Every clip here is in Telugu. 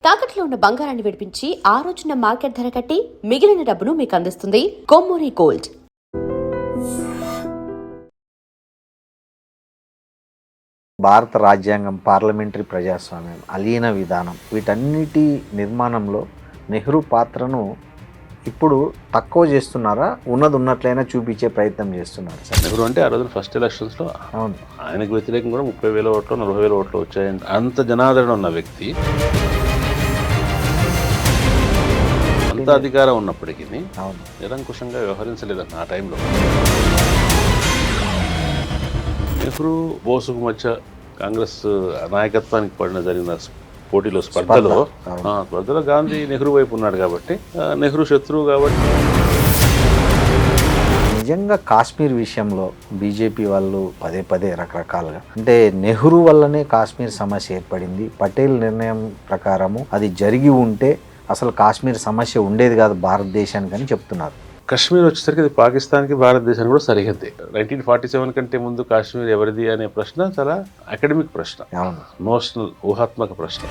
తాకట్లో ఉన్న బంగారాన్ని విడిపించి ఆ రోజున మార్కెట్ ధర కట్టి మిగిలిన డబ్బును మీకు అందిస్తుంది కొమ్మూరి గోల్డ్. భారత రాజ్యాంగం, పార్లమెంటరీ ప్రజాస్వామ్యం, అలీన విధానం వీటన్నిటి నిర్మాణంలో నెహ్రూ పాత్రను ఇప్పుడు తక్కువ చేస్తున్నారా, ఉన్నట్లయినా చూపించే ప్రయత్నం చేస్తున్నారు సార్? నెహ్రూ అంటే ఆ రోజు ఫస్ట్ ఎలక్షన్స్లో అవును, ఆయనకు వ్యతిరేకంగా కూడా 30,000 ఓట్లు 40,000 ఓట్లు వచ్చాయండి. అంత జనాదరణ ఉన్న వ్యక్తి, అంత అధికారం ఉన్నప్పటికీ నిరంకుశంగా వ్యవహరించలేదన్న ఆ టైంలో. నెహ్రూ బోసుకు మధ్య కాంగ్రెస్ నాయకత్వానికి జరిగిన పోటీలో స్పర్ధలో గాంధీ నెహ్రూ వైపు ఉన్నాడు కాబట్టి, నెహ్రూ శత్రువు కాబట్టి. నిజంగా కాశ్మీర్ విషయంలో బీజేపీ వాళ్ళు పదే పదే రకరకాలుగా, అంటే నెహ్రూ వల్లనే కాశ్మీర్ సమస్య ఏర్పడింది, పటేల్ నిర్ణయం ప్రకారము అది జరిగి ఉంటే అసలు కాశ్మీర్ సమస్య ఉండేది కాదు భారతదేశానికి అని చెప్తున్నారు. కాశ్మీర్ వచ్చేసరికి అది పాకిస్తాన్కి భారతదేశానికి కూడా సరిహద్దే. 1947 కంటే ముందు కాశ్మీర్ ఎవరిది అనే ప్రశ్న చాలా అకాడమిక్ ప్రశ్న, ఎమోషనల్ ఊహాత్మక ప్రశ్న.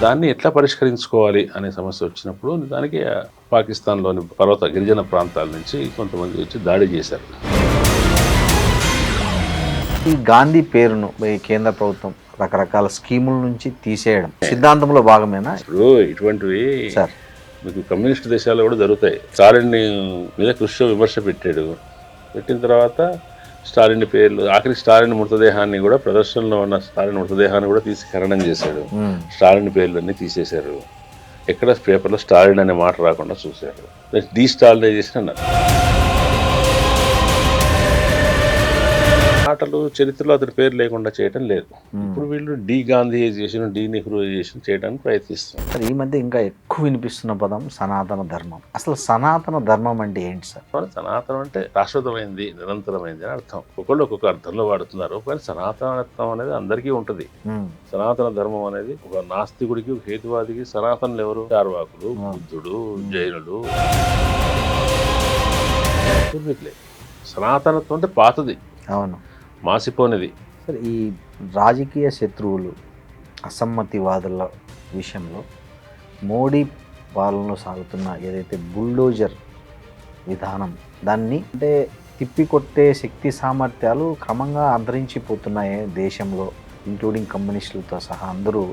దాన్ని ఎట్లా పరిష్కరించుకోవాలి అనే సమస్య వచ్చినప్పుడు దానికి పాకిస్తాన్లోని పర్వత గిరిజన ప్రాంతాల నుంచి కొంతమంది వచ్చి దాడి చేశారు. ఈ గాంధీ పేరును కేంద్ర ప్రభుత్వం రకరకాల స్కీముల నుంచి తీసేయడం సిద్ధాంతంలో భాగమేనా? ఇప్పుడు ఇటువంటివి సార్ మీకు కమ్యూనిస్ట్ దేశాల్లో కూడా జరుగుతాయి. స్టాలిన్ మీద కృష్ణ విమర్శ పెట్టిన తర్వాత స్టాలిన్ పేర్లు, ఆఖరికి స్టాలిన్ మృతదేహాన్ని కూడా, ప్రదర్శనలో ఉన్న స్టాలిన్ మృతదేహాన్ని కూడా తీసి ఖననం చేశాడు. స్టాలిన్ పేర్లన్నీ తీసేశారు. ఎక్కడ పేపర్లో స్టాలిన్ అనే మాట రాకుండా చూశారు. డీస్టాలినైజేషన్ అన్నారు. మాటలు చరిత్రలో అతని పేరు లేకుండా చేయటం లేదు. ఇప్పుడు వీళ్ళు డీ గాంధీయైజేషన్, డీ నెహ్రూయైజేషన్ చేయడానికి ప్రయత్నిస్తున్నారు. ఈ మధ్య ఇంకా ఎక్కువ వినిపిస్తున్న పదం సనాతన ధర్మం. అసలు సనాతన ధర్మం అంటే ఏంటి సార్? సనాతనం అంటే శాశ్వతమైంది, నిరంతరమైంది అని అర్థం. ఒక్కొక్కళ్ళు ఒక్కొక్క అర్థంలో వాడుతున్నారు. కానీ సనాతనత్వం అనేది అందరికీ ఉంటుంది. సనాతన ధర్మం అనేది ఒక నాస్తికుడికి, హేతువాదికి సనాతనులు ఎవరు? చార్వాకులు, బుద్ధుడు, జైనులు. సనాతనత్వం అంటే పాతది, అవును, మాసిపోనిది. సరే, ఈ రాజకీయ శత్రువులు, అసమ్మతివాదుల విషయంలో మోడీ పాలనలో సాగుతున్న ఏదైతే బుల్డోజర్ విధానం, దాన్ని అంటే తిప్పికొట్టే శక్తి సామర్థ్యాలు క్రమంగా అంతరించిపోతున్నాయి దేశంలో, ఇంక్లూడింగ్ కమ్యూనిస్టులతో సహా అందరూ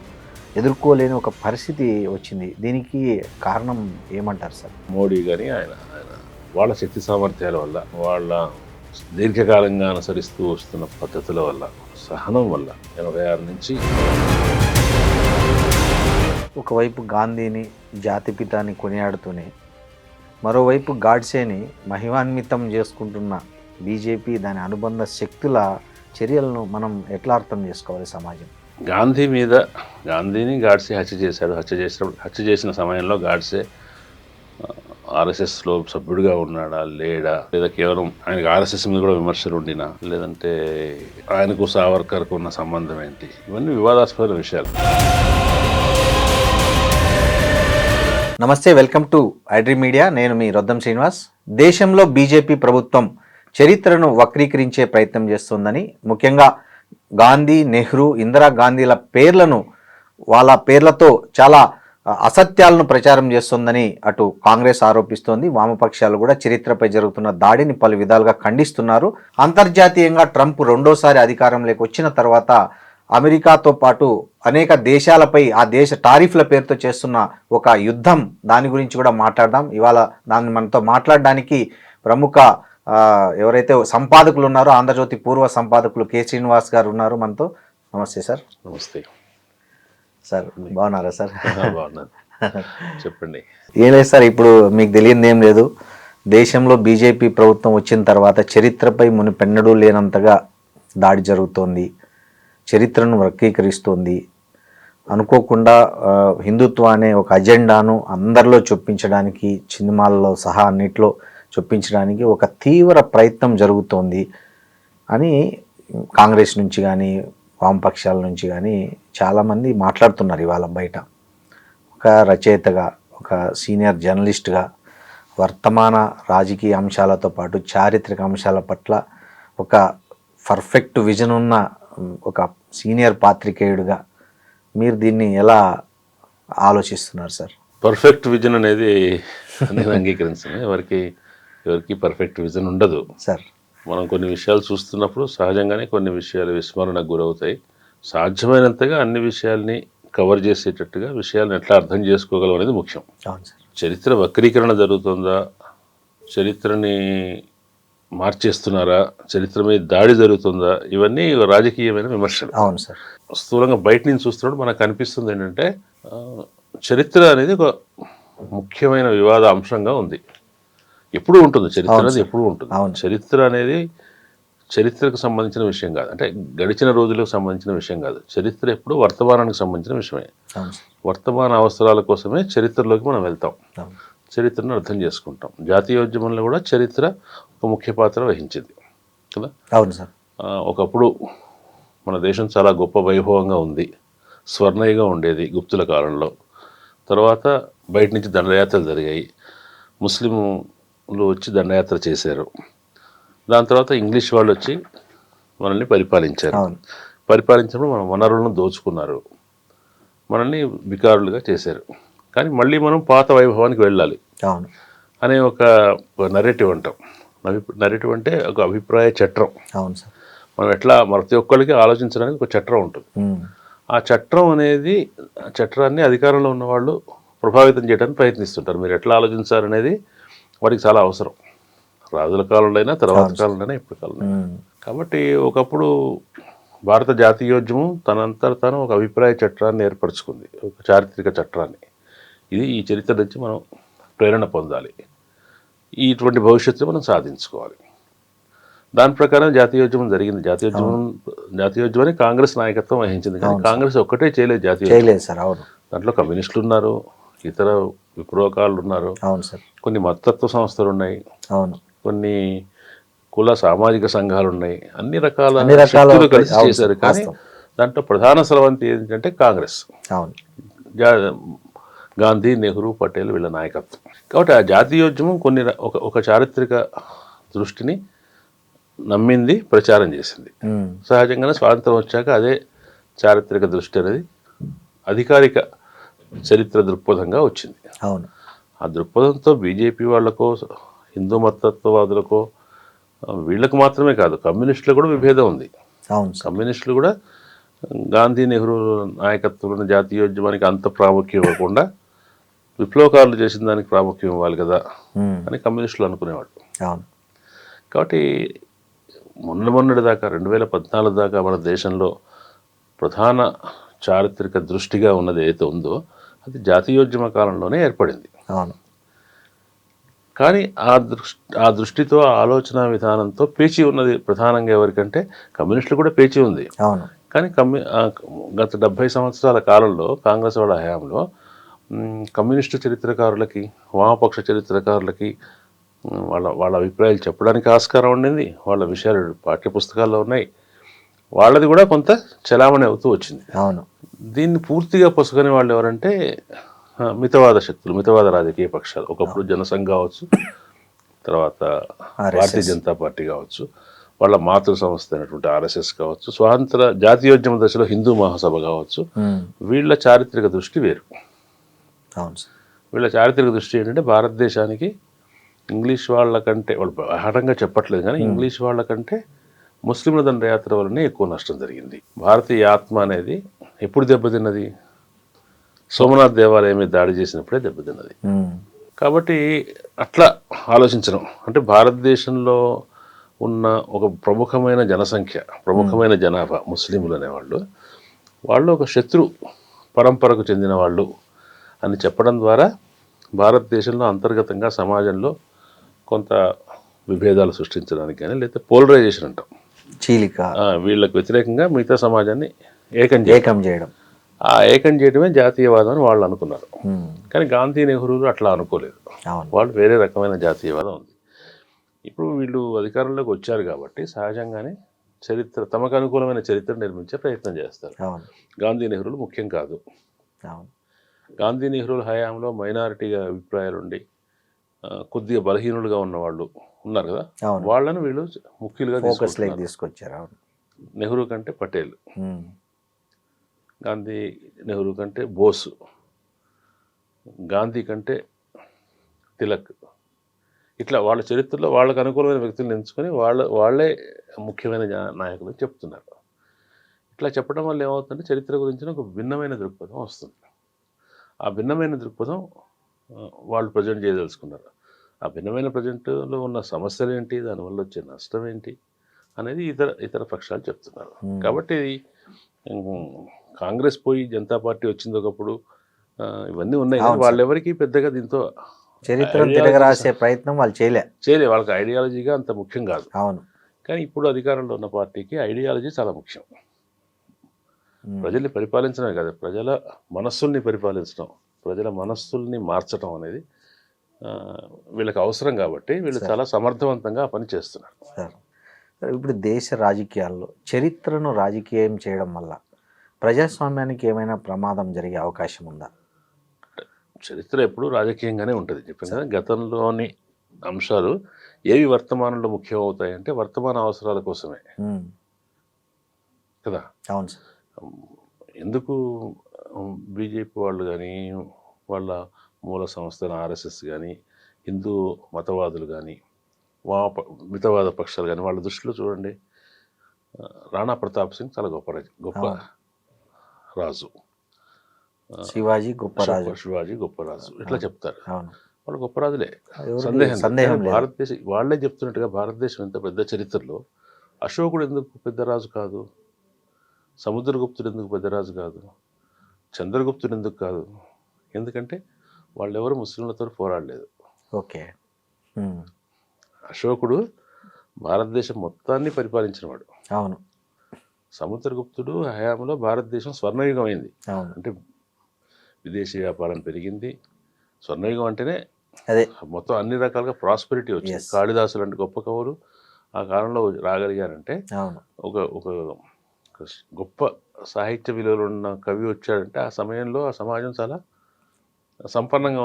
ఎదుర్కోలేని ఒక పరిస్థితి వచ్చింది. దీనికి కారణం ఏమంటారు సార్? మోడీ కానీ ఆయన వాళ్ళ శక్తి సామర్థ్యాల వల్ల, వాళ్ళ దీర్ఘకాలంగా అనుసరిస్తూ వస్తున్న పద్ధతుల వల్ల, సహనం వల్ల 86 నుంచి ఒకవైపు గాంధీని, జాతిపితాని కొనియాడుతూనే మరోవైపు గాడ్సేని మహిమాన్వితం చేసుకుంటున్న బీజేపీ, దాని అనుబంధ శక్తుల చర్యలను మనం ఎట్లా అర్థం చేసుకోవాలి సమాజం? గాంధీని గాడ్సే హత్య చేశాడు. హత్య చేసిన సమయంలో గాడ్సే ఆర్ఎస్ఎస్లో సభ్యుడిగా ఉన్నాడా లేడా, లేదా కేవలం ఆయనకు ఆర్ఎస్ఎస్ మీద కూడా విమర్శలు ఉండినా, లేదంటే ఆయనకు సావర్కర్కు ఉన్న సంబంధం ఏంటి, ఇవన్నీ వివాదాస్పద విషయాలు. నమస్తే, వెల్కమ్ టు ఐడ్రీమ్ మీడియా. నేను మీ రొద్దం శ్రీనివాస్. దేశంలో బీజేపీ ప్రభుత్వం చరిత్రను వక్రీకరించే ప్రయత్నం చేస్తుందని, ముఖ్యంగా గాంధీ, నెహ్రూ, ఇందిరా గాంధీల పేర్లను, వాళ్ళ పేర్లతో చాలా అసత్యాలను ప్రచారం చేస్తుందని అటు కాంగ్రెస్ ఆరోపిస్తోంది. వామపక్షాలు కూడా చరిత్రపై జరుగుతున్న దాడిని పలు విధాలుగా ఖండిస్తున్నారు. అంతర్జాతీయంగా ట్రంప్ రెండోసారి అధికారంలోకి వచ్చిన తర్వాత అమెరికాతో పాటు అనేక దేశాలపై ఆ దేశ టారిఫ్ల పేరుతో చేస్తున్న ఒక యుద్ధం, దాని గురించి కూడా మాట్లాడదాం. ఇవాళ దాన్ని మనతో మాట్లాడడానికి ప్రముఖ ఎవరైతే సంపాదకులు ఉన్నారో, ఆంధ్రజ్యోతి పూర్వ సంపాదకులు కె శ్రీనివాస్ గారు ఉన్నారు మనతో. నమస్తే సార్. నమస్తే సార్, బాగున్నారా సార్? బాగున్నాను, చెప్పండి. ఏం లేదు సార్, ఇప్పుడు మీకు తెలియదు ఏం లేదు, దేశంలో బీజేపీ ప్రభుత్వం వచ్చిన తర్వాత చరిత్రపై మునిపెన్నడూ లేనంతగా దాడి జరుగుతోంది, చరిత్రను వక్రీకరిస్తోంది. అనుకోకుండా హిందుత్వ అనే ఒక అజెండాను అందరిలో చొప్పించడానికి, సినిమాల్లో సహా అన్నిట్లో చొప్పించడానికి ఒక తీవ్ర ప్రయత్నం జరుగుతోంది అని కాంగ్రెస్ నుంచి కానీ వామపక్షాల నుంచి కానీ చాలామంది మాట్లాడుతున్నారు ఇవాళ బయట. ఒక రచయితగా, ఒక సీనియర్ జర్నలిస్ట్గా వర్తమాన రాజకీయ అంశాలతో పాటు చారిత్రక అంశాల పట్ల ఒక పర్ఫెక్ట్ విజన్ ఉన్న ఒక సీనియర్ పాత్రికేయుడిగా మీరు దీన్ని ఎలా ఆలోచిస్తున్నారు సార్? పర్ఫెక్ట్ విజన్ అనేది నేను అంగీకరించాను. ఎవరికి పర్ఫెక్ట్ విజన్ ఉండదు సార్. మనం కొన్ని విషయాలు చూస్తున్నప్పుడు సహజంగానే కొన్ని విషయాలు విస్మరణకు గురవుతాయి. సాధ్యమైనంతగా అన్ని విషయాల్ని కవర్ చేసేటట్టుగా విషయాలను ఎట్లా అర్థం చేసుకోగలం అనేది ముఖ్యం. అవును సార్. చరిత్ర వక్రీకరణ జరుగుతుందా, చరిత్రని మార్చేస్తున్నారా, చరిత్ర మీద దాడి జరుగుతుందా, ఇవన్నీ రాజకీయమైన విమర్శలు. అవును సార్. స్థూలంగా బయట నుంచి చూస్తున్నప్పుడు మనకు అనిపిస్తుంది ఏంటంటే చరిత్ర అనేది ఒక ముఖ్యమైన వివాద అంశంగా ఉంది. ఎప్పుడూ ఉంటుంది చరిత్ర అనేది, ఎప్పుడూ ఉంటుంది. చరిత్ర అనేది చరిత్రకు సంబంధించిన విషయం కాదు, అంటే గడిచిన రోజులకు సంబంధించిన విషయం కాదు. చరిత్ర ఎప్పుడు వర్తమానానికి సంబంధించిన విషయమే. వర్తమాన అవసరాల కోసమే చరిత్రలోకి మనం వెళ్తాం, చరిత్రను అర్థం చేసుకుంటాం. జాతీయోద్యమంలో కూడా చరిత్ర ఒక ముఖ్య పాత్ర వహించింది కదా. అవును సార్. ఒకప్పుడు మన దేశం చాలా గొప్ప వైభవంగా ఉంది, స్వర్ణయుగా ఉండేది గుప్తుల కాలంలో. తర్వాత బయట నుంచి దండయాత్రలు జరిగాయి, ముస్లింలు వచ్చి దండయాత్ర చేశారు. దాని తర్వాత ఇంగ్లీష్ వాళ్ళు వచ్చి మనల్ని పరిపాలించారు. పరిపాలించినప్పుడు మన వనరులను దోచుకున్నారు, మనల్ని బికారులుగా చేశారు. కానీ మళ్ళీ మనం పాత వైభవానికి వెళ్ళాలి అనే ఒక నరేటివ్ అంటాం. నరేటివ్ అంటే ఒక అభిప్రాయ చట్రం. అవును సార్. మనం ఎట్లా ప్రతి ఒక్కరికి ఆలోచించడానికి ఒక చట్రం ఉంటుంది. ఆ చట్రం అనేది, చట్రాన్ని అధికారంలో ఉన్న వాళ్ళు ప్రభావితం చేయడానికి ప్రయత్నిస్తుంటారు. మీరు ఎట్లా ఆలోచించారనేది వారికి చాలా అవసరం. రాజుల కాలంలో అయినా, తర్వాత కాలంలో అయినా, ఇప్పుడు కాలంలో. కాబట్టి ఒకప్పుడు భారత జాతీయోద్యమం తనంతట తాను ఒక అభిప్రాయ చట్రాన్ని ఏర్పరచుకుంది, ఒక చారిత్రక చట్రాన్ని. ఇది ఈ చరిత్ర నుంచి మనం ప్రేరణ పొందాలి, ఇటువంటి భవిష్యత్తు మనం సాధించుకోవాలి. దాని ప్రకారం జాతీయోద్యమం జరిగింది. జాతీయోద్యమాన్ని కాంగ్రెస్ నాయకత్వం వహించింది. కానీ కాంగ్రెస్ ఒక్కటే చేయలేదు జాతీయోద్యమం. దాంట్లో కమ్యూనిస్టులు ఉన్నారు, ఇతర విప్లవకారులు ఉన్నారు, కొన్ని మతతత్వ సంస్థలు ఉన్నాయి, కొన్ని కుల సామాజిక సంఘాలు ఉన్నాయి, అన్ని రకాల శక్తులు కలిసి చేశారు. కానీ దాంట్లో ప్రధాన స్రవంతి ఏంటంటే కాంగ్రెస్, గాంధీ, నెహ్రూ, పటేల్ వీళ్ళ నాయకత్వం. కాబట్టి ఆ జాతీయోద్యమం ఒక చారిత్రక దృష్టిని నమ్మింది, ప్రచారం చేసింది. సహజంగానే స్వాతంత్రం వచ్చాక అదే చారిత్రక దృష్టి అనేది అధికారిక చరిత్ర దృక్పథంగా వచ్చింది. ఆ దృక్పథంతో బీజేపీ వాళ్ళకో, హిందూ మతత్వవాదులకో, వీళ్ళకు మాత్రమే కాదు, కమ్యూనిస్టులు కూడా విభేదం ఉంది. కమ్యూనిస్టులు కూడా గాంధీ, నెహ్రూ నాయకత్వంలో జాతీయోద్యమానికి అంత ప్రాముఖ్యం ఇవ్వకుండా విప్లవకారులు చేసిన దానికి ప్రాముఖ్యం ఇవ్వాలి కదా అని కమ్యూనిస్టులు అనుకునేవాళ్ళు. కాబట్టి మొన్నటి దాకా 2014 దాకా మన దేశంలో ప్రధాన చారిత్రక దృష్టిగా ఉన్నది ఏదైతే ఉందో అది జాతీయోద్యమ కాలంలోనే ఏర్పడింది. కానీ ఆ దృష్టితో, ఆ ఆలోచన విధానంతో పేచీ ఉన్నది ప్రధానంగా ఎవరికంటే కమ్యూనిస్టులు కూడా పేచీ ఉంది. కానీ గత 70 సంవత్సరాల కాలంలో కాంగ్రెస్ వాళ్ళ హయాంలో కమ్యూనిస్టు చరిత్రకారులకి, వామపక్ష చరిత్రకారులకి వాళ్ళ అభిప్రాయాలు చెప్పడానికి ఆస్కారం ఉండింది. వాళ్ళ విషయాలు పాఠ్యపుస్తకాల్లో ఉన్నాయి. వాళ్ళది కూడా కొంత చలామణి అవుతూ వచ్చింది. దీన్ని పూర్తిగా పొసగని వాళ్ళు ఎవరంటే మితవాద శక్తులు, మితవాద రాజకీయ పక్షాలు. ఒకప్పుడు జనసంఘ్ కావచ్చు, తర్వాత భారతీయ జనతా పార్టీ కావచ్చు, వాళ్ళ మాతృ సంస్థ అయినటువంటి ఆర్ఎస్ఎస్ కావచ్చు, స్వాతంత్ర జాతీయోద్యమ దశలో హిందూ మహాసభ కావచ్చు, వీళ్ళ చారిత్రక దృష్టి వేరు. వీళ్ళ చారిత్రక దృష్టి ఏంటంటే భారతదేశానికి ఇంగ్లీష్ వాళ్ళకంటే, వాళ్ళు బాహటంగా చెప్పట్లేదు కానీ ఇంగ్లీష్ వాళ్ళకంటే ముస్లింల దండయాత్ర వల్లనే ఎక్కువ నష్టం జరిగింది. భారతీయ ఆత్మ అనేది ఎప్పుడు దెబ్బతిన్నది? సోమనాథ్ దేవాలయం మీద దాడి చేసినప్పుడే దెబ్బతిన్నది. కాబట్టి అట్లా ఆలోచించడం అంటే భారతదేశంలో ఉన్న ఒక ప్రముఖమైన జనసంఖ్య, ప్రముఖమైన జనాభా ముస్లింలు అనేవాళ్ళు, వాళ్ళు ఒక శత్రు పరంపరకు చెందిన వాళ్ళు అని చెప్పడం ద్వారా భారతదేశంలో అంతర్గతంగా సమాజంలో కొంత విభేదాలు సృష్టించడానికి కానీ, లేకపోతే పోలరైజేషన్ అంటాం, చీలిక, వీళ్ళకు వ్యతిరేకంగా మిగతా సమాజాన్ని ఏకం చేయడం, ఆ ఏకం చేయడమే జాతీయవాదం అని వాళ్ళు అనుకున్నారు. కానీ గాంధీ, నెహ్రూలు అట్లా అనుకోలేదు. వాళ్ళు వేరే రకమైన జాతీయవాదం ఉంది. ఇప్పుడు వీళ్ళు అధికారంలోకి వచ్చారు కాబట్టి సహజంగానే చరిత్ర, తమకు అనుకూలమైన చరిత్ర నిర్మించే ప్రయత్నం చేస్తారు. గాంధీ, నెహ్రూలు ముఖ్యం కాదు. గాంధీ, నెహ్రూల హయాంలో మైనారిటీగా అభిప్రాయాలు ఉండి కొద్దిగా బలహీనులుగా ఉన్న వాళ్ళు ఉన్నారు కదా, వాళ్ళను వీళ్ళు ముఖ్యులుగా తీసుకొచ్చారు. నెహ్రూ కంటే పటేల్, ఉమ్. గాంధీ నెహ్రూ కంటే బోసు, గాంధీ కంటే తిలక్. ఇట్లా వాళ్ళ చరిత్రలో వాళ్ళకు అనుకూలమైన వ్యక్తులను ఎంచుకొని వాళ్ళే ముఖ్యమైన నాయకులు చెప్తున్నారు. ఇట్లా చెప్పడం వల్ల ఏమవుతుందంటే చరిత్ర గురించిన ఒక భిన్నమైన దృక్పథం వస్తుంది. ఆ భిన్నమైన దృక్పథం వాళ్ళు ప్రజెంట్ చేయదలుచుకున్నారు. ఆ భిన్నమైన ప్రజెంట్లో ఉన్న సమస్యలు ఏంటి, దానివల్ల వచ్చే నష్టం ఏంటి అనేది ఇతర పక్షాలు చెప్తున్నారు. కాబట్టి కాంగ్రెస్ పోయి జనతా పార్టీ వచ్చింది ఒకప్పుడు, ఇవన్నీ ఉన్నాయి కానీ వాళ్ళెవరికి పెద్దగా దీంతో చరిత్రను తిరగరాసే ప్రయత్నం వాళ్ళు చేయలే. వాళ్ళకి ఐడియాలజీగా అంత ముఖ్యం కాదు. అవును. కానీ ఇప్పుడు అధికారంలో ఉన్న పార్టీకి ఐడియాలజీ చాలా ముఖ్యం. ప్రజల్ని పరిపాలించడమే కాదు, ప్రజల మనస్సుల్ని పరిపాలించడం, ప్రజల మనస్సుల్ని మార్చడం అనేది వీళ్ళకి అవసరం. కాబట్టి వీళ్ళు చాలా సమర్థవంతంగా పని చేస్తున్నారు. సార్, ఇప్పుడు దేశ రాజకీయాల్లో చరిత్రను రాజకీయం చేయడం వల్ల ప్రజాస్వామ్యానికి ఏమైనా ప్రమాదం జరిగే అవకాశం ఉందా? చరిత్ర ఎప్పుడు రాజకీయంగానే ఉంటుంది. చెప్పాను కదా, గతంలోని అంశాలు ఏవి వర్తమానంలో ముఖ్యం అవుతాయంటే వర్తమాన అవసరాల కోసమే కదా. అవును సార్. ఎందుకు బీజేపీ వాళ్ళు కానీ, వాళ్ళ మూల సంస్థల ఆర్ఎస్ఎస్ కానీ, హిందూ మతవాదులు కానీ, మితవాద పక్షాలు కానీ, వాళ్ళ దృష్టిలో చూడండి, రాణా ప్రతాప్ సింగ్ చాలా గొప్ప రాజు, శివాజీ గొప్ప రాజు ఇట్లా చెప్తారు. వాళ్ళు గొప్ప రాజులే, సందేహం భారతదేశం వాళ్ళే చెప్తున్నట్టుగా భారతదేశం ఎంత పెద్ద చరిత్రలో అశోకుడు ఎందుకు పెద్ద రాజు కాదు, సముద్రగుప్తుడు ఎందుకు పెద్ద రాజు కాదు, చంద్రగుప్తుడు ఎందుకు కాదు? ఎందుకంటే వాళ్ళెవరు ముస్లింలతో పోరాడలేదు. ఓకే. అశోకుడు భారతదేశం మొత్తాన్ని పరిపాలించినవాడు. అవును. సముద్రగుప్తుడు హయాంలో భారతదేశం స్వర్ణయుగం అయింది. అంటే విదేశీ వ్యాపారం పెరిగింది. స్వర్ణయుగం అంటేనే అదే మొత్తం అన్ని రకాలుగా ప్రాస్పెరిటీ వచ్చింది. కాళిదాసు లాంటి గొప్ప కవులు ఆ కాలంలో రాగలిగారంటే, ఒక గొప్ప సాహిత్య విలువలు ఉన్న కవి వచ్చాడంటే ఆ సమయంలో ఆ సమాజం చాలా సంపన్నంగా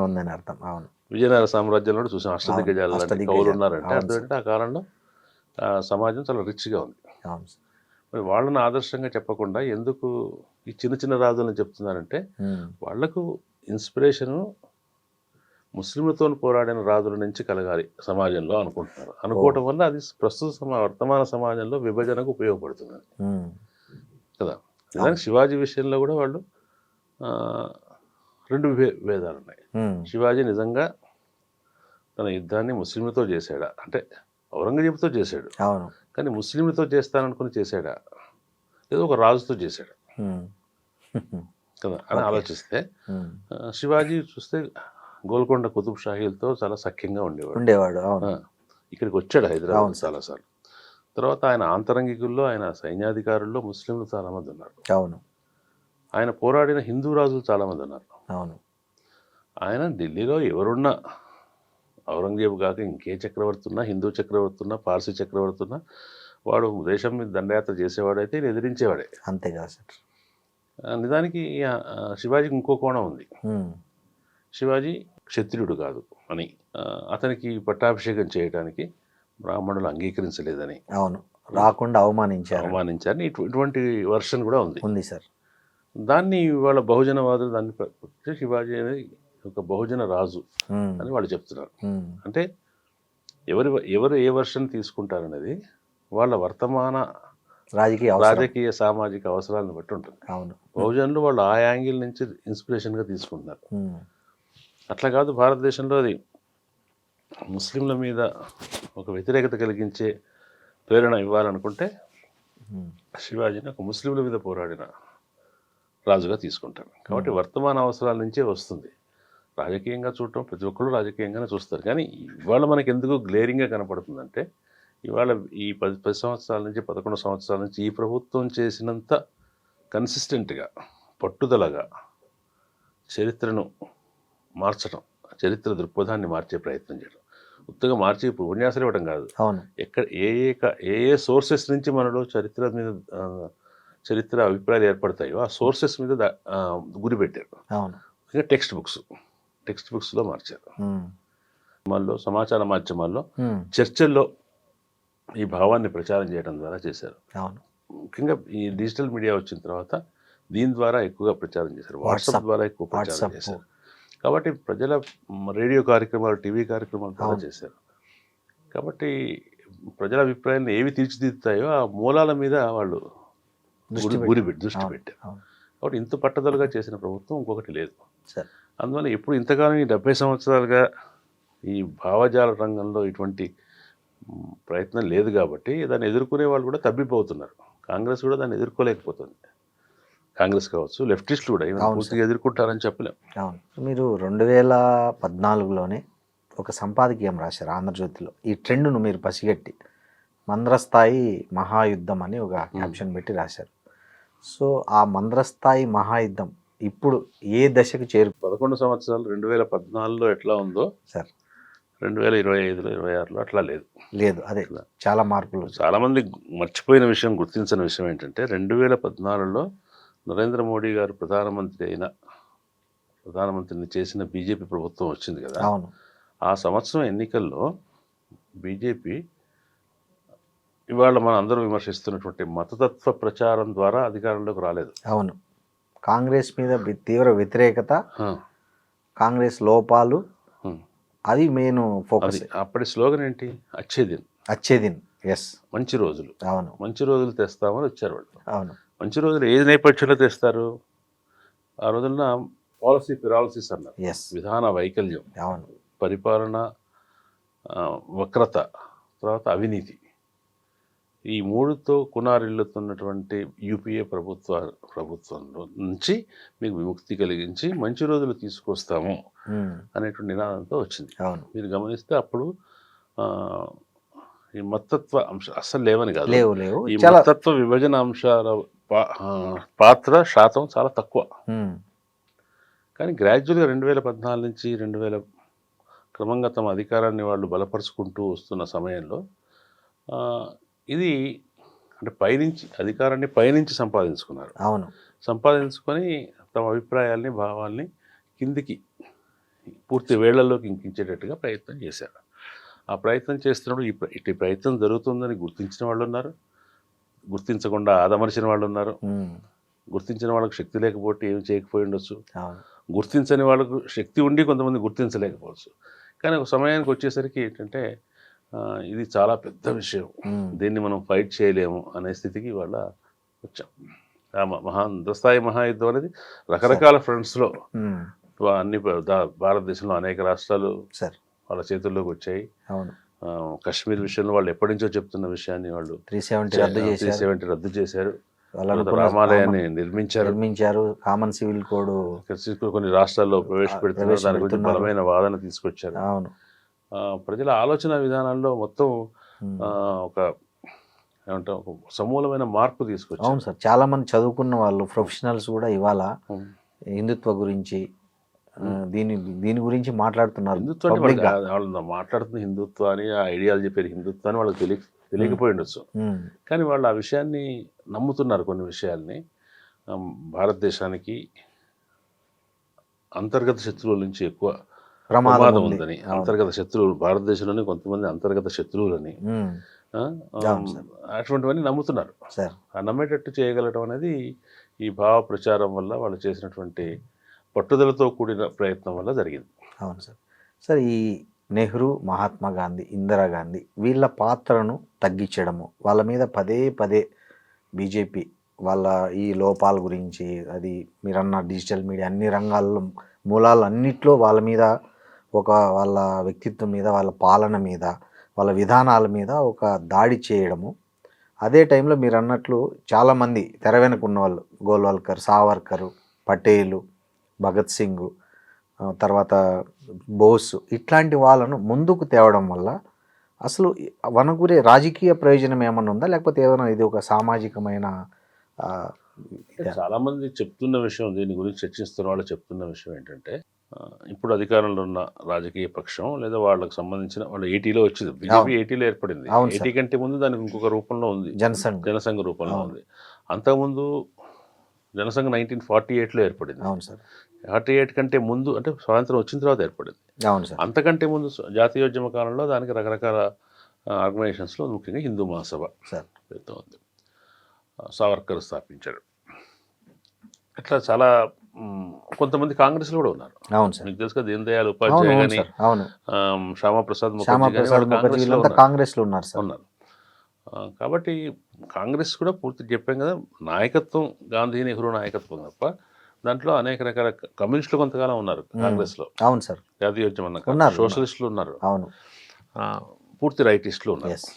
ఉందని అర్థం. అవును. విజయనగర సామ్రాజ్యంలో చూసాం, అష్టదిగ్గజాలు లాంటి కవులు ఉన్నారంటే అర్థమంటే ఆ కాలంలో సమాజం చాలా రిచ్గా ఉంది. మరి వాళ్ళని ఆదర్శంగా చెప్పకుండా ఎందుకు ఈ చిన్న చిన్న రాజులను చెప్తున్నారంటే, వాళ్లకు ఇన్స్పిరేషను ముస్లింలతో పోరాడిన రాజుల నుంచి కలగాలి సమాజంలో అనుకుంటున్నారు. అనుకోవటం వల్ల అది ప్రస్తుత వర్తమాన సమాజంలో విభజనకు ఉపయోగపడుతుంది కదా. నిజానికి శివాజీ విషయంలో కూడా వాళ్ళు రెండు భేదాలు ఉన్నాయి. శివాజీ నిజంగా తన యుద్ధాన్ని ముస్లింలతో చేశాడా అంటే ఔరంగజేబుతో చేశాడు, కానీ ముస్లింలతో చేస్తాననుకుని చేశాడా ఏదో ఒక రాజుతో చేశాడు కదా అని ఆలోచిస్తే, శివాజీ చూస్తే గోల్కొండ కుతుబ్ షాహీలతో చాలా సఖ్యంగా ఉండేవాడు. ఇక్కడికి వచ్చాడు హైదరాబాద్ చాలాసార్లు. తర్వాత ఆయన ఆంతరంగికుల్లో, ఆయన సైన్యాధికారుల్లో ముస్లింలు చాలామంది ఉన్నారు. అవును. ఆయన పోరాడిన హిందూ రాజులు చాలామంది ఉన్నారు. అవును. ఆయన ఢిల్లీలో ఎవరున్నా, ఔరంగజేబు కాక ఇంకే చక్రవర్తి ఉన్నా, హిందూ చక్రవర్తి ఉన్నా, పార్సీ చక్రవర్తి ఉన్నా, వాడు దేశం మీద దండయాత్ర చేసేవాడైతే ఎదిరించేవాడే. అంతేకాదు సార్. నిజానికి శివాజీకి ఇంకో కోణం ఉంది. శివాజీ క్షత్రియుడు కాదు అని, అతనికి పట్టాభిషేకం చేయడానికి బ్రాహ్మణులు అంగీకరించలేదని, అవును, రాకుండా అవమానించారని ఇటువంటి వర్షన్ కూడా ఉంది సార్. దాన్ని వాళ్ళ బహుజనవాదులు దాన్ని శివాజీ అనేది ఒక బహుజన రాజు అని వాళ్ళు చెప్తున్నారు. అంటే ఎవరు ఏ వర్షన్ తీసుకుంటారనేది వాళ్ళ వర్తమాన రాజకీయ సామాజిక అవసరాలను బట్టి ఉంటుంది. అవును. బహుజనులు వాళ్ళు ఆ యాంగిల్ నుంచి ఇన్స్పిరేషన్గా తీసుకుంటున్నారు. అట్లా కాదు, భారతదేశంలో అది ముస్లింల మీద ఒక వ్యతిరేకత కలిగించే ప్రేరణ ఇవ్వాలనుకుంటే శివాజీని ఒక ముస్లింల మీద పోరాడిన రాజుగా తీసుకుంటారు. కాబట్టి వర్తమాన అవసరాల నుంచే వస్తుంది. రాజకీయంగా చూడటం ప్రతి ఒక్కరు రాజకీయంగానే చూస్తారు. కానీ ఇవాళ మనకి ఎందుకు గ్లేరింగ్గా కనపడుతుందంటే, ఇవాళ ఈ 10 సంవత్సరాల నుంచి 11 సంవత్సరాల నుంచి ఈ ప్రభుత్వం చేసినంత కన్సిస్టెంట్గా, పట్టుదలగా చరిత్రను మార్చడం, చరిత్ర దృక్పథాన్ని మార్చే ప్రయత్నం చేయడం, ఉత్తగా మార్చి ఉపన్యాసాలు ఇవ్వడం కాదు. ఎక్కడ ఏ సోర్సెస్ నుంచి మనలో చరిత్ర అభిప్రాయాలు ఏర్పడతాయో ఆ సోర్సెస్ మీద గురి పెట్టారు. ఇంకా టెక్స్ట్ బుక్స్లో మార్చారు. సమాచార మాధ్యమాల్లో చర్చల్లో ఈ భావాన్ని ప్రచారం చేయడం ద్వారా చేశారు. అవును. ముఖ్యంగా ఈ డిజిటల్ మీడియా వచ్చిన తర్వాత దీని ద్వారా ఎక్కువగా ప్రచారం చేశారు. వాట్సాప్ ద్వారా ఎక్కువ ప్రచారం చేశారు. కాబట్టి ప్రజల రేడియో కార్యక్రమాలు, టీవీ కార్యక్రమాలు ద్వారా చేశారు. కాబట్టి ప్రజల అభిప్రాయాలను ఏవి తీర్చిదిద్దుతాయో ఆ మూలాల మీద వాళ్ళు దృష్టి పెట్టారు. కాబట్టి ఇంత పట్టుదలగా చేసిన ప్రభుత్వం ఇంకొకటి లేదు. అందువల్ల ఎప్పుడు ఇంతకాలం ఈ 70 సంవత్సరాలుగా ఈ భావజాల రంగంలో ఇటువంటి ప్రయత్నం లేదు కాబట్టి దాన్ని ఎదుర్కొనే వాళ్ళు కూడా తబ్బిపోతున్నారు. కాంగ్రెస్ కూడా దాన్ని ఎదుర్కోలేకపోతుంది. కాంగ్రెస్ కావచ్చు, లెఫ్టిస్టులు కూడా పూర్తిగా ఎదుర్కొంటారని చెప్పలేం. అవును. మీరు 2014లోనే ఒక సంపాదకీయం రాశారు ఆంధ్రజ్యోతిలో. ఈ ట్రెండ్ను మీరు పసిగట్టి మంద్రస్థాయి మహాయుద్ధం అని ఒక క్యాప్షన్ పెట్టి రాశారు. సో ఆ మంద్రస్థాయి మహాయుద్ధం ఇప్పుడు ఏ దశకు 11 సంవత్సరాలు 2014లో ఎట్లా ఉందో సార్ 2025లో 26లో అట్లా లేదు. అదే చాలా మార్పులు. చాలామంది మర్చిపోయిన విషయం, గుర్తించిన విషయం ఏంటంటే 2014లో నరేంద్ర మోడీ గారు ప్రధానమంత్రిని చేసిన బీజేపీ ప్రభుత్వం వచ్చింది కదా. అవును. ఆ సంవత్సరం ఎన్నికల్లో బీజేపీ ఇవాళ మనం అందరూ విమర్శిస్తున్నటువంటి మతతత్వ ప్రచారం ద్వారా అధికారంలోకి రాలేదు. అవును. కాంగ్రెస్ మీద తీవ్ర వ్యతిరేకత, కాంగ్రెస్ లోపాలు, అది మెయిన్ ఫోకస్. అప్పటి స్లోగన్ ఏంటి? అచ్చేదిన్. ఎస్, మంచి రోజులు. అవును. మంచి రోజులు తెస్తామని వచ్చారు వాళ్ళు. అవును. మంచి రోజులు ఏ నేపథ్యంలో తెస్తారు? ఆ రోజున పాలసీ పిరాలసిస్ అన్నారు. విధాన వైకల్యం, అవును, పరిపాలన వక్రత, తర్వాత అవినీతి, ఈ మూడుతో కునారిల్లుతున్నటువంటి యూపీఏ ప్రభుత్వంలో నుంచి మీకు విముక్తి కలిగించి మంచి రోజులు తీసుకొస్తాము అనేటువంటి నినాదంతో వచ్చింది. మీరు గమనిస్తే అప్పుడు ఈ మతత్వ అంశం అస్సలు లేవని కాదు, ఈ మతత్వ విభజన అంశాల పాత్ర శాతం చాలా తక్కువ. కానీ గ్రాడ్యువల్గా 2014 నుంచి 2000 క్రమంగా తమ అధికారాన్ని వాళ్ళు బలపరుచుకుంటూ వస్తున్న సమయంలో ఇది అంటే అధికారాన్ని పైనుంచి సంపాదించుకున్నారు. అవును. సంపాదించుకొని తమ అభిప్రాయాల్ని, భావాల్ని కిందికి పూర్తి వేళ్లలోకి ఇంకించేటట్టుగా ప్రయత్నం చేశారు. ఆ ప్రయత్నం చేస్తున్నప్పుడు ఇటు ప్రయత్నం జరుగుతుందని గుర్తించిన వాళ్ళు ఉన్నారు, గుర్తించకుండా ఆదమర్చిన వాళ్ళు ఉన్నారు. గుర్తించిన వాళ్ళకు శక్తి లేకపోతే ఏం చేయకపోయి ఉండొచ్చు, గుర్తించని వాళ్ళకు శక్తి ఉండి కొంతమంది గుర్తించలేకపోవచ్చు. కానీ ఒక సమయానికి వచ్చేసరికి ఏంటంటే ఇది చాలా పెద్ద విషయం, దీన్ని మనం ఫైట్ చేయలేము అనే స్థితికి వాళ్ళ వచ్చాం. మంద్రస్థాయి మహాయుద్ధం అనేది రకరకాల ఫ్రంట్స్లో అన్ని భారతదేశంలో అనేక రాష్ట్రాలు వాళ్ళ చేతుల్లోకి వచ్చాయి. కశ్మీర్ విషయంలో వాళ్ళు ఎప్పటి నుంచో చెప్తున్న విషయాన్ని వాళ్ళు 370 రద్దు చేశారు. రామాలయాన్ని నిర్మించారు. కామన్ సివిల్ కోడ్ కొన్ని రాష్ట్రాల్లో ప్రవేశపెడుతున్నారు. దాని గురించి బలమైన వాదన తీసుకొచ్చారు. ప్రజల ఆలోచన విధానాల్లో మొత్తం ఒక సమూలమైన మార్పు తీసుకొచ్చారు. అవును సార్, చాలా మంది చదువుకున్న వాళ్ళు, ప్రొఫెషనల్స్ కూడా ఇవాళ హిందుత్వ గురించి దీని గురించి మాట్లాడుతున్నారు. వాళ్ళు మాట్లాడుతున్న హిందుత్వ అని, ఆ ఐడియాలజీ పేరు హిందుత్వ అని వాళ్ళకి తెలియకపోయి ఉండొచ్చు. కానీ వాళ్ళు ఆ విషయాన్ని నమ్ముతున్నారు. కొన్ని విషయాల్ని భారతదేశానికి అంతర్గత శత్రువుల నుంచి ఎక్కువ ప్రమాదం ఉందని, అంతర్గత శత్రువులు భారతదేశంలోనే కొంతమంది అంతర్గత శత్రువులని, అటువంటివన్నీ నమ్ముతున్నారు. ఆ నమ్మేటట్టు చేయగలగడం అనేది ఈ భావ ప్రచారం వల్ల వాళ్ళు చేసినటువంటి పట్టుదలతో కూడిన ప్రయత్నం వల్ల జరిగింది. అవును సార్. సార్, ఈ నెహ్రూ, మహాత్మా గాంధీ, ఇందిరాగాంధీ వీళ్ళ పాత్రను తగ్గించడము, వాళ్ళ మీద పదే పదే బీజేపీ వాళ్ళ ఈ లోపాల గురించి, అది మీరన్న డిజిటల్ మీడియా అన్ని రంగాల్లో మూలాలు అన్నిట్లో వాళ్ళ మీద వాళ్ళ వ్యక్తిత్వం మీద, వాళ్ళ పాలన మీద, వాళ్ళ విధానాల మీద ఒక దాడి చేయడము. అదే టైంలో మీరు అన్నట్లు చాలామంది తెర వెనుక ఉన్నవాళ్ళు, గోల్వాల్కర్, సావర్కర్, పటేలు, భగత్ సింగ్, తర్వాత బోస్, ఇట్లాంటి వాళ్ళను ముందుకు తేవడం వల్ల అసలు వనగురే రాజకీయ ప్రయోజనం ఏమన్నా ఉందా, లేకపోతే ఏమైనా ఇది ఒక సామాజికమైన? చాలామంది చెప్తున్న విషయం, దీని గురించి చర్చిస్తున్న వాళ్ళు చెప్తున్న విషయం ఏంటంటే, ఇప్పుడు అధికారంలో ఉన్న రాజకీయ పక్షం లేదా వాళ్ళకి సంబంధించిన వాళ్ళు 80లో వచ్చింది, బీజేపీ 80లో ఏర్పడింది. 80 కంటే ముందు దానికి ఇంకొక రూపంలో ఉంది, జనసంఘ రూపంలో ఉంది. అంతకుముందు జనసంఘ 1948లో ఏర్పడింది. 48 కంటే ముందు అంటే స్వాతంత్రం వచ్చిన తర్వాత ఏర్పడింది. అంతకంటే ముందు జాతీయోద్యమ కాలంలో దానికి రకరకాల ఆర్గనైజేషన్స్లో ముఖ్యంగా హిందూ మహాసభ సార్ పేరుతో ఉంది. సావర్కర్ స్థాపించాడు. ఇట్లా చాలా కొంతమంది కాంగ్రెస్లో కూడా ఉన్నారు. అవును సార్. మీకు తెలుసు కదా, దీన్ దయాళ్ అవును ఉపాధ్యాయ అవును కానీ సార్ అవును. శ్యామాప్రసాద్ ముఖర్జీ కానీ శ్యామాప్రసాద్ వాళ్ళు ముఖర్జీ కాంగ్రెస్లో వీళ్ళంతా ఉన్నారు. కాంగ్రెస్లో ఉన్నారు సార్. ఉన్నారు. కాబట్టి కాంగ్రెస్ కూడా పూర్తి చెప్పాం కదా, నాయకత్వం గాంధీ నెహ్రూ నాయకత్వం తప్ప దాంట్లో అనేక రకాల కమ్యూనిస్టులు కొంతకాలం ఉన్నారు కాంగ్రెస్లో. అవును సార్. జాతీయోద్యమం ఉన్నారు, అన్నాక సోషలిస్టులు ఉన్నారు, అవును. పూర్తి రైటిస్టులు ఉన్నారు. ఎస్.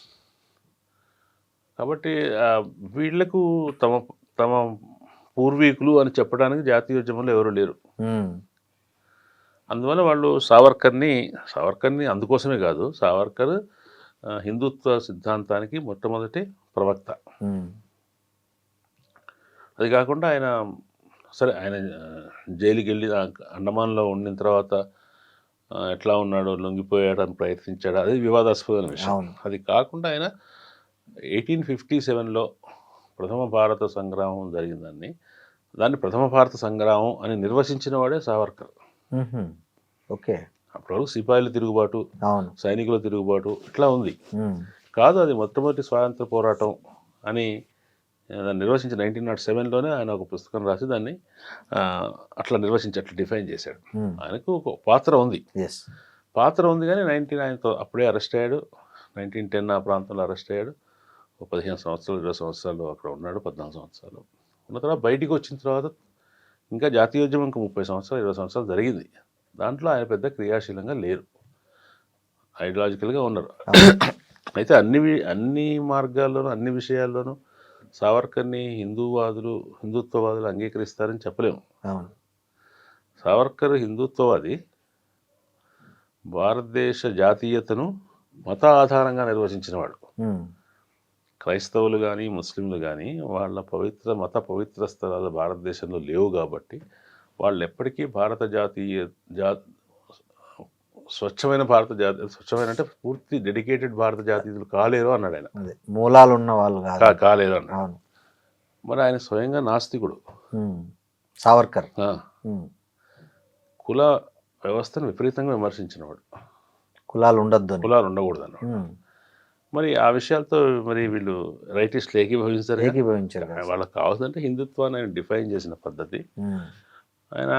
కాబట్టి వీళ్లకు తమ తమ పూర్వీకులు అని చెప్పడానికి జాతీయోద్యమంలో ఎవరు లేరు. అందువల్ల వాళ్ళు సావర్కర్ని అందుకోసమే కాదు, సావర్కర్ హిందుత్వ సిద్ధాంతానికి మొట్టమొదటి ప్రవక్త. అది కాకుండా ఆయన ఆయన జైలుకి వెళ్ళి అండమాన్లో ఉండిన తర్వాత ఎట్లా ఉన్నాడో, లొంగిపోయాడని ప్రయత్నించాడు, అది వివాదాస్పదమైన విషయం. అది కాకుండా ఆయన 1857లో ప్రథమ భారత సంగ్రామం దాన్ని ప్రథమ భారత సంగ్రామం అని నిర్వచించిన వాడే సావర్కర్. ఓకే. అప్పుడు సిపాయిల తిరుగుబాటు, సైనికుల తిరుగుబాటు ఇట్లా ఉంది కాదు, అది మొట్టమొదటి స్వాతంత్ర పోరాటం అని దాన్ని నిర్వచించి 1907లోనే ఆయన ఒక పుస్తకం రాసి దాన్ని అట్లా డిఫైన్ చేశాడు. ఆయనకు ఒక పాత్ర ఉంది కానీ 1909తో అప్పుడే అరెస్ట్ అయ్యాడు. 1910 ఆ ప్రాంతంలో అరెస్ట్ అయ్యాడు. 15 సంవత్సరాలు 20 సంవత్సరాలు అక్కడ ఉన్నాడు. 14 సంవత్సరాలు ఉన్న తర్వాత బయటికి వచ్చిన తర్వాత ఇంకా జాతీయోద్యమం ఇంకా 30 సంవత్సరాలు 20 సంవత్సరాలు జరిగింది. దాంట్లో ఆయన పెద్ద క్రియాశీలంగా లేరు, ఐడియాలజికల్గా ఉన్నారు. అయితే అన్ని మార్గాల్లోనూ అన్ని విషయాల్లోనూ సావర్కర్ని హిందుత్వవాదులు అంగీకరిస్తారని చెప్పలేము. సావర్కర్ హిందుత్వవాది, భారతదేశ జాతీయతను మత ఆధారంగా నిర్వచించినవాడు. క్రైస్తవులు కానీ ముస్లింలు కానీ వాళ్ళ మత పవిత్ర స్థలాలు భారతదేశంలో లేవు కాబట్టి వాళ్ళు ఎప్పటికీ స్వచ్ఛమైన అంటే పూర్తి డెడికేటెడ్ భారత జాతీయులు కాలేరు అన్నాడు ఆయన. మూలాలు ఉన్న వాళ్ళు కాలేరు అన్నాడు. మరి ఆయన స్వయంగా నాస్తికుడు సావర్కర్. కుల వ్యవస్థను విపరీతంగా విమర్శించినవాడు. కులాలు ఉండకూడదు అన్నాడు. మరి ఆ విషయాలతో మరి వీళ్ళు రైటిస్టులు ఏకీభవించారు. వాళ్ళకి కావాల్సిందంటే హిందుత్వాన్ని ఆయన డిఫైన్ చేసిన పద్ధతి, ఆయన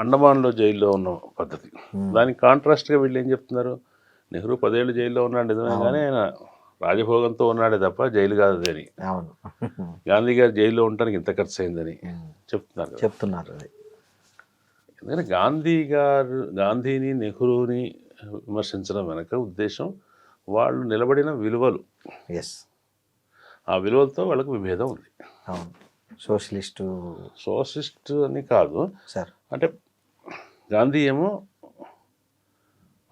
అండమాన్లో జైల్లో ఉన్న పద్ధతి. దానికి కాంట్రాస్ట్గా వీళ్ళు ఏం చెప్తున్నారు, నెహ్రూ 10 ఏళ్ళు జైల్లో ఉన్నాడు నిజమే కానీ ఆయన రాజభోగంతో ఉన్నాడే తప్ప జైలు కాదు అని. గాంధీ గారు జైల్లో ఉండడానికి ఇంత ఖర్చు అయిందని చెప్తున్నారు. ఎందుకంటే గాంధీని నెహ్రూని విమర్శించడం వెనక ఉద్దేశం వాళ్ళు నిలబడిన విలువలు. ఆ విలువలతో వాళ్ళకు విభేదం ఉంది. సోషలిస్ట్ అని కాదు సార్, అంటే గాంధీ ఏమో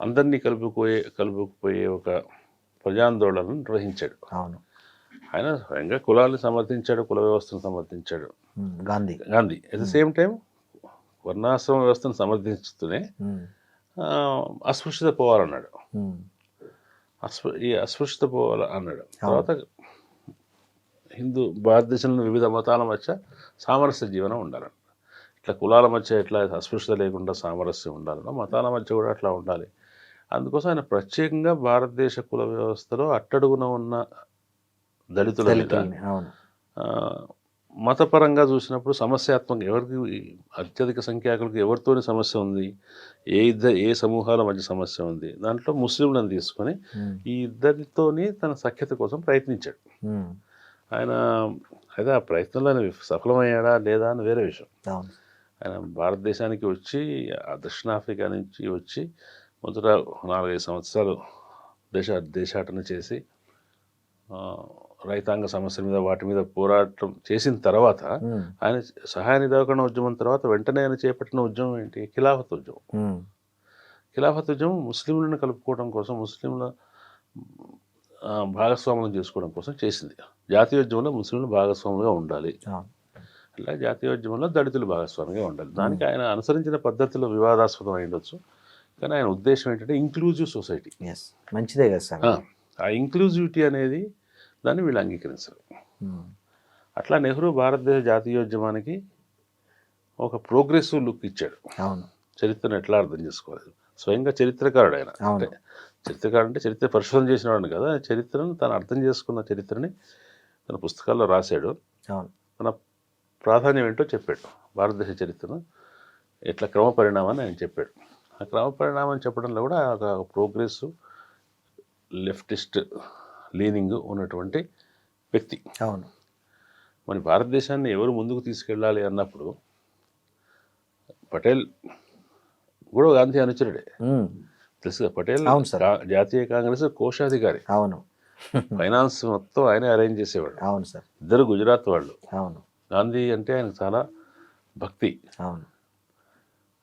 అందరినీ కలుపుకుపోయే ఒక ప్రజాందోళనను నిర్వహించాడు. ఆయన స్వయంగా కులాలను సమర్థించాడు, కుల వ్యవస్థను సమర్థించాడు Gandhi. At the same time వర్ణాశ్రమ వ్యవస్థను సమర్థించుతూనే అస్పృశ్యత పోవాలన్నాడు. అస్పృశ్యత పోవాలన్నాడు. తర్వాత భారతదేశంలో వివిధ మతాల మధ్య సామరస్య జీవనం ఉండాలన్న, ఇట్లా కులాల మధ్య ఎట్లా అస్పృశ్యత లేకుండా సామరస్యం ఉండాలన్నా మతాల మధ్య కూడా అట్లా ఉండాలి. అందుకోసం ఆయన ప్రత్యేకంగా భారతదేశ కుల వ్యవస్థలో అట్టడుగున ఉన్న దళితుల మీద మతపరంగా చూసినప్పుడు సమస్యాత్మక, ఎవరికి అత్యధిక సంఖ్యాకులకు ఎవరితోని సమస్య ఉంది, ఏ సమూహాల మధ్య సమస్య ఉంది, దాంట్లో ముస్లింలను తీసుకొని ఈ ఇద్దరితోని తన సఖ్యత కోసం ప్రయత్నించాడు. ఆయన అయితే ఆ ప్రయత్నంలో ఆయన సఫలమయ్యాడా లేదా అని వేరే విషయం. ఆయన భారతదేశానికి వచ్చి దక్షిణాఫ్రికా నుంచి వచ్చి మొదట 4-5 సంవత్సరాలు దేశాటన చేసి రైతాంగ సమస్యల మీద వాటి మీద పోరాటం చేసిన తర్వాత ఆయన సహాయ నిరాకరణ ఉద్యమం తర్వాత వెంటనే ఆయన చేపట్టిన ఉద్యమం ఏంటి, ఖిలాఫత్ ఉద్యమం. ఖిలాఫత్ ఉద్యమం ముస్లింలను కలుపుకోవడం కోసం, ముస్లింల భాగస్వాములను చేసుకోవడం కోసం చేసింది. జాతీయోద్యమంలో ముస్లింలు భాగస్వాములుగా ఉండాలి, అలా జాతీయోద్యమంలో దళితులు భాగస్వామిగా ఉండాలి. దానికి ఆయన అనుసరించిన పద్ధతిలో వివాదాస్పదం అయి ఉండొచ్చు, కానీ ఆయన ఉద్దేశం ఏంటంటే ఇంక్లూజివ్ సొసైటీ. మంచిదే కదా సార్. ఆ ఇంక్లూజివిటీ అనేది దాన్ని వీళ్ళు అంగీకరించరు. అట్లా నెహ్రూ భారతదేశ జాతీయోద్యమానికి ఒక ప్రోగ్రెసివ్ లుక్ ఇచ్చాడు. చరిత్రను ఎట్లా అర్థం చేసుకోవాలి, స్వయంగా చరిత్రకారుడు ఆయన. అంటే చరిత్రకారుడు అంటే చరిత్ర పరిశోధన చేసిన వాడిని కదా, చరిత్రను తను అర్థం చేసుకున్న చరిత్రని తన పుస్తకాల్లో రాశాడు. అవును. తన ప్రాధాన్యం ఏంటో చెప్పాడు. భారతదేశ చరిత్రను ఎట్లా క్రమ పరిణామాన్ని ఆయన చెప్పాడు. ఆ క్రమ పరిణామం చెప్పడంలో కూడా ఒక ప్రోగ్రెస్ లెఫ్టిస్ట్ లీనింగ్ ఉన్నటువంటి వ్యక్తి. అవును. మరి భారతదేశాన్ని ఎవరు ముందుకు తీసుకెళ్ళాలి అన్నప్పుడు పటేల్ కూడా గాంధీ అనుచరుడే. తెలుసుగా పటేల్. అవును సార్. జాతీయ కాంగ్రెస్ కోశాధికారి. అవును. ఫైనాన్స్ మొత్తం ఆయనే అరేంజ్ చేసేవాడు. అవును సార్. ఇద్దరు గుజరాత్ వాళ్ళు. అవును. గాంధీ అంటే ఆయనకు చాలా భక్తి. అవును.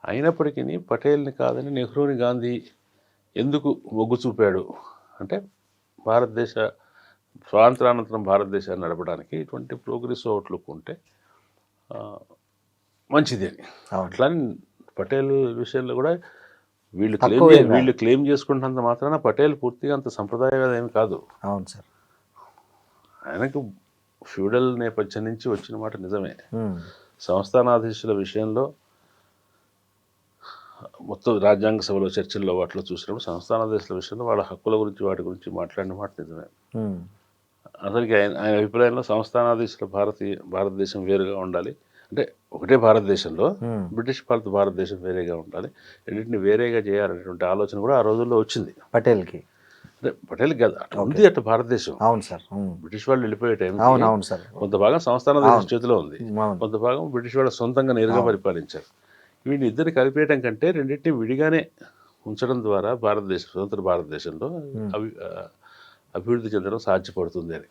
అయినప్పటికీ పటేల్ని కాదని నెహ్రూని గాంధీ ఎందుకు మొగ్గు చూపాడు అంటే భారతదేశ స్వాతంత్రానంతరం భారతదేశాన్ని నడపడానికి ఇటువంటి ప్రోగ్రెస్ అవుట్లుక్ ఉంటే మంచిది అని. అట్లానే పటేల్ విషయంలో కూడా వీళ్ళు క్లెయిమ్ చేసుకుంటున్నంత మాత్రాన పటేల్ పూర్తిగా అంత సంప్రదాయవాద ఏమి కాదు. అవును సార్. ఆయనకు ఫ్యూడల్ నేపథ్యం నుంచి వచ్చిన మాట నిజమే. సంస్థానాధీశుల విషయంలో మొత్తం రాజ్యాంగ సభలో చర్చల్లో వాటిలో చూసినప్పుడు సంస్థానాధీశుల విషయంలో వాళ్ళ హక్కుల గురించి వాటి గురించి మాట్లాడిన మాట నిజమే. అసలుకి ఆయన అభిప్రాయంలో సంస్థానాధీశుల భారతదేశం వేరుగా ఉండాలి, అంటే ఒకటే భారతదేశంలో బ్రిటిష్ భారతదేశం వేరేగా ఉండాలి, రెండింటిని వేరేగా చేయాలనేటువంటి ఆలోచన కూడా ఆ రోజుల్లో వచ్చింది పటేల్కి. అంటే పటేల్కి కాదు, అట్లా ఉంది అట్లా భారతదేశం. అవును సార్. బ్రిటిష్ వాళ్ళు వెళ్ళిపోయే టైం అవును సార్. కొంత భాగం సంస్థానాధీశుల చేతిలో ఉంది, కొంత భాగం బ్రిటిష్ వాళ్ళు సొంతంగా నేరుగా పరిపాలించారు. వీటిని ఇద్దరు కలిపేయడం కంటే రెండింటిని విడిగానే ఉంచడం ద్వారా స్వతంత్ర భారతదేశంలో అభివృద్ధి చెందడం సాధ్యపడుతుంది అని.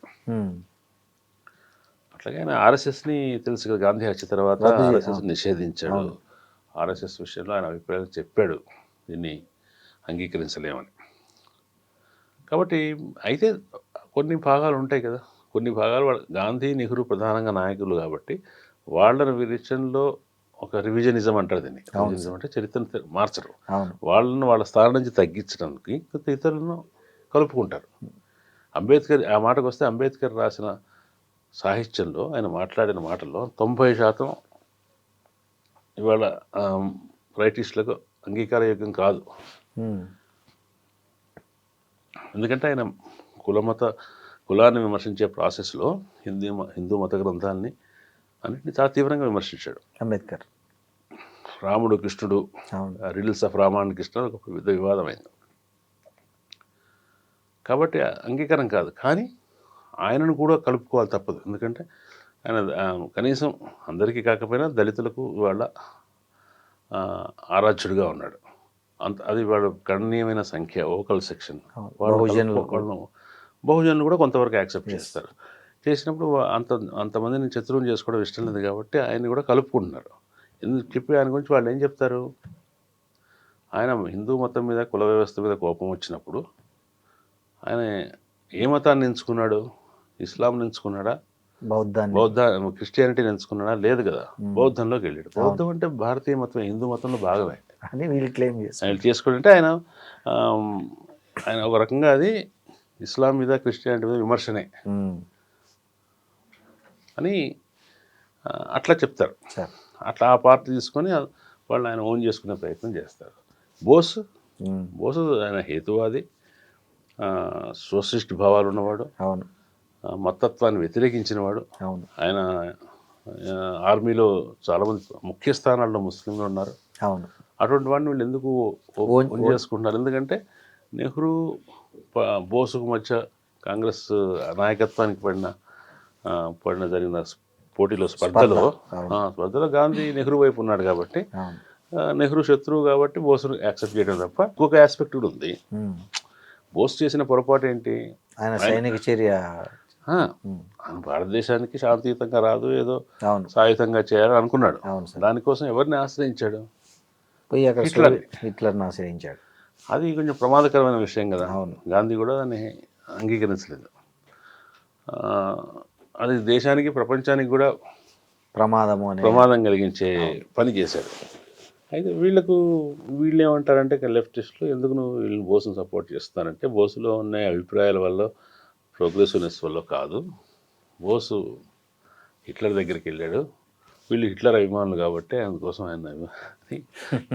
అట్లాగే ఆయన ఆర్ఎస్ఎస్ని తెలుసు కదా, గాంధీ హత్య తర్వాత ఆర్ఎస్ఎస్ నిషేధించాడు. ఆర్ఎస్ఎస్ విషయంలో ఆయన అభిప్రాయాలు చెప్పాడు, దీన్ని అంగీకరించలేమని. కాబట్టి అయితే కొన్ని భాగాలు ఉంటాయి కదా, కొన్ని భాగాలు గాంధీ నెహ్రూ ప్రధానంగా నాయకులు కాబట్టి వాళ్ళ విషయంలో ఒక రివిజనిజం అంటారు దీన్ని. రివిజనిజం అంటే చరిత్రను మార్చరు, వాళ్ళను వాళ్ళ స్థానం నుంచి తగ్గించడానికి ఇతరులను కలుపుకుంటారు. అంబేద్కర్ ఆ మాటకు వస్తే అంబేద్కర్ రాసిన సాహిత్యంలో ఆయన మాట్లాడిన మాటల్లో 90% ఇవాళ రైటిస్టులకు అంగీకారయోగ్యం కాదు. ఎందుకంటే ఆయన కులాన్ని విమర్శించే ప్రాసెస్లో హిందూ మత గ్రంథాలని అన్నింటినీ చాలా తీవ్రంగా విమర్శించాడు అంబేద్కర్. రాముడు కృష్ణుడు, రిల్స్ ఆఫ్ రామాయణ కృష్ణ ఒక పెద్ద వివాదమైంది. కాబట్టి అంగీకారం కాదు, కానీ ఆయనను కూడా కలుపుకోవాలి తప్పదు. ఎందుకంటే ఆయన కనీసం అందరికీ కాకపోయినా దళితులకు ఇవాళ ఆరాధ్యుడిగా ఉన్నాడు. అది వాళ్ళ గణనీయమైన సంఖ్య, ఓకల్ సెక్షన్. బహుజనులు కూడా కొంతవరకు యాక్సెప్ట్ చేస్తారు. చేసినప్పుడు అంతమందిని శత్రువుని చేసుకోవడం ఇష్టం లేదు కాబట్టి ఆయన కూడా కలుపుకుంటున్నారు. ఎందుకు చెప్పి ఆయన గురించి వాళ్ళు ఏం చెప్తారు, ఆయన హిందూ మతం మీద కుల వ్యవస్థ మీద కోపం వచ్చినప్పుడు ఆయన ఏ మతాన్ని ఎంచుకున్నాడు? ఇస్లాంని ఎంచుకున్నాడా, క్రిస్టియానిటీని ఎంచుకున్నాడా? లేదు కదా, బౌద్ధంలోకి వెళ్ళాడు. బౌద్ధం అంటే భారతీయ మతం, హిందూ మతంలో భాగమే అని వీళ్ళు క్లెయిమ్ చేస్తారు. ఆయన చేసుకుంటే ఆయన ఒక రకంగా అది ఇస్లాం మీద క్రిస్టియానిటీ మీద విమర్శనే అని అట్లా చెప్తారు. అట్లా ఆ పార్టీ తీసుకొని వాళ్ళు ఆయన ఓన్ చేసుకునే ప్రయత్నం చేస్తారు. బోస్ ఆయన హేతువాది, సోషలిస్ట్ భావాలు ఉన్నవాడు, మతత్వాన్ని వ్యతిరేకించినవాడు. ఆయన ఆర్మీలో చాలామంది ముఖ్య స్థానాల్లో ముస్లింలు ఉన్నారు. అటువంటి వాడిని వీళ్ళు ఎందుకు ఓన్ చేసుకుంటున్నారు? ఎందుకంటే నెహ్రూ బోసుకు మధ్య కాంగ్రెస్ నాయకత్వానికి జరిగిన పోటీలో స్పర్ధలో గాంధీ నెహ్రూ వైపు ఉన్నాడు కాబట్టి నెహ్రూ శత్రువు కాబట్టి బోసును యాక్సెప్ట్ చేయడం తప్ప ఇంకొక ఆస్పెక్ట్ కూడా ఉంది. బోస్ చేసిన పొరపాటు ఏంటి? ఆయన సైనిక చర్య భారతదేశానికి శాంతియుతంగా రాదు, ఏదో సాయుధంగా చేయాలని అనుకున్నాడు. దానికోసం ఎవరిని ఆశ్రయించాడు? హిట్లర్ని ఆశ్రయించాడు. అది కొంచెం ప్రమాదకరమైన విషయం కదా. గాంధీ కూడా దాన్ని అంగీకరించలేదు. అది దేశానికి ప్రపంచానికి కూడా ప్రమాదం కలిగించే పని చేశాడు. అయితే వీళ్ళు ఏమంటారంటే లెఫ్టిస్టులు, ఎందుకు నువ్వు వీళ్ళని బోసును సపోర్ట్ చేస్తానంటే బోసులో ఉన్న అభిప్రాయాల వల్ల, ప్రోగ్రెసివ్నెస్ వల్ల కాదు. బోసు హిట్లర్ దగ్గరికి వెళ్ళాడు, వీళ్ళు హిట్లర్ అభిమానులు కాబట్టి అందుకోసం ఆయన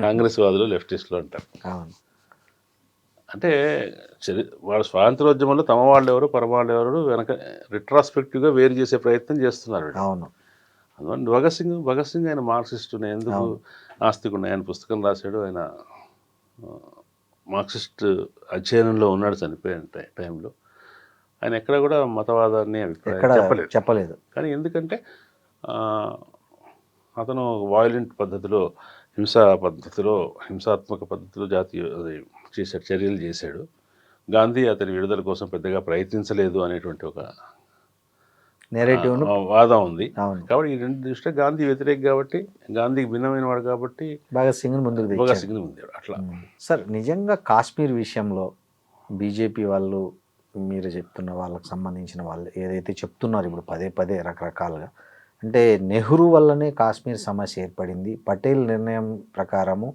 కాంగ్రెస్ వాదులు లెఫ్టిస్టులు అంటారు. అంటే వాళ్ళ స్వాతంత్రోద్యమంలో తమ వాళ్ళు ఎవరు పరమ వాళ్ళు ఎవరు వెనక రిట్రాస్పెక్టివ్గా వేరు చేసే ప్రయత్నం చేస్తున్నారు వీళ్ళు. అవును. అందువల్ల భగత్ సింగ్ ఆయన మార్క్సిస్ట్ ఎందుకు ఆస్తికున్న ఆయన పుస్తకం రాశాడు. ఆయన మార్క్సిస్ట్ అధ్యయనంలో ఉన్నాడు చనిపోయిన టైంలో. ఆయన ఎక్కడ కూడా మతవాదాన్ని అభిప్రాయం చెప్పలేదు. కానీ ఎందుకంటే అతను వాయిలెంట్ పద్ధతిలో హింసాత్మక పద్ధతిలో చర్యలు చేశాడు. గాంధీ అతని విడుదల కోసం పెద్దగా ప్రయత్నించలేదు అనేటువంటి ఒక నెరేటివ్ వాదం ఉంది. కాబట్టి ఈ రెండు దృష్ట్యా గాంధీ వ్యతిరేక కాబట్టి, గాంధీకి భిన్నమైన వాడు కాబట్టి భగత్ సింగ్ ముందు అట్లా. సార్, నిజంగా కాశ్మీర్ విషయంలో బీజేపీ వాళ్ళు, మీరు చెప్తున్న వాళ్ళకి సంబంధించిన వాళ్ళు ఏదైతే చెప్తున్నారు ఇప్పుడు పదే రకరకాలుగా, అంటే నెహ్రూ వల్లనే కాశ్మీర్ సమస్య ఏర్పడింది, పటేల్ నిర్ణయం ప్రకారము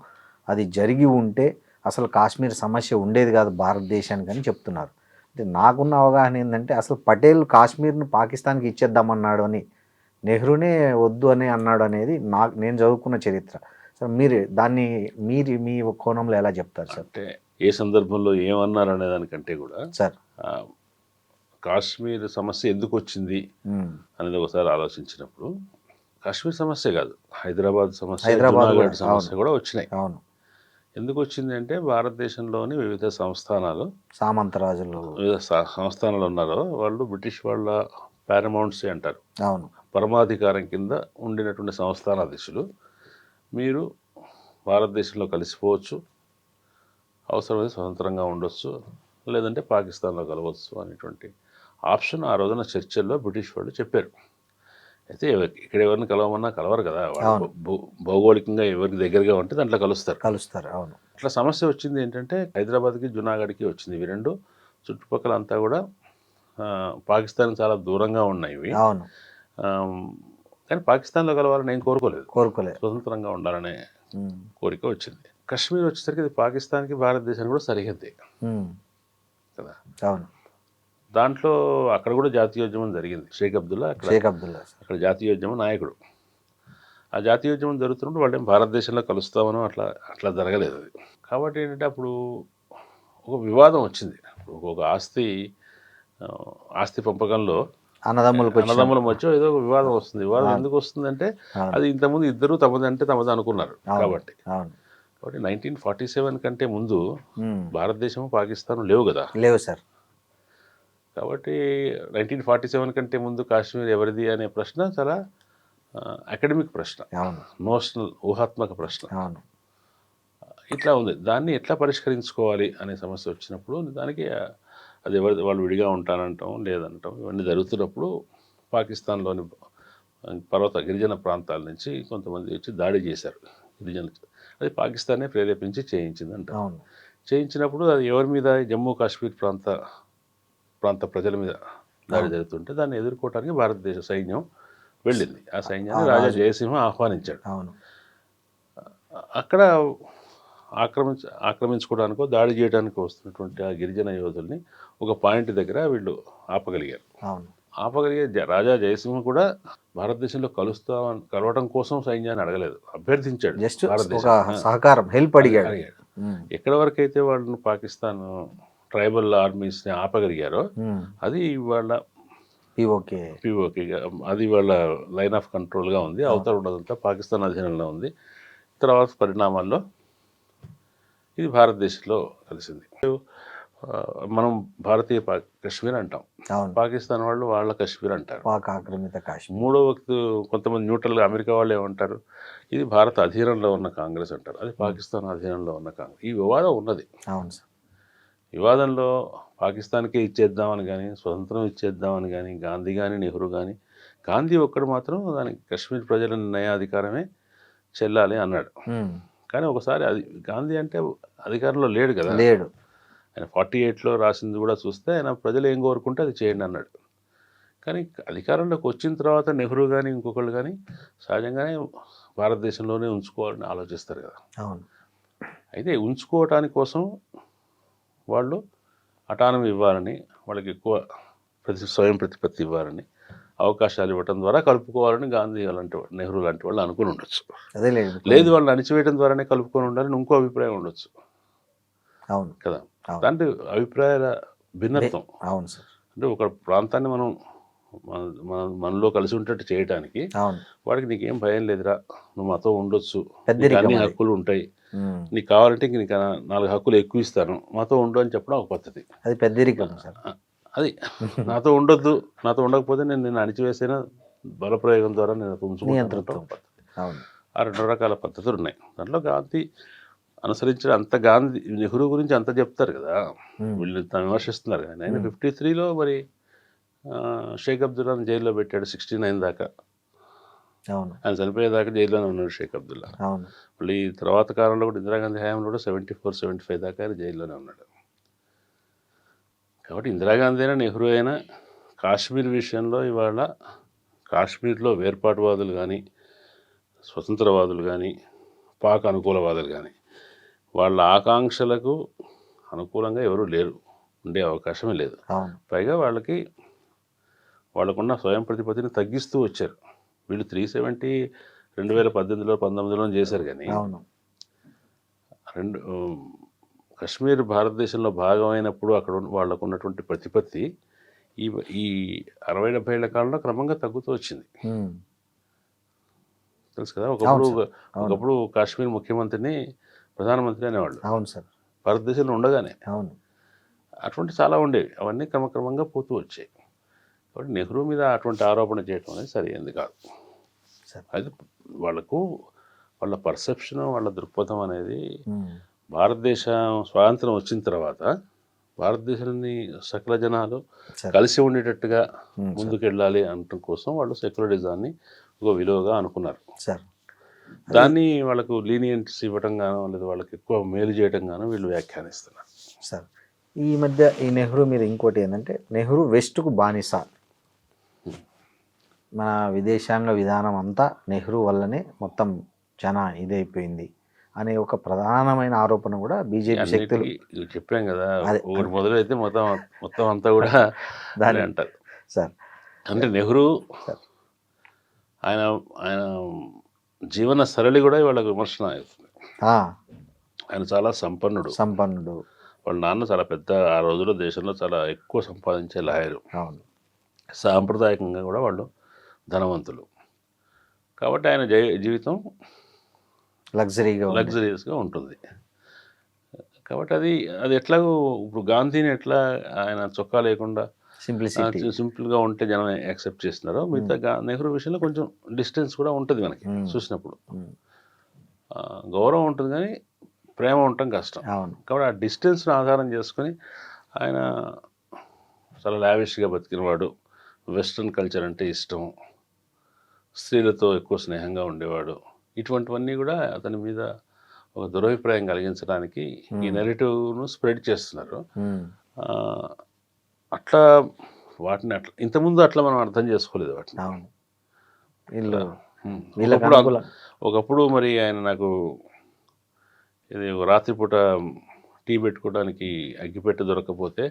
అది జరిగి ఉంటే అసలు కాశ్మీర్ సమస్య ఉండేది కాదు భారతదేశానికి అని చెప్తున్నారు. అంటే నాకున్న అవగాహన ఏంటంటే అసలు పటేల్ కాశ్మీర్ను పాకిస్తాన్కి ఇచ్చేద్దామన్నాడు అని, నెహ్రూనే వద్దు అని అన్నాడు అనేది నేను చదువుకున్న చరిత్ర. సార్, దాన్ని మీ కోణంలో ఎలా చెప్తారు సార్? అంటే ఏ సందర్భంలో ఏమన్నారు అనే దానికంటే కూడా సార్, కాశ్మీర్ సమస్య ఎందుకు వచ్చింది అనేది ఒకసారి ఆలోచించినప్పుడు కాశ్మీర్ సమస్య కాదు, హైదరాబాద్ సమస్య కూడా వచ్చినాయి. అవును. ఎందుకు వచ్చింది అంటే భారతదేశంలోని వివిధ సంస్థానాలు, సామంతరాజులు వివిధ సంస్థానాలు ఉన్నారో వాళ్ళు బ్రిటిష్ వాళ్ళ పారమౌంట్సే అంటారు. అవును. పరమాధికారం కింద ఉండినటువంటి సంస్థానాధీశులు మీరు భారతదేశంలో కలిసిపోవచ్చు, అవసరమైతే స్వతంత్రంగా ఉండొచ్చు, లేదంటే పాకిస్తాన్లో కలవచ్చు అనేటువంటి ఆప్షన్ ఆ రోజున చర్చల్లో బ్రిటిష్ వాళ్ళు చెప్పారు. అయితే ఇక్కడ ఎవరిని కలవమన్నా కలవరు కదా, భౌగోళికంగా ఎవరికి దగ్గరగా ఉంటే దాంట్లో కలుస్తారు. అవును. అట్లా సమస్య వచ్చింది ఏంటంటే హైదరాబాద్కి జునాగఢ్కి వచ్చింది. ఇవి రెండు చుట్టుపక్కల అంతా కూడా పాకిస్తాన్ చాలా దూరంగా ఉన్నాయి ఇవి. అవును. కానీ పాకిస్తాన్లో కలవాలని నేను కోరుకోలేదు, స్వతంత్రంగా ఉండాలనే కోరిక వచ్చింది. కశ్మీర్ వచ్చేసరికి ఇది పాకిస్తాన్కి భారతదేశానికి కూడా సరిహద్దే కదా. అవును. దాంట్లో అక్కడ కూడా జాతీయోద్యమం జరిగింది. షేక్ అబ్దుల్లా అక్కడ జాతీయోద్యమ నాయకుడు. ఆ జాతీయోద్యమం జరుగుతున్నప్పుడు వాళ్ళు భారతదేశంలో కలుస్తామనో అట్లా జరగలేదు అది. కాబట్టి ఏంటంటే అప్పుడు ఒక వివాదం వచ్చింది. ఒక ఆస్తి పంపకంలో అన్నదమ్ముల మధ్య ఏదో ఒక వివాదం వస్తుంది. వివాదం ఎందుకు వస్తుందంటే అది ఇంతకుముందు ఇద్దరు తమది అనుకున్నారు కాబట్టి. 1947 కంటే ముందు భారతదేశం పాకిస్తాన్ లేవు సార్. కాబట్టి 1947 కంటే ముందు కాశ్మీర్ ఎవరిది అనే ప్రశ్న చాలా అకాడమిక్ ప్రశ్న, నోషనల్ ఊహాత్మక ప్రశ్న ఇట్లా ఉంది. దాన్ని ఎట్లా పరిష్కరించుకోవాలి అనే సమస్య వచ్చినప్పుడు దానికి అది వాళ్ళు విడిగా ఉంటానంటాం లేదంటాం ఇవన్నీ జరుగుతున్నప్పుడు పాకిస్తాన్లోని గిరిజన ప్రాంతాల నుంచి కొంతమంది వచ్చి దాడి చేశారు గిరిజనులు. అది పాకిస్తానే ప్రేరేపించి చేయించిందంట. చేయించినప్పుడు అది ఎవరి మీద, జమ్మూ కాశ్మీర్ ప్రాంత ప్రజల మీద దాడి జరుగుతుంటే దాన్ని ఎదుర్కోవడానికి భారతదేశ సైన్యం వెళ్ళింది. ఆ సైన్యాన్ని రాజా జయసింహ ఆహ్వానించాడు. అక్కడ ఆక్రమించుకోవడానికో దాడి చేయడానికి వస్తున్నటువంటి ఆ గిరిజన యోధుల్ని ఒక పాయింట్ దగ్గర వీళ్ళు ఆపగలిగారు. రాజా జయసింహ కూడా భారతదేశంలో కలవడం కోసం సైన్యాన్ని అడగలేదు, అభ్యర్థించాడు. సహకారం, హెల్ప్ అడిగాడు. ఎక్కడి వరకు అయితే వాళ్ళను పాకిస్తాన్ ట్రైబల్ ఆర్మీస్ని ఆపగలిగారో అది ఇవాళ పిఓకేగా అది వాళ్ళ లైన్ ఆఫ్ కంట్రోల్గా ఉంది. అవతల ఉన్నదంతా పాకిస్తాన్ అధీనంలో ఉంది. తర్వాత పరిణామాల్లో ఇది భారతదేశంలో కలిసింది. మనం భారతీయ కాశ్మీర్ అంటాం, పాకిస్తాన్ వాళ్ళు వాళ్ళ కాశ్మీర్ అంటారు, ఆక్రమిత కాశ్మీర్. మూడో వ్యక్తి కొంతమంది న్యూట్రల్గా అమెరికా వాళ్ళు ఏమంటారు, ఇది భారత అధీనంలో ఉన్న కాంగ్రెస్ అంటారు, అది పాకిస్తాన్ అధీనంలో ఉన్న కాంగ్రెస్. ఈ వివాదం ఉన్నది. వివాదంలో పాకిస్తాన్కే ఇచ్చేద్దామని కానీ, స్వతంత్రం ఇచ్చేద్దామని కానీ గాంధీ కానీ నెహ్రూ కానీ, గాంధీ ఒక్కడు మాత్రం దానికి కాశ్మీర్ ప్రజల నిర్ణయాధికారమే చెల్లాలి అన్నాడు. కానీ ఒకసారి అది గాంధీ అంటే అధికారంలో లేడు కదా, ఆయన 48లో రాసింది కూడా చూస్తే ఆయన ప్రజలు ఏం కోరుకుంటే అది చేయండి అన్నాడు. కానీ అధికారంలోకి వచ్చిన తర్వాత నెహ్రూ కానీ ఇంకొకళ్ళు కానీ సహజంగానే భారతదేశంలోనే ఉంచుకోవాలని ఆలోచిస్తారు కదా. అయితే ఉంచుకోవటానికి కోసం వాళ్ళు అటానమీ ఇవ్వాలని, వాళ్ళకి ఎక్కువ స్వయం ప్రతిపత్తి ఇవ్వాలని, అవకాశాలు ఇవ్వడం ద్వారా కలుపుకోవాలని గాంధీ అలాంటి నెహ్రూ లాంటి వాళ్ళు అనుకుని ఉండొచ్చు. లేదు వాళ్ళని అణిచివేయడం ద్వారానే కలుపుకొని ఉండాలని ఇంకో అభిప్రాయం ఉండొచ్చు కదా. దాంట్లో అభిప్రాయాల భిన్నత్వం. అవును సార్. అంటే ఒక ప్రాంతాన్ని మనం మనలో కలిసి ఉంటట్టు చేయడానికి అవును. వాడికి నీకేం భయం లేదురా, నువ్వు మాతో ఉండొచ్చు, నీకు పెద్దరికం అన్ని అది. హక్కులు ఉంటాయి, ఉమ్. నీకు కావాలంటే ఇంక నీకు 4 హక్కులు ఎక్కువ ఇస్తాను, మాతో ఉండు అని చెప్పడం ఒక పద్ధతి. అది పెద్దరికం సార్. అది నాతో ఉండొద్దు, నాతో ఉండకపోతే నేను అణిచివేసిన బలప్రయోగం ద్వారా నేను ఉంచుకుంటాను నియంతృత్వం. పద్ధతి. అవును. ఆ 2 రకాల పద్ధతులు ఉన్నాయి. దాంట్లో గాంధీ అనుసరించిన అంత గాంధీ నెహ్రూ గురించి అంత చెప్తారు కదా, వీళ్ళు ఇంత విమర్శిస్తున్నారు కదా. ఆయన 53లో మరి షేక్ అబ్దుల్లాని జైల్లో పెట్టాడు 69 దాకా. అవును. ఆయన చనిపోయేదాకా జైల్లోనే ఉన్నాడు షేక్ అబ్దుల్లా. అవును. మళ్ళీ తర్వాత కాలంలో కూడా ఇందిరాగాంధీ హయాంలో కూడా 74, 75 దాకా ఆయన జైల్లోనే ఉన్నాడు. కాబట్టి ఇందిరాగాంధీ అయినా నెహ్రూ అయినా కాశ్మీర్ విషయంలో ఇవాళ కాశ్మీర్లో వేర్పాటువాదులు కానీ, స్వతంత్రవాదులు కానీ, పాక్ అనుకూలవాదులు కానీ వాళ్ళ ఆకాంక్షలకు అనుకూలంగా ఎవరూ లేరు, ఉండే అవకాశమే లేదు. అవును. పైగా వాళ్ళకున్న స్వయం ప్రతిపత్తిని తగ్గిస్తూ వచ్చారు. వీళ్ళు 370 2018లో 19లో చేశారు. కానీ అవును. కశ్మీర్ భారతదేశంలో భాగమైనప్పుడు అక్కడ వాళ్ళకు ఉన్నటువంటి ప్రతిపత్తి ఈ 60-70 ఏళ్ల కాలంలో క్రమంగా తగ్గుతూ వచ్చింది. తెలుసు కదా. ఒకప్పుడు కాశ్మీర్ ముఖ్యమంత్రిని ప్రధానమంత్రి అనేవాళ్ళు. అవును సార్. భారతదేశంలో ఉండగానే. అవును. అటువంటి చాలా ఉండేవి. అవన్నీ క్రమక్రమంగా పోతూ వచ్చాయి. కాబట్టి నెహ్రూ మీద అటువంటి ఆరోపణ చేయడం అనేది సరైనది కాదు. అది వాళ్ళ పర్సెప్షన్, వాళ్ళ దృక్పథం అనేది భారతదేశం స్వాతంత్రం వచ్చిన తర్వాత భారతదేశాన్ని సకల జనాలు కలిసి ఉండేటట్టుగా ముందుకెళ్ళాలి అనటం కోసం వాళ్ళు సెక్యులరిజాన్ని ఒక విలువగా అనుకున్నారు. దాన్ని వాళ్ళకు లీనియన్స్ ఇవ్వటం గానో లేదా వాళ్ళకి ఎక్కువ మేలు చేయటం గానో వీళ్ళు వ్యాఖ్యానిస్తున్నారు. సార్, ఈ మధ్య ఈ నెహ్రూ మీద ఇంకోటి ఏంటంటే, నెహ్రూ వెస్ట్కు బానిస, మన విదేశాంగ విధానం అంతా నెహ్రూ వల్లనే మొత్తం ఇదైపోయింది అనే ఒక ప్రధానమైన ఆరోపణ కూడా బీజేపీ శక్తులు. చెప్పాం కదా, ఒకటి మొదలైతే మొత్తం అంతా కూడా దాని అంటారు సార్. అంటే నెహ్రూ ఆయన జీవన సరళి కూడా వాళ్ళకి విమర్శన అవుతుంది. ఆయన చాలా సంపన్నుడు. వాళ్ళ నాన్న చాలా పెద్ద, ఆ రోజుల్లో దేశంలో చాలా ఎక్కువ సంపాదించే లాయరు. అవును. సాంప్రదాయకంగా కూడా వాళ్ళు ధనవంతులు. కాబట్టి ఆయన జీవితం లగ్జరీస్గా ఉంటుంది. కాబట్టి అది ఎట్లాగో ఇప్పుడు గాంధీని ఎట్లా ఆయన చొక్కా లేకుండా సింపుల్గా ఉంటే జనం యాక్సెప్ట్ చేస్తున్నారో, మిగతా నెహ్రూ విషయంలో కొంచెం డిస్టెన్స్ కూడా ఉంటుంది మనకి చూసినప్పుడు. గౌరవం ఉంటుంది కానీ ప్రేమ ఉండటం కష్టం. కాబట్టి ఆ డిస్టెన్స్ను ఆధారం చేసుకొని ఆయన చాలా లావిష్గా బతికినవాడు, వెస్ట్రన్ కల్చర్ అంటే ఇష్టం, స్త్రీలతో ఎక్కువ స్నేహంగా ఉండేవాడు. ఇటువంటివన్నీ కూడా అతని మీద ఒక దురభిప్రాయం కలిగించడానికి ఈ నెరేటివ్ను స్ప్రెడ్ చేస్తున్నారు. వాటిని ఇంతకుముందు అట్లా మనం అర్థం చేసుకోలేదు వాటిని. ఒకప్పుడు మరి ఆయన నాకు ఇది రాత్రిపూట టీ పెట్టుకోవడానికి అగ్గిపెట్టి దొరకకపోతే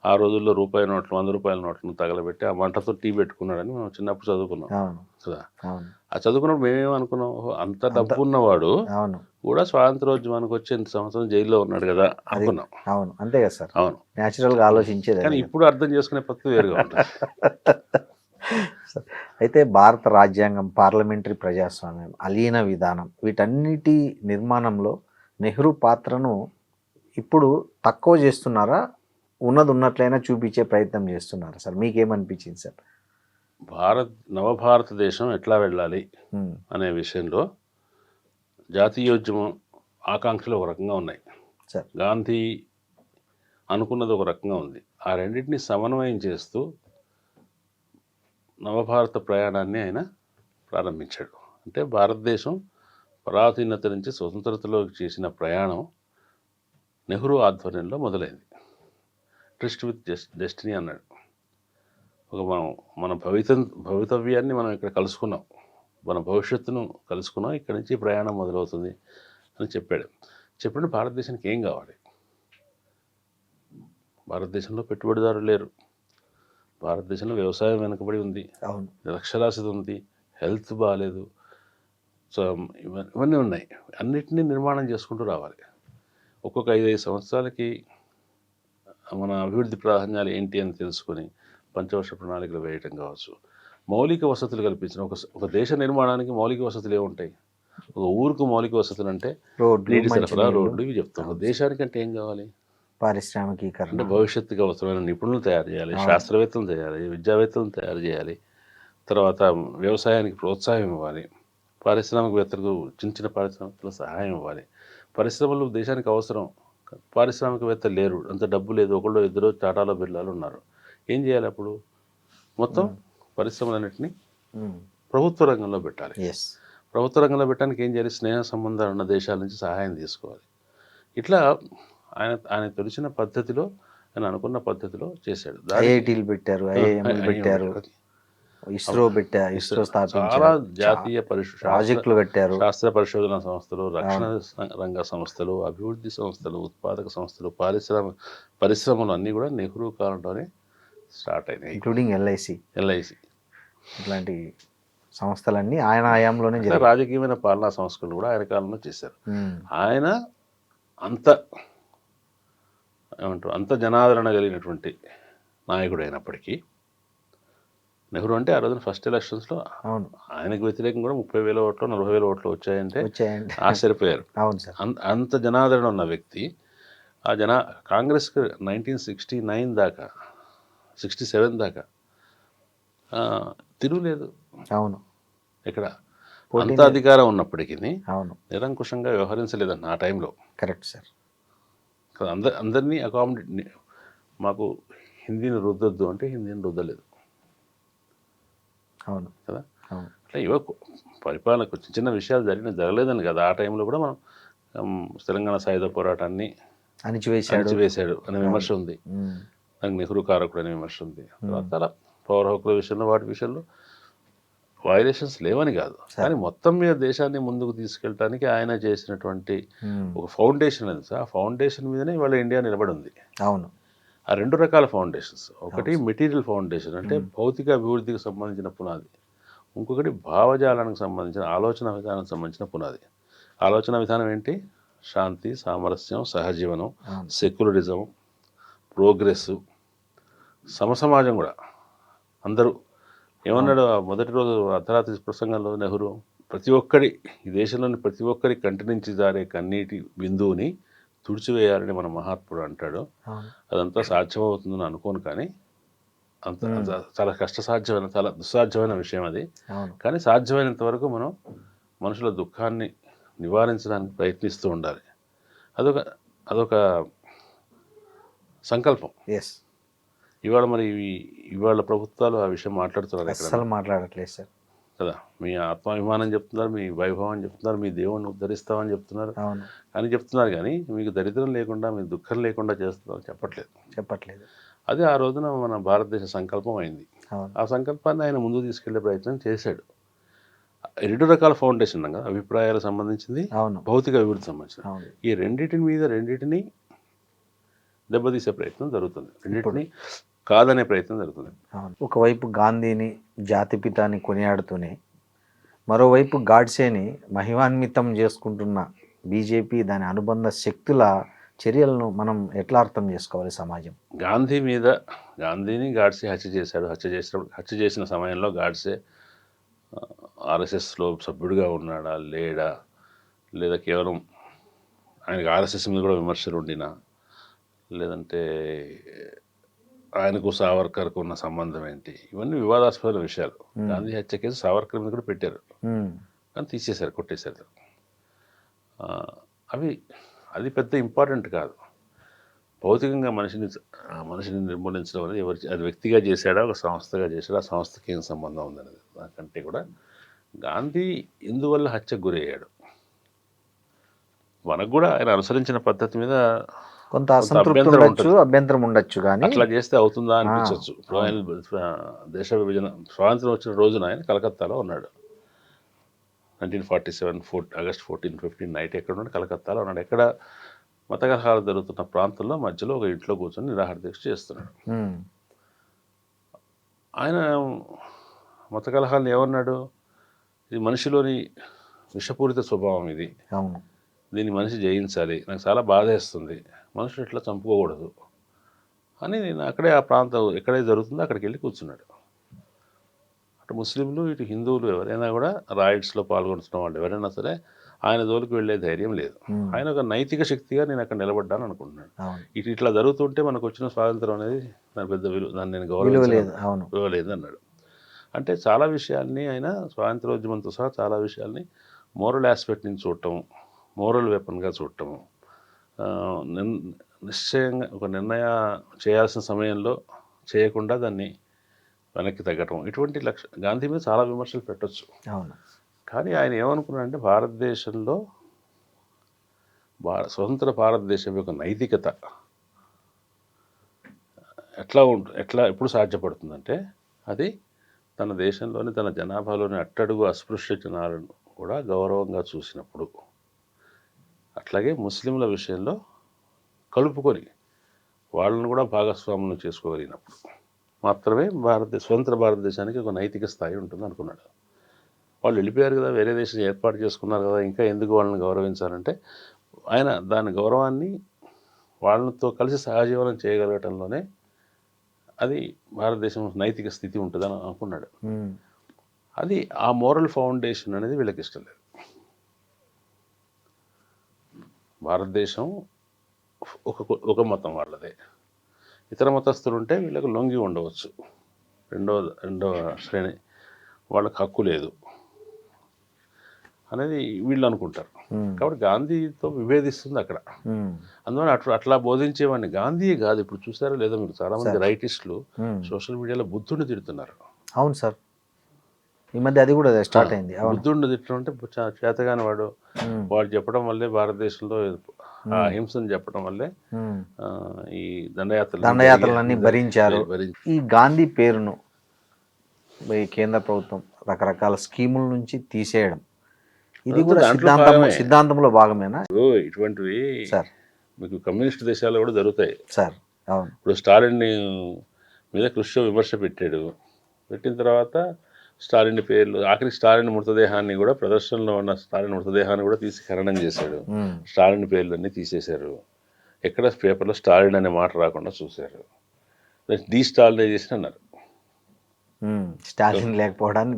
ఆ రోజుల్లో రూపాయి నోట్లు, 100 రూపాయల నోట్లను తగలబెట్టి ఆ మంటతో టీ పెట్టుకున్నాడని మనం చిన్నప్పుడు చదువుకున్నాం కదా. ఆ చదువుకున్నప్పుడు మేమేమనుకున్నాం, అంత డబ్బు ఉన్నవాడు కూడా స్వాతంత్రోద్యమానికి వచ్చి ఇంత సంవత్సరం జైల్లో ఉన్నాడు కదా అనుకున్నాం. అవును, అంతే కదా సార్. అవును, న్యాచురల్గా ఆలోచించేది. కానీ ఇప్పుడు అర్థం చేసుకునే పద్ధతి వేరుగా ఉంటుంది. అయితే భారత రాజ్యాంగం, పార్లమెంటరీ ప్రజాస్వామ్యం, అలీన విధానం, వీటన్నిటి నిర్మాణంలో నెహ్రూ పాత్రను ఇప్పుడు తక్కువ చేస్తున్నారా, ఉన్నట్లయినా చూపించే ప్రయత్నం చేస్తున్నారా సార్? మీకేమనిపించింది సార్? నవభారతదేశం ఎట్లా వెళ్ళాలి అనే విషయంలో జాతీయోద్యమం ఆకాంక్షలు ఒక రకంగా ఉన్నాయి, గాంధీ అనుకున్నది ఒక రకంగా ఉంది. ఆ రెండింటిని సమన్వయం చేస్తూ నవభారత ప్రయాణాన్ని ఆయన ప్రారంభించాడు. అంటే భారతదేశం పరాధీనత నుంచి స్వతంత్రతలోకి చేసిన ప్రయాణం నెహ్రూ ఆధ్వర్యంలో మొదలైంది. ట్రిస్ట్ విత్ డెస్టినీ అన్నాడు. మన భవితవ్యాన్ని మనం ఇక్కడ కలుసుకున్నాం, మన భవిష్యత్తును కలుసుకున్నాం, ఇక్కడి నుంచి ప్రయాణం మొదలవుతుంది అని చెప్పినప్పుడు భారతదేశానికి ఏం కావాలి? భారతదేశంలో పెట్టుబడిదారులు లేరు, భారతదేశంలో వ్యవసాయం వెనుకబడి ఉంది, నిరక్షరాస్యత ఉంది, హెల్త్ బాగాలేదు, సో ఇవన్నీ ఉన్నాయి. అన్నిటినీ నిర్మాణం చేసుకుంటూ రావాలి. ఒక్కొక్క 5-5 సంవత్సరాలకి మన అభివృద్ధి ప్రాధాన్యాలు ఏంటి అని తెలుసుకొని పంచవర్ష ప్రణాళికలు వేయటం కావచ్చు, మౌలిక వసతులు కల్పించిన ఒక దేశ నిర్మాణానికి మౌలిక వసతులు ఏముంటాయి? ఒక ఊరుకు మౌలిక వసతులు అంటే రోడ్లు, నీటి సరఫరా, మంచినీళ్ళు, రోడ్లు, ఇవి చెప్తాం. దేశానికి అంటే ఏం కావాలి? పారిశ్రామికీకరణ, అంటే భవిష్యత్తుకి అవసరమైన నిపుణులు తయారు చేయాలి, శాస్త్రవేత్తలు తయారు చేయాలి, విద్యావేత్తలను తయారు చేయాలి, తర్వాత వ్యవసాయానికి ప్రోత్సాహం ఇవ్వాలి, పారిశ్రామికవేత్తలకు చిన్న చిన్న పారిశ్రామికలకు సహాయం ఇవ్వాలి. పరిశ్రమలు దేశానికి అవసరం. పారిశ్రామికవేత్తలు లేరు, అంత డబ్బు లేదు, ఒకళ్ళు ఇద్దరు టాటాలో బిర్లాలు ఉన్నారు. ఏం చేయాలి అప్పుడు? మొత్తం పరిశ్రమలన్నింటినీ ప్రభుత్వ రంగంలో పెట్టాలి. ప్రభుత్వ రంగంలో పెట్టడానికి ఏం చేయాలి? స్నేహ సంబంధాలు ఉన్న దేశాల నుంచి సహాయం తీసుకోవాలి. ఇట్లా ఆయన తెలిసిన పద్ధతిలో, ఆయన అనుకున్న పద్ధతిలో చేశాడు. ఐఐటీలు పెట్టారు, ఐఐఎంలు పెట్టారు, ఇస్రో స్థాపించారు, చాలా జాతీయ ప్రాజెక్టులు కట్టారు, శాస్త్ర పరిశోధన సంస్థలు, రక్షణ రంగ సంస్థలు, అభివృద్ధి సంస్థలు, ఉత్పాదక సంస్థలు, పరిశ్రమలు అన్నీ కూడా నెహ్రూ కాలంలోనే స్టార్ట్ అయినాయి, ఇంక్లూడింగ్ ఎల్ఐసి ఇట్లాంటి సంస్థలన్నీ ఆయన హయాంలోనే జరిగాయి. రాజకీయమైన పాలనా సంస్థలు కూడా ఆయన కాలంలో చేశారు. ఆయన అంత జనాదరణ కలిగినటువంటి నాయకుడు అయినప్పటికీ, నెహ్రూ అంటే ఆ రోజున ఫస్ట్ ఎలక్షన్స్లో ఆయనకు వ్యతిరేకం కూడా 30,000 ఓట్లు 40,000 ఓట్లు వచ్చాయంటే ఆశ్చర్యపోయారు. అవును సార్. అంత జనాదరణ ఉన్న వ్యక్తి కాంగ్రెస్కి 1969 దాకా 67 దాకా తిరుగులేదు. అవును. ఇక్కడ అంత అధికారం ఉన్నప్పటికీ నిరంకుశంగా వ్యవహరించలేదన్న ఆ టైంలో. Correct sir. అందరినీ అకామిడేట్, మాకు హిందీని రుద్దొద్దు అంటే హిందీని రుద్దలేదు. అవును కదా. అట్లా ఇవో పరిపాలనకు చిన్న చిన్న విషయాలు జరగలేదని కదా. ఆ టైంలో కూడా మనం తెలంగాణ సాయుధ పోరాటాన్ని అణిచివేశాడు అనే విమర్శ ఉంది, దానికి నెహ్రూ కారకుడు అనే విమర్శ ఉంది. తర్వాత అలా పౌర హక్కుల విషయంలో వాటి విషయంలో వైలేషన్స్ లేవని కాదు, కానీ మొత్తం మీద దేశాన్ని ముందుకు తీసుకెళ్ళడానికి ఆయన చేసినటువంటి ఒక ఫౌండేషన్ అది. ఆ ఫౌండేషన్ మీదనే ఇవాళ ఇండియా నిలబడి ఉంది. అవును. ఆ రెండు రకాల ఫౌండేషన్స్, ఒకటి మెటీరియల్ ఫౌండేషన్ అంటే భౌతిక అభివృద్ధికి సంబంధించిన పునాది, ఇంకొకటి భావజాలానికి సంబంధించిన ఆలోచన విధానానికి సంబంధించిన పునాది. ఆలోచన విధానం ఏంటి? శాంతి, సామరస్యం, సహజీవనం, సెక్యులరిజం, ప్రోగ్రెస్, సమసమాజం కూడా. అందరూ ఏమన్నాడు మొదటి రోజు అర్ధరాత్రి ప్రసంగంలో నెహ్రూ? ఈ దేశంలోని ప్రతి ఒక్కరి కంటి నుంచి జారే కన్నీటి బిందువుని తుడిచివేయాలని మన మహాత్ముడు అంటాడు. అదంతా సాధ్యమవుతుందని అనుకోను, కానీ చాలా కష్టసాధ్యమైన, చాలా దుస్సాధ్యమైన విషయం అది. కానీ సాధ్యమైనంత వరకు మనం మనుషుల దుఃఖాన్ని నివారించడానికి ప్రయత్నిస్తూ ఉండాలి. అదొక సంకల్పం. ఇవాళ ప్రభుత్వాలు ఆ విషయం మాట్లాడుతున్నారు, అసలు మాట్లాడట్లేదు సార్ కదా. మీ ఆత్మాభిమానం చెప్తున్నారు, మీ వైభవం చెప్తున్నారు, మీ దేవుణ్ణి ఉద్ధరిస్తామని చెప్తున్నారు, కానీ మీకు దరిద్రం లేకుండా, మీకు దుఃఖం లేకుండా చేస్తున్నాం చెప్పట్లేదు. అది ఆ రోజున మన భారతదేశ సంకల్పం అయింది. ఆ సంకల్పాన్ని ఆయన ముందుకు తీసుకెళ్లే ప్రయత్నం చేశాడు. రెండు రకాల ఫౌండేషన్ కదా, అభిప్రాయాలకు సంబంధించింది, భౌతిక అభివృద్ధి సంబంధించింది. ఈ రెండింటిని దెబ్బతీసే ప్రయత్నం జరుగుతుంది, రెండింటిని కాదనే ప్రయత్నం జరుగుతుంది. ఒకవైపు గాంధీని జాతిపితాని కొనియాడుతూనే మరోవైపు గాడ్సేని మహిమాన్వితం చేసుకుంటున్న బీజేపీ దాని అనుబంధ శక్తుల చర్యలను మనం ఎట్లా అర్థం చేసుకోవాలి సమాజం? గాంధీని గాడ్సే హత్య చేసిన సమయంలో గాడ్సే ఆర్ఎస్ఎస్లో సభ్యుడిగా ఉన్నాడా లేడా, లేదా కేవలం ఆయనకు ఆర్ఎస్ఎస్ మీద కూడా విమర్శలు ఉండినా, లేదంటే ఆయనకు సావర్కర్కు ఉన్న సంబంధం ఏంటి, ఇవన్నీ వివాదాస్పదమైన విషయాలు. గాంధీ హత్య కేసు సావర్కర్ మీద కూడా పెట్టారు, కానీ తీసేశారు, కొట్టేశారు. అది పెద్ద ఇంపార్టెంట్ కాదు. భౌతికంగా మనిషిని నిర్మూలించడం అనేది అది వ్యక్తిగా చేశాడా, ఒక సంస్థగా చేశాడా, ఆ సంస్థకి ఏం సంబంధం ఉందనేది. దానికంటే కూడా గాంధీ ఎందువల్ల హత్యకు గురయ్యాడు, మనకు కూడా ఆయన అనుసరించిన పద్ధతి మీద కొంత అభ్యంతరం ఉండొచ్చు, కానీ అట్లా చేస్తే అవుతుందా అనిపించవచ్చు. దేశ విభజన స్వాతంత్రం వచ్చిన రోజున ఆయన కలకత్తాలో ఉన్నాడు. 1947 ఆగస్ట్ 14, 15 నైట్ ఎక్కడ ఉన్నాడు? కలకత్తాలో ఉన్నాడు. ఎక్కడ? మత కలహాలు జరుగుతున్న ప్రాంతంలో మధ్యలో ఒక ఇంట్లో కూర్చొని నిరాహార దీక్ష చేస్తున్నాడు. ఆయన మత కలహాలను ఏమన్నాడు? ఇది మనిషిలోని విషపూరిత స్వభావం, దీన్ని మనిషి జయించాలి, నాకు చాలా బాధేస్తుంది, మనుషులు ఇట్లా చంపుకోకూడదు అని నేను అక్కడే ఆ ప్రాంతం ఎక్కడైతే జరుగుతుందో అక్కడికి వెళ్ళి కూర్చున్నాడు. అటు ముస్లింలు ఇటు హిందువులు ఎవరైనా కూడా రాయిట్స్లో పాల్గొంటున్న వాళ్ళు ఎవరైనా సరే ఆయన జోలికి వెళ్ళే ధైర్యం లేదు. ఆయన ఒక నైతిక శక్తిగా నేను అక్కడ నిలబడ్డాను అనుకుంటున్నాను. ఇట్లా జరుగుతుంటే మనకు వచ్చిన స్వాతంత్రం అనేది దాని పెద్ద విలువ, దాన్ని నేను విలువలేదు అన్నాడు. అంటే చాలా విషయాల్ని ఆయన స్వాతంత్రోద్యమంతో సహా చాలా విషయాల్ని మోరల్ ఆస్పెక్ట్ నుంచి చూడటం, మోరల్ వెపన్గా చూడటం, నిశ్చయంగా ఒక నిర్ణయం చేయాల్సిన సమయంలో చేయకుండా దాన్ని వెనక్కి తగ్గటం, ఇటువంటి గాంధీ మీద చాలా విమర్శలు పెట్టచ్చు. కానీ ఆయన ఏమనుకున్నాడంటే భారతదేశంలో స్వతంత్ర భారతదేశం యొక్క నైతికత ఎప్పుడు సాధ్యపడుతుందంటే అది తన దేశంలోని తన జనాభాలోని అట్టడుగు అస్పృశ్య జనాలను కూడా గౌరవంగా చూసినప్పుడు, అట్లాగే ముస్లింల విషయంలో కలుపుకొని వాళ్ళను కూడా భాగస్వాములను చేసుకోగలిగినప్పుడు మాత్రమే స్వతంత్ర భారతదేశానికి ఒక నైతిక స్థాయి ఉంటుంది అనుకున్నాడు. వాళ్ళు వెళ్ళిపోయారు కదా, వేరే దేశం ఏర్పాటు చేసుకున్నారు కదా, ఇంకా ఎందుకు వాళ్ళని గౌరవించాలంటే ఆయన దాని గౌరవాన్ని వాళ్ళతో కలిసి సహజీవనం చేయగలగటంలోనే అది భారతదేశం నైతిక స్థితి ఉంటుందని అనుకున్నాడు. అది ఆ మోరల్ ఫౌండేషన్ అనేది వీళ్ళకి ఇష్టం లేదు. భారతదేశం ఒక మతం వాళ్ళదే, ఇతర మతస్థులు ఉంటే వీళ్ళకి లొంగి ఉండవచ్చు, రెండవ శ్రేణి, వాళ్ళకి హక్కు లేదు అనేది వీళ్ళు అనుకుంటారు. కాబట్టి గాంధీతో విభేదిస్తుంది అక్కడ. అందువల్ల అట్లా బోధించేవాడిని గాంధీయే కాదు. ఇప్పుడు చూసారో లేదో మీరు, చాలా మంది రైటిస్టులు సోషల్ మీడియాలో బుద్ధుడిని తిడుతున్నారు. అవును సార్, ఈ మధ్య అది కూడా స్టార్ట్ అయింది. బుద్ధుడిని తిట్టడం అంటే చేతగాని వాడు చెప్పడం వల్లే భారతదేశంలో ఆ హింసను చెప్పడం వల్లే ఈ దండయాత్రలన్నీ భరించారు. ఈ గాంధీ పేరును కేంద్ర ప్రభుత్వం రకరకాల స్కీముల నుంచి తీసేయడం, ఇది కూడా సిద్ధాంతంలో భాగమేనా? ఇటువంటివి సార్ మీకు కమ్యూనిస్ట్ దేశాల్లో కూడా జరుగుతాయి సార్. అవును, ఇప్పుడు స్టాలిన్ మీద క్రుష్చెవ్ విమర్శ పెట్టిన తర్వాత స్టాలిన్ పేర్లు, ఆఖరికి స్టాలిన్ మృతదేహాన్ని కూడా, ప్రదర్శనలో ఉన్న స్టాలిన్ మృతదేహాన్ని కూడా తీసి ఖననం చేశాడు. స్టాలిన్ పేర్లన్నీ తీసేశారు. ఎక్కడ పేపర్లో స్టాలిన్ అనే మాట రాకుండా చూశారు. డీస్టాలినైజేషన్ అన్నారు. స్టాలిన్ లేకపోవడాన్ని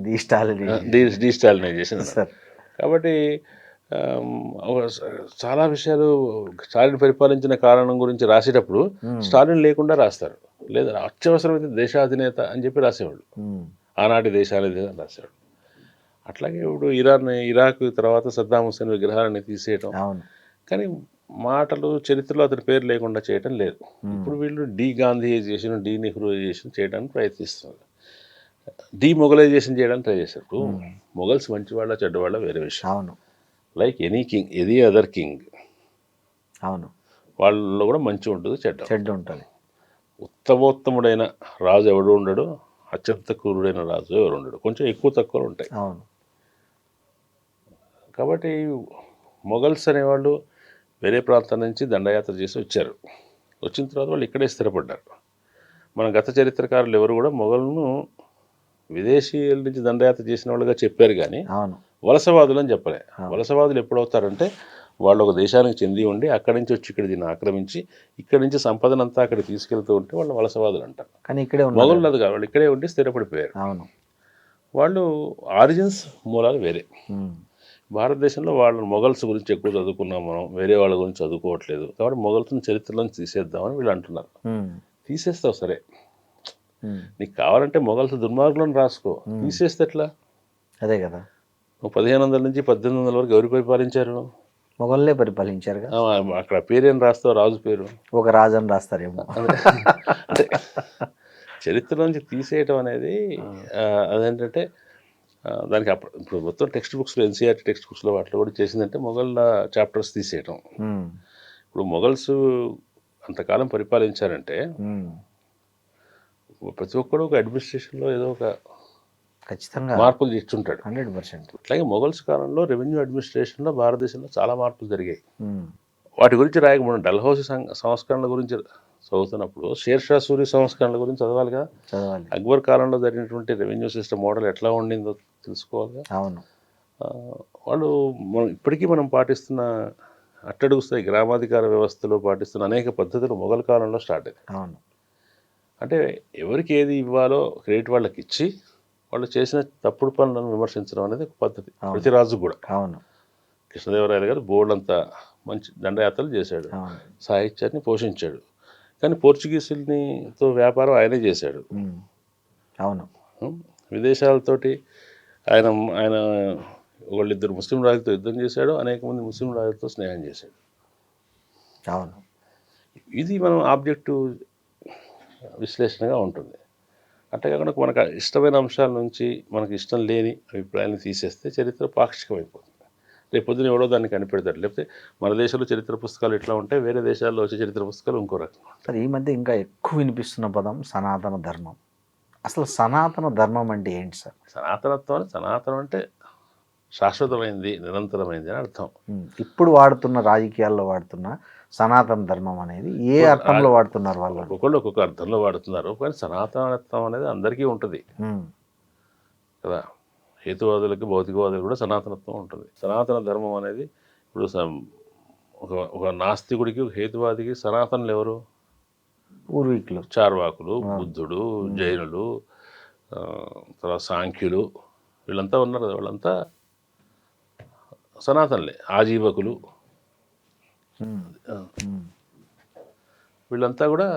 డీస్టాలినైజేషన్ అన్నారు. కాబట్టి చాలా విషయాలు స్టాలిన్ పరిపాలించిన కారణం గురించి రాసేటప్పుడు స్టాలిన్ లేకుండా రాస్తారు, లేదా అత్యవసరమైతే దేశాధినేత అని చెప్పి రాసేవాళ్ళు, ఆనాటి దేశాధినేత రాసేవాళ్ళు. అట్లాగే ఇప్పుడు ఇరాక్ తర్వాత సద్దాం హుస్సేన్ విగ్రహాలని తీసేయటం, కానీ మాటలు చరిత్రలో అతని పేరు లేకుండా చేయటం లేదు. ఇప్పుడు వీళ్ళు గాంధీయైజేషన్, నెహ్రూయైజేషన్ చేయడానికి ప్రయత్నిస్తున్నారు, మొఘలైజేషన్ చేయడానికి ట్రై చేశారు. ఇప్పుడు మొఘల్స్ మంచివాళ్ళ చెడ్డవాళ్ళ వేరే విషయం. అవును, లైక్ ఎనీ అదర్ కింగ్. అవును, వాళ్ళలో కూడా మంచి ఉంటుంది, చెడ్డ ఉంటుంది. ఉత్తమోత్తముడైన రాజు ఎవడు ఉండడు, అత్యంత క్రూరుడైన రాజు ఎవరు ఉండడు, కొంచెం ఎక్కువ తక్కువలు ఉంటాయి. అవును, కాబట్టి మొఘల్స్ అనేవాళ్ళు వేరే ప్రాంతం నుంచి దండయాత్ర చేసి వచ్చారు. వచ్చిన తర్వాత వాళ్ళు ఇక్కడే స్థిరపడ్డారు. మన గత చరిత్రకారులు ఎవరు కూడా మొఘల్ను విదేశీయుల నుంచి దండయాత్ర చేసిన వాళ్ళుగా చెప్పారు, కానీ వలసవాదులు అని చెప్పలే. వలసవాదులు ఎప్పుడవుతారంటే వాళ్ళు ఒక దేశానికి చెంది ఉండి అక్కడి నుంచి వచ్చి ఇక్కడ దీన్ని ఆక్రమించి ఇక్కడి నుంచి సంపదనంతా అక్కడ తీసుకెళ్తూ ఉంటే వాళ్ళు వలసవాదులు అంటారు. కానీ ఇక్కడే మొఘలు అది కాదు, వాళ్ళు ఇక్కడే ఉండి స్థిరపడిపోయారు. వాళ్ళు ఆరిజిన్స్ మూలాలు వేరే. భారతదేశంలో వాళ్ళ మొఘల్స్ గురించి ఎక్కువ చదువుకున్నాం మనం, వేరే వాళ్ళ గురించి చదువుకోవట్లేదు. కాబట్టి మొఘల్స్ని చరిత్రలోంచి తీసేద్దామని వీళ్ళు అంటున్నారు. తీసేస్తావు సరే, నీకు కావాలంటే మొఘల్స్ దుర్మార్గులను రాసుకో, తీసేస్తే ఎట్లా? అదే కదా, 1500 నుంచి 1800 వరకు ఎవరు పరిపాలించారు? మొఘల్లే పరిపాలించారు. అక్కడ పేరేం రాస్తావు? రాజు పేరు, ఒక రాజు అని రాస్తారేమో. అంటే చరిత్ర నుంచి తీసేయటం అనేది అదేంటంటే దానికి ఇప్పుడు మొత్తం టెక్స్ట్ బుక్స్లో, ఎన్సీఆర్టీ టెక్స్ట్ బుక్స్లో వాటిలో కూడా చేసిందంటే మొఘల్ చాప్టర్స్ తీసేయటం. ఇప్పుడు మొఘల్స్ అంతకాలం పరిపాలించారంటే ప్రతి ఒక్కరు ఒక అడ్మినిస్ట్రేషన్లో ఏదో ఒక ఖచ్చితంగా మార్పులు ఇచ్చుంటాడు, 100%. అట్లాగే మొఘల్స్ కాలంలో రెవెన్యూ అడ్మినిస్ట్రేషన్లో భారతదేశంలో చాలా మార్పులు జరిగాయి. వాటి గురించి రాయకపోవడం, డల్హౌసీ సంస్కరణల గురించి చదువుతున్నప్పుడు షేర్షా సూరి సంస్కరణల గురించి చదవాలి కదా, అక్బర్ కాలంలో జరిగినటువంటి రెవెన్యూ సిస్టమ్ మోడల్ ఎట్లా ఉండిందో తెలుసుకోవాలి కదా. అవును, వాళ్ళు ఇప్పటికీ మనం పాటిస్తున్న అట్టడుగు స్థాయి గ్రామాధికార వ్యవస్థలో పాటిస్తున్న అనేక పద్ధతులు మొఘల్ కాలంలో స్టార్ట్ అయ్యాయి. అవును, అంటే ఎవరికి ఏది ఇవ్వాలో క్రెడిట్ వాళ్ళకి ఇచ్చి వాళ్ళు చేసిన తప్పుడు పనులను విమర్శించడం అనేది ఒక పద్ధతి ప్రతి రాజు కూడా. అవును. కృష్ణదేవరాయలు గారు బోర్డు అంతా మంచి దండయాత్రలు చేశాడు, అవును. సాహిత్యాన్ని పోషించాడు. కానీ పోర్చుగీసులతో వ్యాపారం ఆయనే చేశాడు. అవును. విదేశాలతోటి ఆయన ఆయన ఒకళ్ళిద్దరు ముస్లిం రాజులతో యుద్ధం చేశాడు, అనేక మంది ముస్లిం రాజులతో స్నేహం చేశాడు. అవును. ఇది మనం ఆబ్జెక్టివ్ విశ్లేషణగా ఉంటుంది. అట్లా కాకుండా మనకు ఇష్టమైన అంశాల నుంచి మనకు ఇష్టం లేని అభిప్రాయాన్ని తీసేస్తే చరిత్ర పాక్షికమైపోతుంది. రేపు పొద్దున ఎవడో దాన్ని కనిపెడతాడు. లేకపోతే మన దేశంలో చరిత్ర పుస్తకాలు ఎట్లా ఉంటాయి, వేరే దేశాల్లో వచ్చే చరిత్ర పుస్తకాలు ఇంకో రకంగా ఉంటాయి. సార్, ఈ మధ్య ఇంకా ఎక్కువ వినిపిస్తున్న పదం సనాతన ధర్మం. అసలు సనాతన ధర్మం అంటే ఏంటి సార్? సనాతనం అంటే శాశ్వతమైంది, నిరంతరమైంది అని అర్థం. ఇప్పుడు వాడుతున్న రాజకీయాల్లో వాడుతున్న సనాతన ధర్మం అనేది ఏ అర్థంలో వాడుతున్నారు వాళ్ళు? ఒక్కొక్కళ్ళు ఒక్కొక్క అర్థంలో వాడుతున్నారు. కానీ సనాతనత్వం అనేది అందరికీ ఉంటుంది కదా. హేతువాదులకి భౌతికవాదులు కూడా సనాతనత్వం ఉంటుంది. సనాతన ధర్మం అనేది ఇప్పుడు ఒక నాస్తికుడికి హేతువాదికి సనాతనులు ఎవరు? పూర్వీకులు, చార్వాకులు, బుద్ధుడు, జైనులు, తర్వాత సాంఖ్యులు, వీళ్ళంతా ఉన్నారు కదా. వాళ్ళంతా సనాతనలే. ఆజీవకులు, వీళ్ళంతా కూడా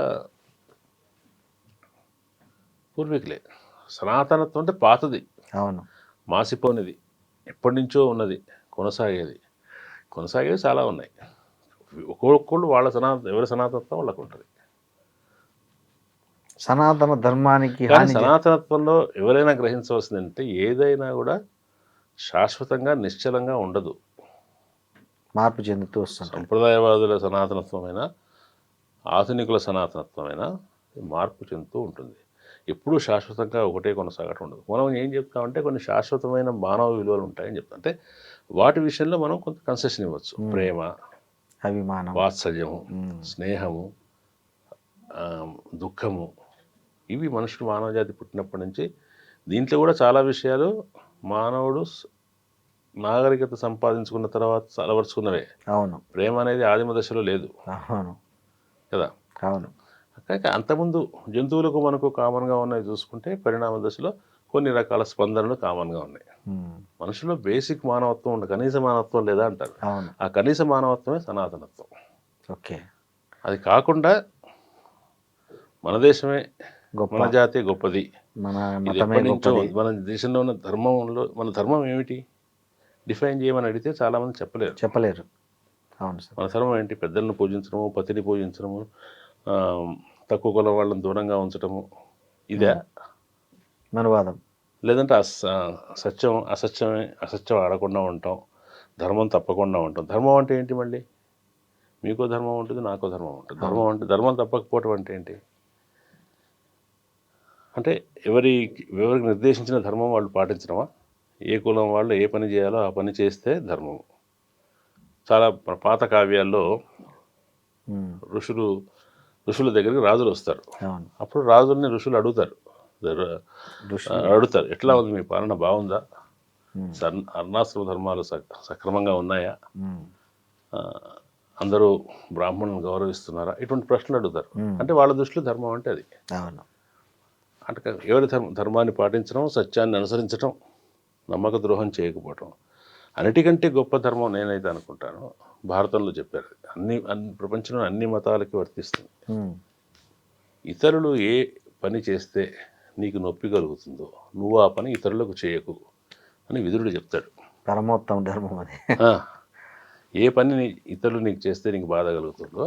పూర్వీకులే. సనాతనత్వం అంటే పాతది, అవును, మాసిపోనిది, ఎప్పటి నుంచో ఉన్నది, కొనసాగేవి చాలా ఉన్నాయి. ఒక్కొక్కళ్ళు వాళ్ళ ఎవరి సనాతనత్వం వాళ్ళకు ఉంటుంది. సనాతన ధర్మానికి సనాతనత్వంలో ఎవరైనా గ్రహించవలసిందంటే ఏదైనా కూడా శాశ్వతంగా నిశ్చలంగా ఉండదు, మార్పు చెందుతూ వస్తుంది. సంప్రదాయవాదుల సనాతనత్వమైన ఆధునికుల సనాతనత్వమైన మార్పు చెందుతూ ఉంటుంది. ఎప్పుడూ శాశ్వతంగా ఒకటే కొనసాగటం ఉండదు. మనం ఏం చెప్తామంటే కొన్ని శాశ్వతమైన మానవ విలువలు ఉంటాయని చెప్తాం. అంటే వాటి విషయంలో మనం కొంత కన్సెషన్ ఇవ్వచ్చు. ప్రేమ, అభిమానం, వాత్సల్యము, స్నేహము, దుఃఖము, ఇవి మనుషులు మానవజాతి పుట్టినప్పటి నుంచి. దీంట్లో కూడా చాలా విషయాలు మానవుడు నాగరికత సంపాదించుకున్న తర్వాత అలవరుచుకున్నవే. అవును. ప్రేమ అనేది ఆదిమ దశలో లేదు. అవును కదా. అవును. కాక అంతకుముందు జంతువులకు మనకు కామన్గా ఉన్నాయి చూసుకుంటే పరిణామ దశలో కొన్ని రకాల స్పందనలు కామన్గా ఉన్నాయి. మనుషులో బేసిక్ మానవత్వం ఉండదు, కనీస మానవత్వం లేదా అంటారు. ఆ కనీస మానవత్వమే సనాతనత్వం. ఓకే. అది కాకుండా మన దేశమే, మన జాతి గొప్పది, ఇది ఎప్పటి నుంచో మన దేశంలో ఉన్న ధర్మంలో మన ధర్మం ఏమిటి డిఫైన్ చేయమని అడిగితే చాలామంది చెప్పలేరు. అవును సార్. మన ధర్మం ఏంటి? పెద్దలను పూజించడము, పతిని పూజించడము, తక్కువ కులం వాళ్ళని దూరంగా ఉంచడము, ఇదే మనవాదం. లేదంటే అసత్యం ఆడకుండా ఉంటాం, ధర్మం తప్పకుండా ఉంటాం. ధర్మం అంటే ఏంటి? మళ్ళీ మీకో ధర్మం ఉంటుంది, నాకో ధర్మం ఉంటుంది. ధర్మం అంటే ధర్మం తప్పకపోవటం అంటే ఏంటి? అంటే ఎవరికి నిర్దేశించిన ధర్మం వాళ్ళు పాటించడమా? ఏ కులం వాళ్ళు ఏ పని చేయాలో ఆ పని చేస్తే ధర్మం. చాలా పాత కావ్యాల్లో ఋషుల దగ్గరికి రాజులు వస్తారు. అప్పుడు రాజుల్ని ఋషులు అడుగుతారు, ఎట్లా ఉంది మీ పాలన, బాగుందా, అర్ణాశ్రమ ధర్మాలు సక్రమంగా ఉన్నాయా, అందరూ బ్రాహ్మణులను గౌరవిస్తున్నారా, ఇటువంటి ప్రశ్నలు అడుగుతారు. అంటే వాళ్ళ దృష్టిలో ధర్మం అంటే అది. అంటే ఎవరి ధర్మాన్ని పాటించడం, సత్యాన్ని అనుసరించడం, నమ్మక ద్రోహం చేయకపోవటం. అన్నిటికంటే గొప్ప ధర్మం నేనైతే అనుకుంటాను భారతంలో చెప్పారు. అన్ని ప్రపంచంలో అన్ని మతాలకి వర్తిస్తుంది. ఇతరులు ఏ పని చేస్తే నీకు నొప్పి కలుగుతుందో నువ్వు ఆ పని ఇతరులకు చేయకు అని విదురుడు చెప్తాడు. పరమోత్తమ ధర్మం అది. ఏ పని ఇతరులు నీకు చేస్తే నీకు బాధ కలుగుతుందో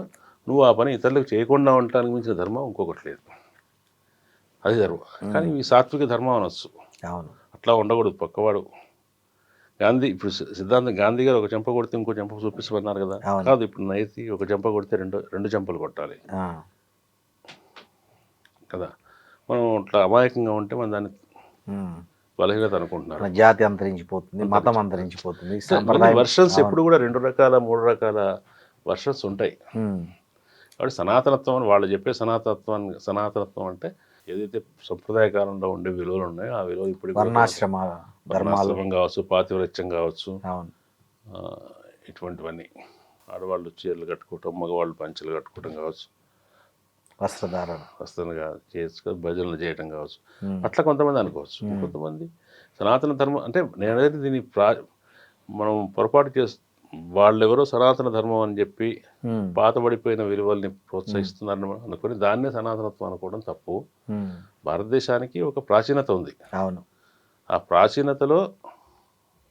నువ్వు ఆ పని ఇతరులకు చేయకుండా ఉండటానికి మించిన ధర్మం ఇంకొకటి లేదు. అది ధర్మం. కానీ ఈ సాత్విక ధర్మం అనొచ్చు. అవును. అట్లా ఉండకూడదు. పక్కవాడు గాంధీ, ఇప్పుడు సిద్ధాంతం గాంధీ గారు ఒక చెంప కొడితే ఇంకో చెంప చూపిస్తున్నారు కదా. కాదు, ఇప్పుడు నైతి ఒక చెంప కొడితే రెండు చెంపలు కొట్టాలి కదా. మనం అట్లా అమాయకంగా ఉంటే మనం దాన్ని బలహీనత అనుకుంటున్నారు. జాతి అంతరించిపోతుంది, మతం అంతరించిపోతుంది. వర్షన్స్ ఎప్పుడు కూడా 2 రకాల 3 రకాల వర్షన్స్ ఉంటాయి. కాబట్టి సనాతనత్వం అని వాళ్ళు చెప్పే సనాతనత్వం అంటే ఏదైతే సంప్రదాయ కాలంలో ఉండే విలువలు ఉన్నాయో ఆ విలువలు ఇప్పుడు వర్ణాశ్రమం కావచ్చు, పాతివ్రత్యం కావచ్చు, ఇటువంటివన్నీ, ఆడవాళ్ళు చీరలు కట్టుకోవటం, మగవాళ్ళు పంచెలు కట్టుకోవటం కావచ్చు, వస్త్రధారణ. వస్తుందిగా చేయొచ్చు, భజనలు చేయటం కావచ్చు, ఉమ్, అట్లా కొంతమంది అనుకోవచ్చు. కొంతమంది సనాతన ధర్మం అంటే నేను అనేది దీన్ని మనం పొరపాటు వాళ్ళెవరో సనాతన ధర్మం అని చెప్పి ఉమ్, పాతబడిపోయిన విలువల్ని ప్రోత్సహిస్తున్నారని అనుకుని దాన్నే సనాతనత్వం అనుకోవడం తప్పు. ఉమ్, భారతదేశానికి ఒక ప్రాచీనత ఉంది. అవును. ఆ ప్రాచీనతలో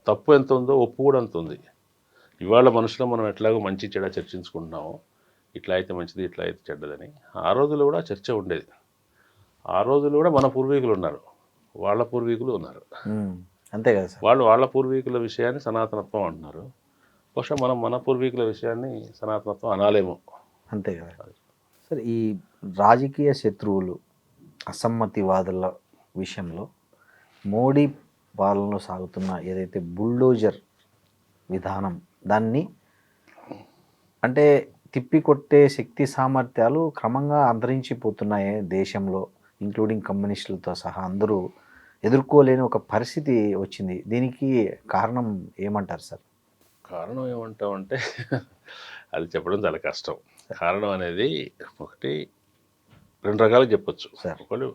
తప్పు ఎంత ఉందో ఒప్పు కూడా అంత ఉంది. ఇవాళ మనుషులు మనం ఎట్లాగో మంచి చెడ చర్చించుకుంటున్నామో, ఇట్లా అయితే మంచిది, ఇట్లా అయితే చెడ్డదని. ఆ రోజుల్లో కూడా చర్చ ఉండేది. ఆ రోజుల్లో కూడా మన పూర్వీకులు ఉన్నారు, వాళ్ళ పూర్వీకులు ఉన్నారు. ఉమ్, అంతే కదా సార్. వాళ్ళ పూర్వీకుల విషయాన్ని సనాతనత్వం అంటున్నారు. బహుశా మనం మన పూర్వీకుల విషయాన్ని సనాతనత్వం అనాలేమో. అంతే కదా సార్. ఈ రాజకీయ శత్రువులు, అసమ్మతివాదుల విషయంలో మోడీ పాలనలో సాగుతున్న ఏదైతే బుల్డోజర్ విధానం, దాన్ని అంటే తిప్పికొట్టే శక్తి సామర్థ్యాలు క్రమంగా అంతరించిపోతున్నాయి దేశంలో, ఇంక్లూడింగ్ కమ్యూనిస్టులతో సహా అందరూ ఎదుర్కోలేని ఒక పరిస్థితి వచ్చింది. దీనికి కారణం ఏమంటారు సార్? కారణం ఏమంటామంటే అది చెప్పడం చాలా కష్టం. కారణం అనేది ఒకటి రెండు రకాలుగా చెప్పొచ్చు. సార్. ఒకళ్ళు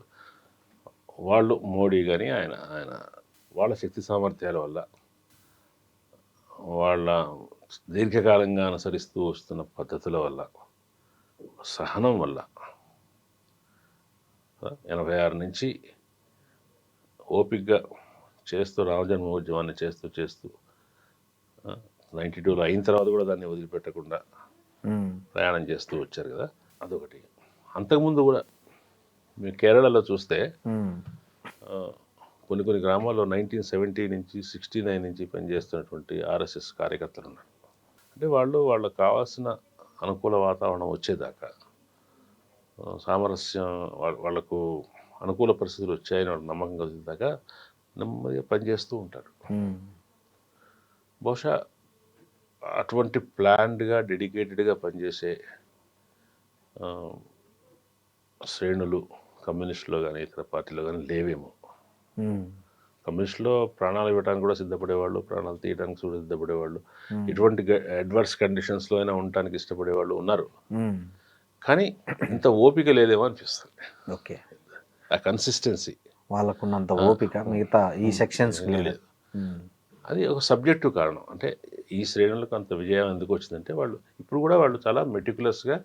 వాళ్ళు మోడీ కానీ ఆయన ఆయన వాళ్ళ శక్తి సామర్థ్యాల వల్ల, వాళ్ళ దీర్ఘకాలంగా అనుసరిస్తూ వస్తున్న పద్ధతుల వల్ల, సహనం వల్ల 86 నుంచి ఓపికగా చేస్తూ రామజన్మ ఉద్యమాన్ని చేస్తూ 92లో అయిన తర్వాత కూడా దాన్ని వదిలిపెట్టకుండా ప్రయాణం చేస్తూ వచ్చారు కదా, అదొకటి. అంతకుముందు కూడా మీరు కేరళలో చూస్తే కొన్ని గ్రామాల్లో 1970 నుంచి 69 నుంచి పనిచేస్తున్నటువంటి ఆర్ఎస్ఎస్ కార్యకర్తలు ఉన్నారు. అంటే వాళ్ళకు కావాల్సిన అనుకూల వాతావరణం వచ్చేదాకా, సామరస్యం, వాళ్లకు అనుకూల పరిస్థితులు వచ్చాయని వాళ్ళకి నమ్మకం కలిగేదాకా నెమ్మదిగా పనిచేస్తూ ఉంటారు. బహుశా అటువంటి ప్లాన్డ్గా డెడికేటెడ్గా పనిచేసే శ్రేణులు కమ్యూనిస్టులో కానీ ఇతర పార్టీలో కానీ లేవేమో. కమ్యూనిస్టులో ప్రాణాలు ఇవ్వడానికి కూడా సిద్ధపడేవాళ్ళు, ప్రాణాలు తీయడానికి కూడా సిద్ధపడేవాళ్ళు, ఇటువంటి అడ్వర్స్ కండిషన్స్లో అయినా ఉండటానికి ఇష్టపడేవాళ్ళు ఉన్నారు. కానీ ఇంత ఓపిక లేదేమో అనిపిస్తుంది. ఓకే, ఆ కన్సిస్టెన్సీ వాళ్ళకున్నంత ఓపిక మిగతా ఈ సెక్షన్స్ లేదు. అది ఒక సబ్జెక్టివ్ కారణం. అంటే ఈ శ్రేణులకు అంత విజయం ఎందుకు వచ్చిందంటే ఇప్పుడు కూడా వాళ్ళు చాలా మెటిక్యులస్గా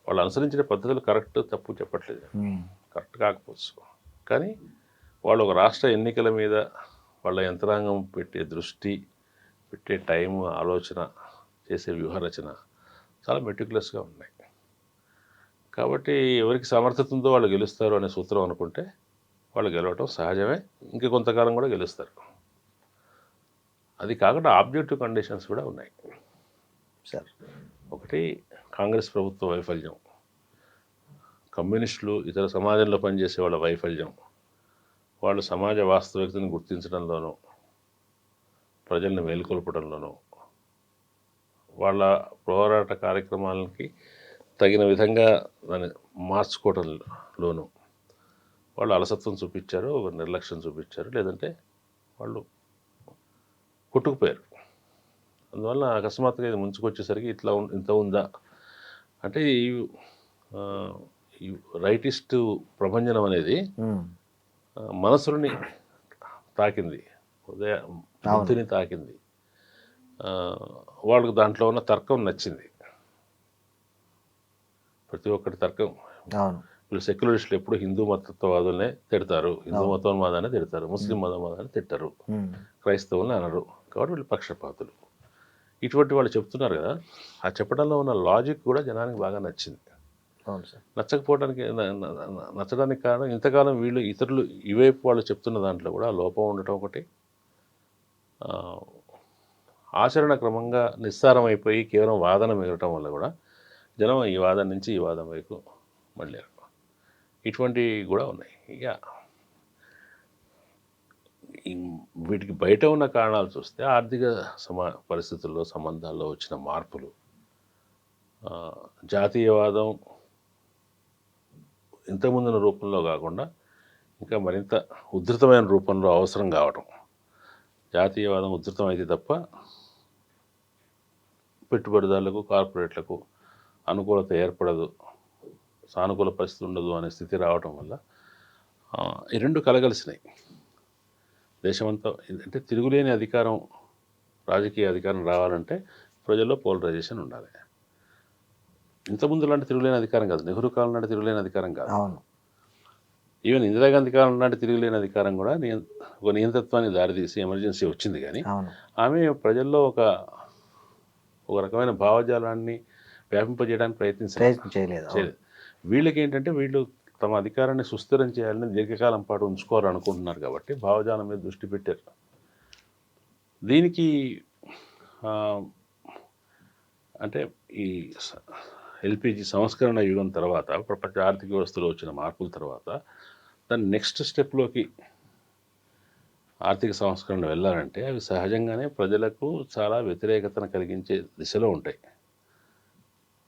వాళ్ళు అనుసరించిన పద్ధతులు కరెక్ట్ తప్పు చెప్పట్లేదు, కరెక్ట్ కాకపోవచ్చు. కానీ వాళ్ళు ఒక రాష్ట్ర ఎన్నికల మీద వాళ్ళ యంత్రాంగం పెట్టే దృష్టి, పెట్టే టైం, ఆలోచన, చేసే వ్యూహరచన చాలా మెటిక్యులస్గా ఉన్నాయి. కాబట్టి ఎవరికి సమర్థత ఉందో వాళ్ళు గెలుస్తారు అనే సూత్రం అనుకుంటే వాళ్ళు గెలవటం సహజమే. ఇంకా కొంతకాలం కూడా గెలుస్తారు. అది కాకుండా ఆబ్జెక్టివ్ కండిషన్స్ కూడా ఉన్నాయి సార్. ఒకటి కాంగ్రెస్ ప్రభుత్వ వైఫల్యం, కమ్యూనిస్టులు ఇతర సమాజంలో పనిచేసే వాళ్ళ వైఫల్యం, వాళ్ళు సమాజ వాస్తవికతను గుర్తించడంలోనూ, ప్రజల్ని మేల్కొల్పడంలోనూ, వాళ్ళ పోరాట కార్యక్రమాలకి తగిన విధంగా దాన్ని మార్చుకోవడంలోనూ వాళ్ళు అలసత్వం చూపించారు, నిర్లక్ష్యం చూపించారు, లేదంటే వాళ్ళు కొట్టుకుపోయారు. అందువల్ల అకస్మాత్తుగా ఇది ముంచుకొచ్చేసరికి ఇంత ఉందా అంటే ఈ రైటిస్ట్ ప్రభంజనం అనేది మనసుని తాకింది, బుద్ధిని తాకింది. వాళ్ళకు దాంట్లో ఉన్న తర్కం నచ్చింది. ప్రతి ఒక్కటి తర్కం. వీళ్ళు సెక్యులరిస్టులు ఎప్పుడు హిందూ మతత్వవాదులనే తిడతారు, హిందూ మతోన్మాదాన్ని తిడతారు, ముస్లిం మతోన్మాదాన్ని తిట్టరు, క్రైస్తవుల్ని అనరు. కాబట్టి వీళ్ళు పక్షపాతులు. ఇటువంటి వాళ్ళు చెప్తున్నారు కదా, ఆ చెప్పడంలో ఉన్న లాజిక్ కూడా జనానికి బాగా నచ్చింది. నచ్చడానికి కారణం ఇంతకాలం వీళ్ళు ఇతరులు ఇవేపు వాళ్ళు చెప్తున్న దాంట్లో కూడా లోపం ఉండటం ఒకటి, ఆచరణ క్రమంగా నిస్సారమైపోయి కేవలం వాదన మిగలటం వల్ల కూడా జనం ఈ వాదన నుంచి ఈ వాదన వైపు మళ్ళారు. ఇటువంటివి కూడా ఉన్నాయి. ఇక వీటికి బయట ఉన్న కారణాలు చూస్తే ఆర్థిక పరిస్థితుల్లో, సంబంధాల్లో వచ్చిన మార్పులు, జాతీయవాదం ఇంతకుముందున్న రూపంలో కాకుండా ఇంకా మరింత ఉధృతమైన రూపంలో అవసరం కావటం. జాతీయవాదం ఉధృతం అయితే తప్ప పెట్టుబడిదారులకు, కార్పొరేట్లకు అనుకూలత ఏర్పడదు, సానుకూల పరిస్థితి ఉండదు అనే స్థితి రావటం వల్ల ఈ రెండు కలగలిసినాయి. దేశమంతా అంటే తిరుగులేని అధికారం, రాజకీయ అధికారం రావాలంటే ప్రజల్లో పోలరైజేషన్ ఉండాలి. ఇంతకుముందు లాంటి తిరుగులేని అధికారం కాదు, నెహ్రూ కాలం నాటి తిరుగులేని అధికారం కాదు, అవును. ఈవెన్ ఇందిరాగాంధీ కాలం నాటి తిరుగులేని అధికారం కూడా ఒక నియంతత్వాన్ని దారితీసి ఎమర్జెన్సీ వచ్చింది. కానీ అవును. ఆమె ప్రజల్లో ఒక రకమైన భావజాలాన్ని వ్యాపింపజేయడానికి ప్రయత్నం చేయలేదు. చేయలేదు. వీళ్ళకి ఏంటంటే వీళ్ళు తమ అధికారాన్ని సుస్థిరం చేయాలని దీర్ఘకాలం పాటు ఉంచుకోవాలనుకుంటున్నారు కాబట్టి భావజాలం మీద దృష్టి పెట్టారు. దీనికి అంటే ఈ ఎల్పిజి సంస్కరణ యుగం తర్వాత, ప్రపంచ ఆర్థిక వ్యవస్థలో వచ్చిన మార్పుల తర్వాత దాని నెక్స్ట్ స్టెప్లోకి ఆర్థిక సంస్కరణ వెళ్ళాలంటే అవి సహజంగానే ప్రజలకు చాలా వ్యతిరేకతను కలిగించే దిశలో ఉంటాయి.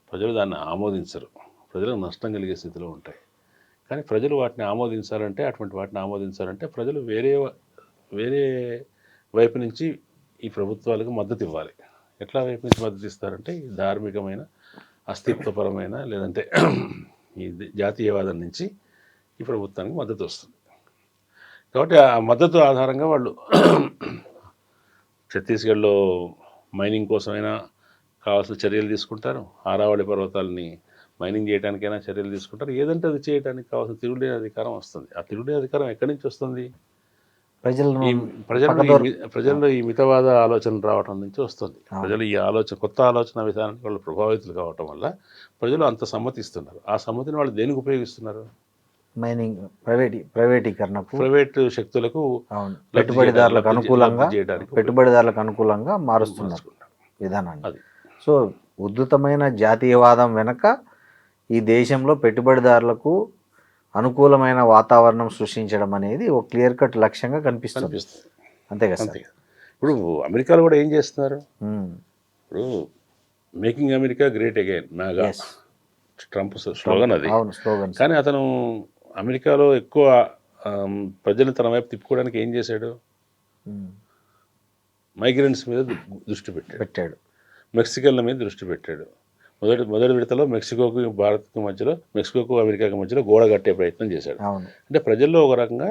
ప్రజలు దాన్ని ఆమోదించరు, ప్రజలకు నష్టం కలిగే స్థితిలో ఉంటాయి. కానీ ప్రజలు వాటిని ఆమోదించాలంటే, అటువంటి వాటిని ఆమోదించాలంటే ప్రజలు వేరే వైపు నుంచి ఈ ప్రభుత్వాలకు మద్దతు ఇవ్వాలి. ఎట్లా వైపు నుంచి మద్దతు ఇస్తారంటే ఈ ధార్మికమైన, అస్తిత్వపరమైన, లేదంటే ఈ జాతీయవాదం నుంచి ఈ ప్రభుత్వానికి మద్దతు వస్తుంది. కాబట్టి ఆ మద్దతు ఆధారంగా వాళ్ళు ఛత్తీస్గఢ్లో మైనింగ్ కోసమైనా కావాల్సిన చర్యలు తీసుకుంటారు, ఆరావళి పర్వతాలని మైనింగ్ చేయడానికైనా చర్యలు తీసుకుంటారు. ఏదంటే అది చేయడానికి కావాల్సిన తిరుగులేని అధికారం వస్తుంది. ఆ తిరుగులేని అధికారం ఎక్కడి నుంచి వస్తుంది? ప్రజల్లో ఈ మితవాద ఆలోచన రావటం నుంచి వస్తుంది. ప్రజలు ఈ కొత్త ఆలోచన విధానానికి వాళ్ళు ప్రభావితులు కావటం వల్ల ప్రజలు అంత సమ్మతిస్తున్నారు. ఆ సమ్మతిని వాళ్ళు దేనికి ఉపయోగిస్తున్నారు? మైనింగ్ ప్రైవేట్ శక్తులకు, పెట్టుబడిదారులకు అనుకూలంగా మారుస్తున్నారు విధానాన్ని. సో ఉద్ధృతమైన జాతీయవాదం వెనక ఈ దేశంలో పెట్టుబడిదారులకు అనుకూలమైన వాతావరణం సృష్టించడం అనేది ఒక క్లియర్ కట్ లక్ష్యంగా కనిపిస్తుంది. అంతే కదా సార్? ఇప్పుడు అమెరికాలో కూడా ఏం చేస్తున్నారు? ఇప్పుడు making America great again, Naga Trump slogan అది. కానీ అతను అమెరికాలో ఎక్కువ ప్రజలు తన వైపు తిప్పుకోవడానికి ఏం చేశాడు? మైగ్రెంట్స్ మీద దృష్టి పెట్టాడు, మెక్సికన్ల మీద దృష్టి పెట్టాడు. మొదటి విడతలో మెక్సికోకు అమెరికాకి మధ్యలో గోడ కట్టే ప్రయత్నం చేశాడు. అంటే ప్రజల్లో ఒక రకంగా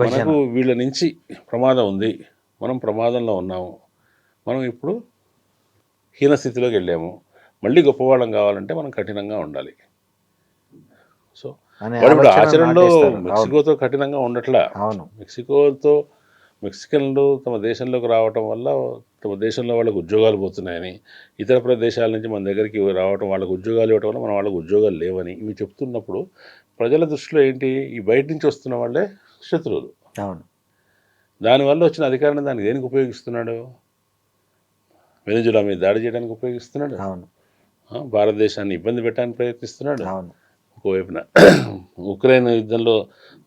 మనకు వీళ్ళ నుంచి ప్రమాదం ఉంది, మనం ప్రమాదంలో ఉన్నాము, మనం ఇప్పుడు హీనస్థితిలోకి వెళ్ళాము, మళ్ళీ గొప్పవాళ్ళం కావాలంటే మనం కఠినంగా ఉండాలి. సో ఇప్పుడు ఆచరణలో మెక్సికోతో కఠినంగా ఉండట్లా. మెక్సికన్లు తమ దేశంలోకి రావటం వల్ల తమ దేశంలో వాళ్ళకు ఉద్యోగాలు పోతున్నాయని, ఇతర ప్రదేశాల నుంచి మన దగ్గరికి రావటం, వాళ్ళకు ఉద్యోగాలు ఇవ్వటం వల్ల మన వాళ్ళకు ఉద్యోగాలు లేవని ఇవి చెప్తున్నప్పుడు ప్రజల దృష్టిలో ఏంటి? ఈ బయట నుంచి వస్తున్న వాళ్ళే శత్రువులు. దానివల్ల వచ్చిన అధికారాన్ని దానికి దేనికి ఉపయోగిస్తున్నాడు? వెనిజులా మీద దాడి చేయడానికి ఉపయోగిస్తున్నాడు, భారతదేశాన్ని ఇబ్బంది పెట్టడానికి ప్రయత్నిస్తున్నాడు. ఒకవైపున ఉక్రెయిన్ యుద్ధంలో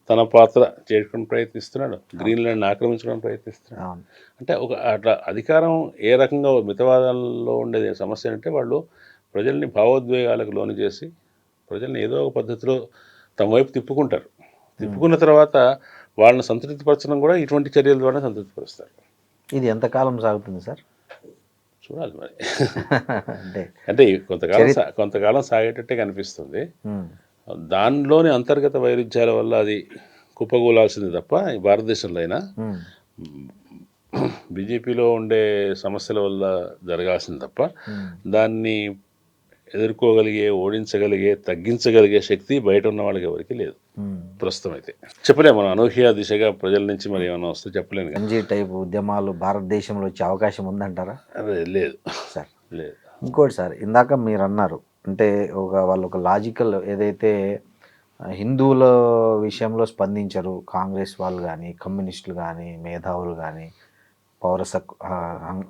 తన పాత్ర చేయడానికి ప్రయత్నిస్తున్నాడు, గ్రీన్లాండ్ని ఆక్రమించడానికి ప్రయత్నిస్తున్నాడు. అంటే అట్లా అధికారం ఏ రకంగా మితవాదాల్లో ఉండేది సమస్య అంటే వాళ్ళు ప్రజల్ని భావోద్వేగాలకు లోను చేసి ప్రజల్ని ఏదో ఒక పద్ధతిలో తమ వైపు తిప్పుకుంటారు. తిప్పుకున్న తర్వాత వాళ్ళని సంతృప్తిపరచడం కూడా ఇటువంటి చర్యల ద్వారా సంతృప్తిపరుస్తారు. ఇది ఎంతకాలం సాగుతుంది సార్? చూడాలి మరి. అంటే కొంతకాలం సాగేటట్టే కనిపిస్తుంది. దానిలోని అంతర్గత వైరుధ్యాల వల్ల అది కుప్పగూలాల్సింది తప్ప ఈ భారతదేశంలో అయినా బీజేపీలో ఉండే సమస్యల వల్ల జరగాల్సింది తప్ప దాన్ని ఎదుర్కోగలిగే, ఓడించగలిగే, తగ్గించగలిగే శక్తి బయట ఉన్న వాళ్ళకి ఎవరికి లేదు ప్రస్తుతం. అయితే చెప్పలేము మనం అనూహ్య దిశగా ప్రజల నుంచి మరి ఏమైనా వస్తే చెప్పలేను. గంజీ టైప్ ఉద్యమాలు భారతదేశంలో వచ్చే అవకాశం ఉందంటారా? లేదు సార్, లేదు. ఇంకోటి సార్, ఇందాక మీరు అన్నారు అంటే వాళ్ళు ఒక లాజికల్ ఏదైతే హిందువుల విషయంలో స్పందించరు కాంగ్రెస్ వాళ్ళు కానీ, కమ్యూనిస్టులు కానీ, మేధావులు కానీ, పౌర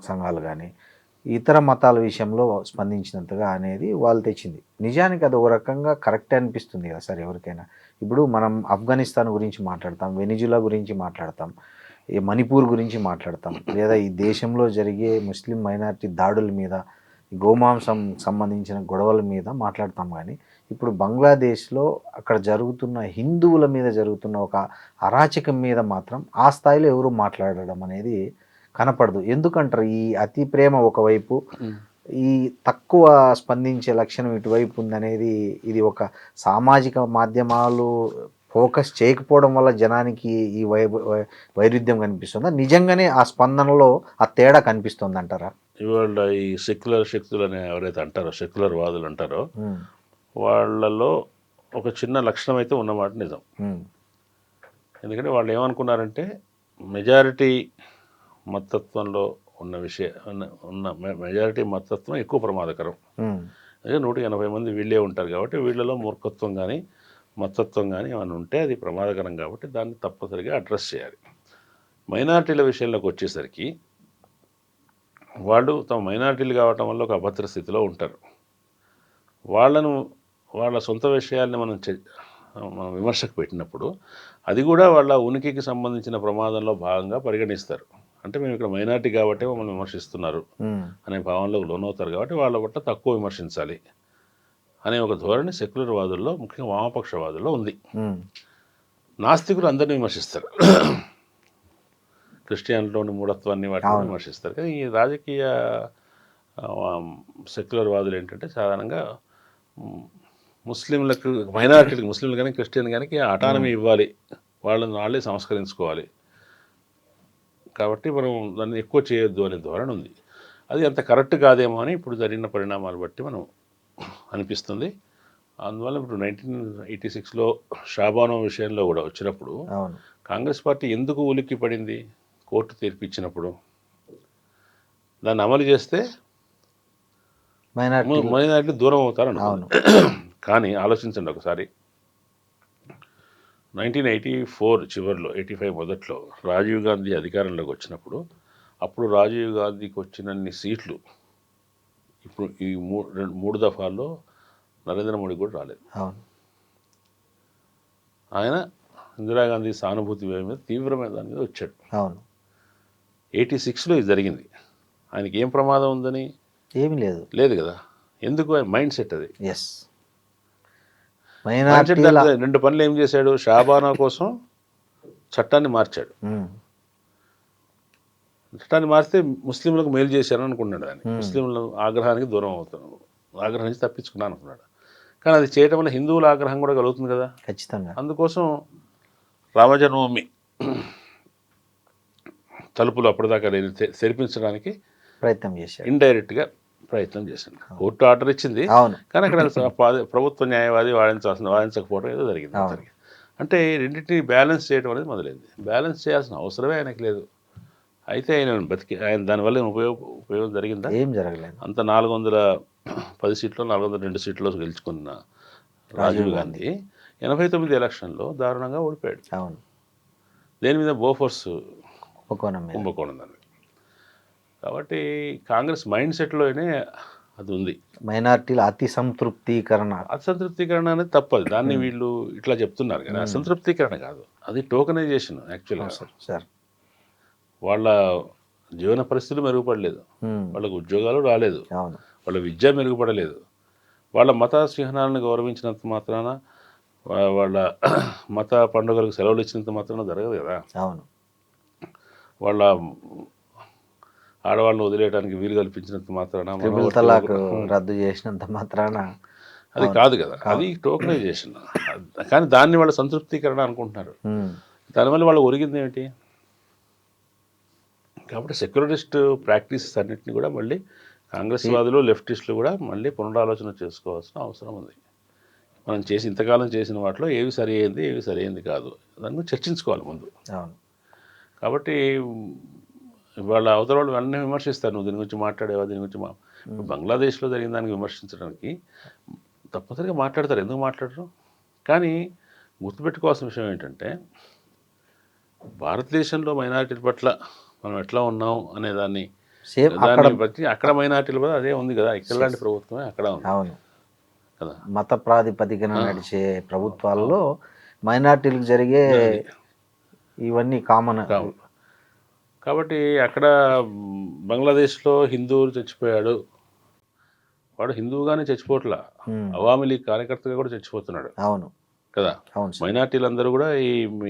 సంఘాలు కానీ, ఇతర మతాల విషయంలో స్పందించినంతగా అనేది వాళ్ళు తెచ్చింది. నిజానికి అది ఒక రకంగా కరెక్టే అనిపిస్తుంది కదా సార్ ఎవరికైనా. ఇప్పుడు మనం ఆఫ్ఘనిస్తాన్ గురించి మాట్లాడతాం, వెనిజులా గురించి మాట్లాడతాం, ఈ మణిపూర్ గురించి మాట్లాడతాం, లేదా ఈ దేశంలో జరిగే ముస్లిం మైనారిటీ దాడుల మీద, గోమాంసం సంబంధించిన గొడవల మీద మాట్లాడతాం. కానీ ఇప్పుడు బంగ్లాదేశ్లో అక్కడ జరుగుతున్న హిందువుల మీద జరుగుతున్న ఒక అరాచకం మీద మాత్రం ఆ స్థాయిలో ఎవరు మాట్లాడడం అనేది కనపడదు. ఎందుకంటారు? ఈ అతి ప్రేమ ఒకవైపు, ఈ తక్కువ స్పందించే లక్షణం ఇటువైపు ఉందనేది ఇది ఒక సామాజిక మాధ్యమాలు ఫోకస్ చేయకపోవడం వల్ల జనానికి ఈ వైరుధ్యం కనిపిస్తుందా, నిజంగానే ఆ స్పందనలో ఆ తేడా కనిపిస్తుంది అంటారా? ఇవాళ ఈ సెక్యులర్ శక్తులు అని ఎవరైతే అంటారో, సెక్యులర్ వాదులు అంటారో, వాళ్ళలో ఒక చిన్న లక్షణం అయితే ఉన్నమాట నిజం. ఎందుకంటే వాళ్ళు ఏమనుకున్నారంటే మెజారిటీ మతత్వంలో ఉన్న మెజారిటీ మతత్వం ఎక్కువ ప్రమాదకరం. అదే 180 మంది వీళ్ళే ఉంటారు కాబట్టి వీళ్ళలో మూర్ఖత్వం కానీ మతత్వం కానీ ఏమైనా ఉంటే అది ప్రమాదకరం కాబట్టి దాన్ని తప్పనిసరిగా అడ్రస్ చేయాలి. మైనారిటీల విషయంలోకి వచ్చేసరికి వాళ్ళు తమ మైనారిటీలు కావటం వల్ల ఒక అభద్ర స్థితిలో ఉంటారు. వాళ్ళ సొంత విషయాల్ని మనం విమర్శకు పెట్టినప్పుడు అది కూడా వాళ్ళ ఉనికికి సంబంధించిన ప్రమాదంలో భాగంగా పరిగణిస్తారు. అంటే మేము ఇక్కడ మైనారిటీ కాబట్టి మమ్మల్ని విమర్శిస్తున్నారు అనే భావనలోకి లోనవుతారు కాబట్టి వాళ్ళ పట్ల తక్కువ విమర్శించాలి అనే ఒక ధోరణి సెక్యులర్ వాదుల్లో, ముఖ్యంగా వామపక్షవాదుల్లో ఉంది. నాస్తికులు అందరినీ విమర్శిస్తారు, క్రిస్టియన్లోని మూఢత్వాన్ని వాటిని విమర్శిస్తారు. కానీ ఈ రాజకీయ సెక్యులర్ వాదులు ఏంటంటే సాధారణంగా ముస్లింలకు, మైనారిటీలకు, ముస్లింలు కానీ క్రిస్టియన్ కానీ అటానమీ ఇవ్వాలి, వాళ్ళని వాళ్ళే సంస్కరించుకోవాలి కాబట్టి మనం దాన్ని ఎక్కువ చేయొద్దు అనే ధోరణి ఉంది. అది అంత కరెక్ట్ కాదేమో అని ఇప్పుడు జరిగిన పరిణామాలు బట్టి మనం అనిపిస్తుంది. అందువల్ల ఇప్పుడు 1986లో షాబానో విషయంలో కూడా వచ్చినప్పుడు కాంగ్రెస్ పార్టీ ఎందుకు ఉలిక్కి పడింది? కోర్టు తీర్పు ఇచ్చినప్పుడు దాన్ని అమలు చేస్తే మైనారిటీ దూరం అవుతారు. కానీ ఆలోచించండి ఒకసారి, 1984 చివరిలో, 85 మొదట్లో రాజీవ్ గాంధీ అధికారంలోకి వచ్చినప్పుడు అప్పుడు రాజీవ్ గాంధీకి వచ్చినన్ని సీట్లు ఇప్పుడు ఈ మూడు దఫాల్లో నరేంద్ర మోడీ కూడా రాలేదు. ఆయన ఇందిరాగాంధీ సానుభూతి మీద తీవ్రమైన దాని మీద వచ్చాడు. 86లో ఇది జరిగింది. ఆయనకి ఏం ప్రమాదం ఉందని ఏమీ లేదు కదా. ఎందుకు? మైండ్ సెట్ అది. రెండు పనులు ఏం చేశాడు? షాబానా కోసం చట్టాన్ని మార్చాడు. చట్టాన్ని మారితే ముస్లింలకు మేలు చేశారని అనుకున్నాడు. ఆయన ముస్లింల ఆగ్రహానికి దూరం అవుతాను, ఆగ్రహం నుంచి తప్పించుకున్నాను అనుకున్నాడు. కానీ అది చేయడం వల్ల హిందువుల ఆగ్రహం కూడా కలుగుతుంది కదా, ఖచ్చితంగా. అందుకోసం రామజన్మభూమి తలుపులు అప్పటిదాకా తెరిపించడానికి ప్రయత్నం చేశాడు, ఇండైరెక్ట్గా ప్రయత్నం చేశాడు. కోర్టు ఆర్డర్ ఇచ్చింది కానీ అక్కడ ప్రభుత్వ న్యాయవాది వాదించకపోవడం ఏదో జరిగింది. అంటే రెండింటినీ బ్యాలెన్స్ చేయడం అనేది మొదలైంది. బ్యాలెన్స్ చేయాల్సిన అవసరమే ఆయనకు లేదు. అయితే ఆయన దానివల్ల ఉపయోగం జరిగిందా? ఏం జరగలేదు. అంత 410 సీట్లు 402 సీట్లో గెలుచుకున్న రాజీవ్ గాంధీ 89 ఎలక్షన్లో దారుణంగా ఓడిపోయాడు. దేని మీద? బోఫోర్స్ కుంభకోణం దాని. కాబట్టి కాంగ్రెస్ మైండ్ సెట్లోనే అది ఉంది. మైనారిటీల అసంతృప్తీకరణ అనేది తప్పదు. దాన్ని వీళ్ళు ఇట్లా చెప్తున్నారు కానీ అసంతృప్తీకరణ కాదు, అది టోకనైజేషన్. యాక్చువల్గా సార్ వాళ్ళ జీవన పరిస్థితులు మెరుగుపడలేదు, వాళ్ళకు ఉద్యోగాలు రాలేదు, వాళ్ళ విద్య మెరుగుపడలేదు, వాళ్ళ మత చిహ్నాలను గౌరవించినంత మాత్రాన, వాళ్ళ మత పండుగలకు సెలవులు ఇచ్చినంత మాత్రాన జరగదు కదా. వాళ్ళ ఆడవాళ్ళని వదిలేయడానికి వీలు కల్పించినంత మాత్రాన, రద్దు చేసినంత మాత్రాన అది కాదు కదా. అది టోకనైజేషన్. కానీ దాన్ని వాళ్ళ సంతృప్తీకరణ అనుకుంటున్నారు. దానివల్ల వాళ్ళు ఒరిగింది ఏమిటి? కాబట్టి సెక్యులరిస్ట్ ప్రాక్టీసెస్ అన్నింటినీ కూడా మళ్ళీ కాంగ్రెస్ వాదులు, లెఫ్టిస్టులు కూడా మళ్ళీ పునరాలోచన చేసుకోవాల్సిన అవసరం ఉంది. మనం ఇంతకాలం చేసిన వాటిలో ఏవి సరి అయింది, ఏవి సరి అయింది కాదు, దాన్ని చర్చించుకోవాలి ముందు. కాబట్టి వాళ్ళ అవతల వాళ్ళు అన్నీ విమర్శిస్తారు, నువ్వు దీని గురించి మాట్లాడేవా, దీని గురించి బంగ్లాదేశ్లో జరిగిన దానికి విమర్శించడానికి తప్పనిసరిగా మాట్లాడతారు. ఎందుకు మాట్లాడరు? కానీ గుర్తుపెట్టుకోవాల్సిన విషయం ఏంటంటే భారతదేశంలో మైనారిటీల పట్ల మనం ఎట్లా ఉన్నాం అనే దాన్ని బట్టి అక్కడ మైనారిటీల పట్ల అదే ఉంది కదా. ఇక్కడలాంటి ప్రభుత్వమే అక్కడ ఉంది కదా. మత ప్రాతిపదికన నడిచే ప్రభుత్వాల్లో మైనారిటీలకు జరిగే ఇవన్నీ కామన్. కాబట్టి అక్కడ బంగ్లాదేశ్లో హిందువులు చచ్చిపోయాడు, వాడు హిందువుగానే చచ్చిపోవట్లా, అవామీ లీగ్ కార్యకర్తగా కూడా చచ్చిపోతున్నాడు. కదా. అవును సార్. మైనార్టీలందరూ కూడా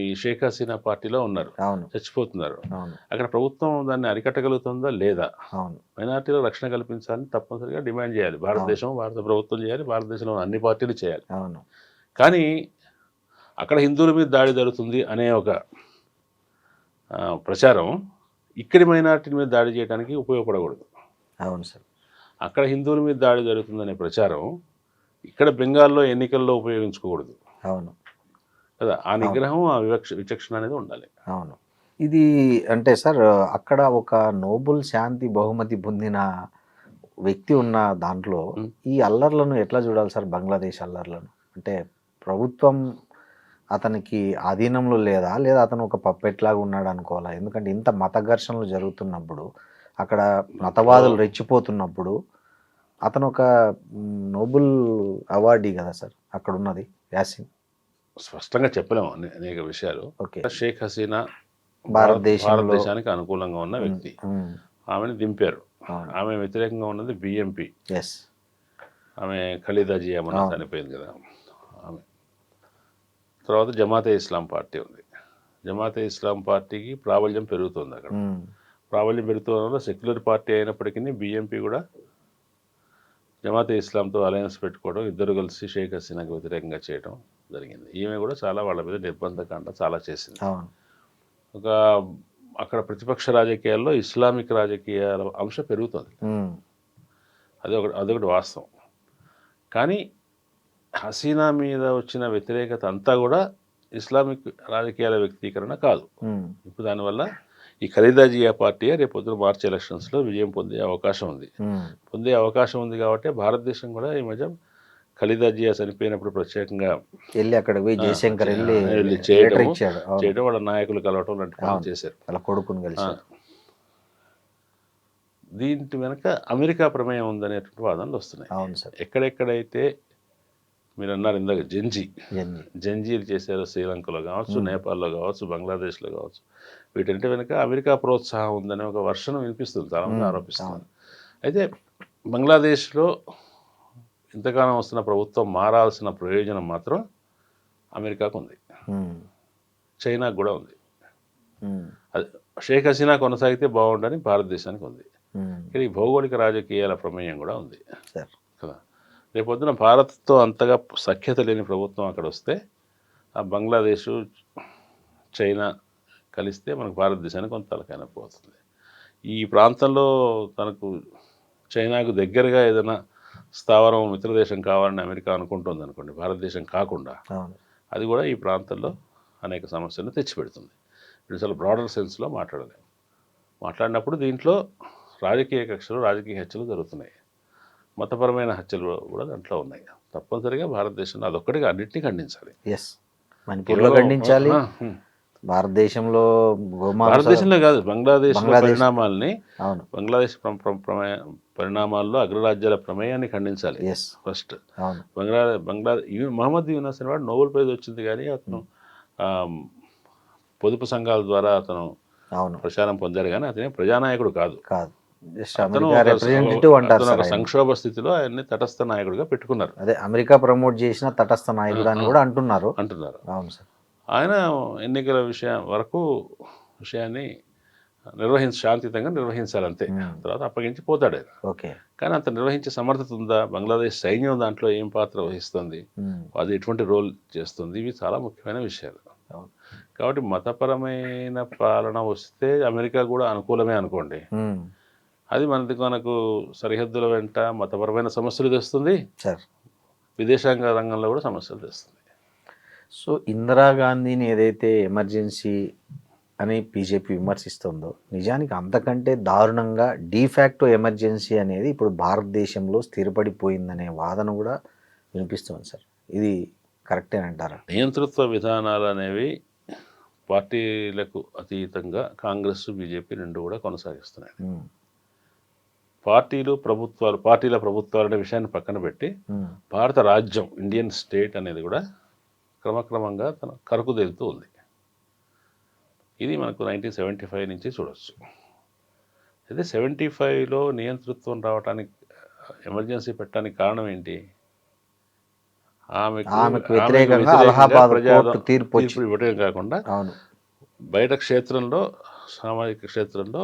ఈ షేక్ హసీనా పార్టీలో ఉన్నారు, అవును. చచ్చిపోతున్నారు. అవును. అక్కడ ప్రభుత్వం దాన్ని అరికట్టగలుగుతుందా లేదా? అవును. మైనార్టీలకు రక్షణ కల్పించాలని తప్పనిసరిగా డిమాండ్ చేయాలి. భారత ప్రభుత్వం చేయాలి, భారతదేశంలో అన్ని పార్టీలు చేయాలి. అవును. కానీ అక్కడ హిందువుల మీద దాడి జరుగుతుంది అనే ఒక ప్రచారం ఇక్కడి మైనార్టీ మీద దాడి చేయడానికి ఉపయోగపడకూడదు. అవును సార్. అక్కడ హిందువుల మీద దాడి జరుగుతుందనే ప్రచారం ఇక్కడ బెంగాల్లో ఎన్నికల్లో ఉపయోగించుకోకూడదు అవును. కదా. ఆ నిగ్రహం, ఆ విచక్షణ అనేది ఉండాలి. అవును. ఇది అంటే సార్ అక్కడ ఒక నోబెల్ శాంతి బహుమతి పొందిన వ్యక్తి ఉన్న దాంట్లో ఈ అల్లర్లను ఎట్లా చూడాలి సార్? బంగ్లాదేశ్ అల్లర్లను అంటే ప్రభుత్వం అతనికి ఆధీనంలో లేదా, లేదా అతను ఒక పప్పెట్ లాగా ఉన్నాడు అనుకోవాలా? ఎందుకంటే ఇంత మత ఘర్షణలు జరుగుతున్నప్పుడు, అక్కడ మతవాదులు రెచ్చిపోతున్నప్పుడు అతను ఒక నోబెల్ అవార్డీ కదా సార్ అక్కడ ఉన్నది యాసిన్. స్పష్టంగా చెప్పలేము అనేక విషయాలు. ఓకే. షేక్ హసీనా భారతదేశానికి అనుకూలంగా ఉన్న వ్యక్తి. ఆమెను దింపారు. ఆమె వ్యతిరేకంగా ఉన్నది బిఎంపి. ఆమె ఖలీదా జియా మన చనిపోయింది కదా ఆమె. తర్వాత జమాతే ఇస్లాం పార్టీ ఉంది. జమాతే ఇస్లాం పార్టీకి ప్రాబల్యం పెరుగుతుంది అక్కడ. ప్రాబల్యం పెరుగుతున్న వల్ల సెక్యులర్ పార్టీ అయినప్పటికీ బిఎంపి కూడా జమాతే ఇస్లాంతో అలయన్స్ పెట్టుకోవడం, ఇద్దరు కలిసి షేక్ హసీనాకు వ్యతిరేకంగా చేయడం జరిగింది. ఈమె కూడా చాలా వాళ్ళ మీద నిర్బంధకాండ చాలా చేసింది. ఒక అక్కడ రాజకీయాల్లో ఇస్లామిక్ రాజకీయాల అంశం పెరుగుతుంది. అదొకటి వాస్తవం. కానీ హసీనా మీద వచ్చిన వ్యతిరేకత అంతా కూడా ఇస్లామిక్ రాజకీయాల వ్యక్తీకరణ కాదు. ఇప్పుడు దానివల్ల ఈ ఖలీదా జియా పార్టీ రేపు పొద్దున మార్చి ఎలక్షన్స్లో విజయం పొందే అవకాశం ఉంది కాబట్టి భారతదేశం కూడా ఈ మధ్య ఖలీదా జియా చనిపోయినప్పుడు ప్రత్యేకంగా వెళ్ళి అక్కడ జయశంకర్ వెళ్ళి చేయడం, వాళ్ళ నాయకులు కలవటం లాంటి పనులు చేశారు. వాళ్ళ కొడుకుని కలిసి. దీంట్ వెనక అమెరికా ప్రమేయం ఉందనేటువంటి వాదనలు వస్తున్నాయి. అవును సార్. ఎక్కడెక్కడైతే మీరు అన్నారు ఇందాక జంజీలు చేశారు, శ్రీలంకలో కావచ్చు, నేపాల్లో కావచ్చు, బంగ్లాదేశ్లో కావచ్చు, వీటంటే వెనుక అమెరికా ప్రోత్సాహం ఉందనే ఒక వర్షం వినిపిస్తుంది, చాలామంది ఆరోపిస్తున్నారు. అయితే బంగ్లాదేశ్లో ఇంతకాలం వస్తున్న ప్రభుత్వం మారాల్సిన ప్రయోజనం మాత్రం అమెరికాకు ఉంది, చైనాకు కూడా ఉంది. అది షేక్ హసీనా కొనసాగితే బాగుండని భారతదేశానికి ఉంది. కానీ భౌగోళిక రాజకీయాల ప్రమేయం కూడా ఉంది కదా. రేపొద్దున భారత్తో అంతగా సఖ్యత లేని ప్రభుత్వం అక్కడ వస్తే ఆ బంగ్లాదేశ్, చైనా కలిస్తే మనకు భారతదేశానికి కొంత తలకాయ పోతుంది. ఈ ప్రాంతంలో తనకు చైనాకు దగ్గరగా ఏదైనా స్థావరం మిత్రదేశం కావాలని అమెరికా అనుకుంటుంది అనుకోండి, భారతదేశం కాకుండా, అది కూడా ఈ ప్రాంతంలో అనేక సమస్యలను తెచ్చిపెడుతుంది. ఇప్పుడు చాలా బ్రాడర్ సెన్స్లో మాట్లాడినప్పుడు దీంట్లో రాజకీయ కక్షలు, రాజకీయ హత్యలు జరుగుతున్నాయి, మతపరమైన హత్యలు కూడా దాంట్లో ఉన్నాయి. తప్పనిసరిగా భారతదేశంలో అదొక్కటిగా అన్నింటినీ ఖండించాలి. మణిపూర్లో ఖండించాలి, భారతదేశంలో కాదు, బంగ్లాదేశ్ పరిణామాలని, బంగ్లాదేశ్ పరిణామాల్లో అగ్రరాజ్యాల ప్రమేయాన్ని ఖండించాలి ఫస్ట్. బంగ్లాదేశ్ మహమ్మద్ యూనస్ అనేవాడు నోబెల్ ప్రైజ్ వచ్చింది, కానీ అతను పొదుపు సంఘాల ద్వారా అతను ప్రచారం పొందాడు, కానీ అతనే ప్రజానాయకుడు కాదు. అతను ఒక సంక్షోభ స్థితిలో ఆయన్ని తటస్థ నాయకుడిగా పెట్టుకున్నారు. అదే అమెరికా ప్రమోట్ చేసిన తటస్థ నాయకుడు అని కూడా అంటున్నారు. అవును సార్. ఆయన ఎన్నికల విషయాన్ని శాంతియుతంగా నిర్వహించాలంతే, తర్వాత అప్పగించి పోతాడు ఆయన. కానీ అంత నిర్వహించే సమర్థత ఉందా? బంగ్లాదేశ్ సైన్యం దాంట్లో ఏం పాత్ర వహిస్తుంది, అది ఎటువంటి రోల్ చేస్తుంది, ఇవి చాలా ముఖ్యమైన విషయాలు. కాబట్టి మతపరమైన పాలన వస్తే అమెరికా కూడా అనుకూలమే అనుకోండి, అది మనకు సరిహద్దుల వెంట మతపరమైన సమస్యలు తెస్తుంది, విదేశాంగ రంగంలో కూడా సమస్యలు తెస్తుంది. సో ఇందిరాగాంధీని ఏదైతే ఎమర్జెన్సీ అని బీజేపీ విమర్శిస్తుందో, నిజానికి అంతకంటే దారుణంగా డీఫాక్టో ఎమర్జెన్సీ అనేది ఇప్పుడు భారతదేశంలో స్థిరపడిపోయిందనే వాదన కూడా వినిపిస్తుంది సార్. ఇది కరెక్టేనంటారా? నియంతృత్వ విధానాలు అనేవి పార్టీలకు అతీతంగా కాంగ్రెస్, బీజేపీ రెండు కూడా కొనసాగిస్తున్నాయి. పార్టీల ప్రభుత్వాలు అనే విషయాన్ని పక్కన పెట్టి భారత రాజ్యం, ఇండియన్ స్టేట్ అనేది కూడా క్రమక్రమంగా తన కరుకుదేలుతూ ఉంది. ఇది మనకు 1975 నుంచి చూడవచ్చు. అయితే 75లో నియంతృత్వం రావడానికి, ఎమర్జెన్సీ పెట్టడానికి కారణం ఏంటి? ఆమెకు వ్యతిరేకంగా అలహాబాద్ కోర్టు తీర్పు ఇవ్వటం కాకుండా అవును బయట క్షేత్రంలో, సామాజిక క్షేత్రంలో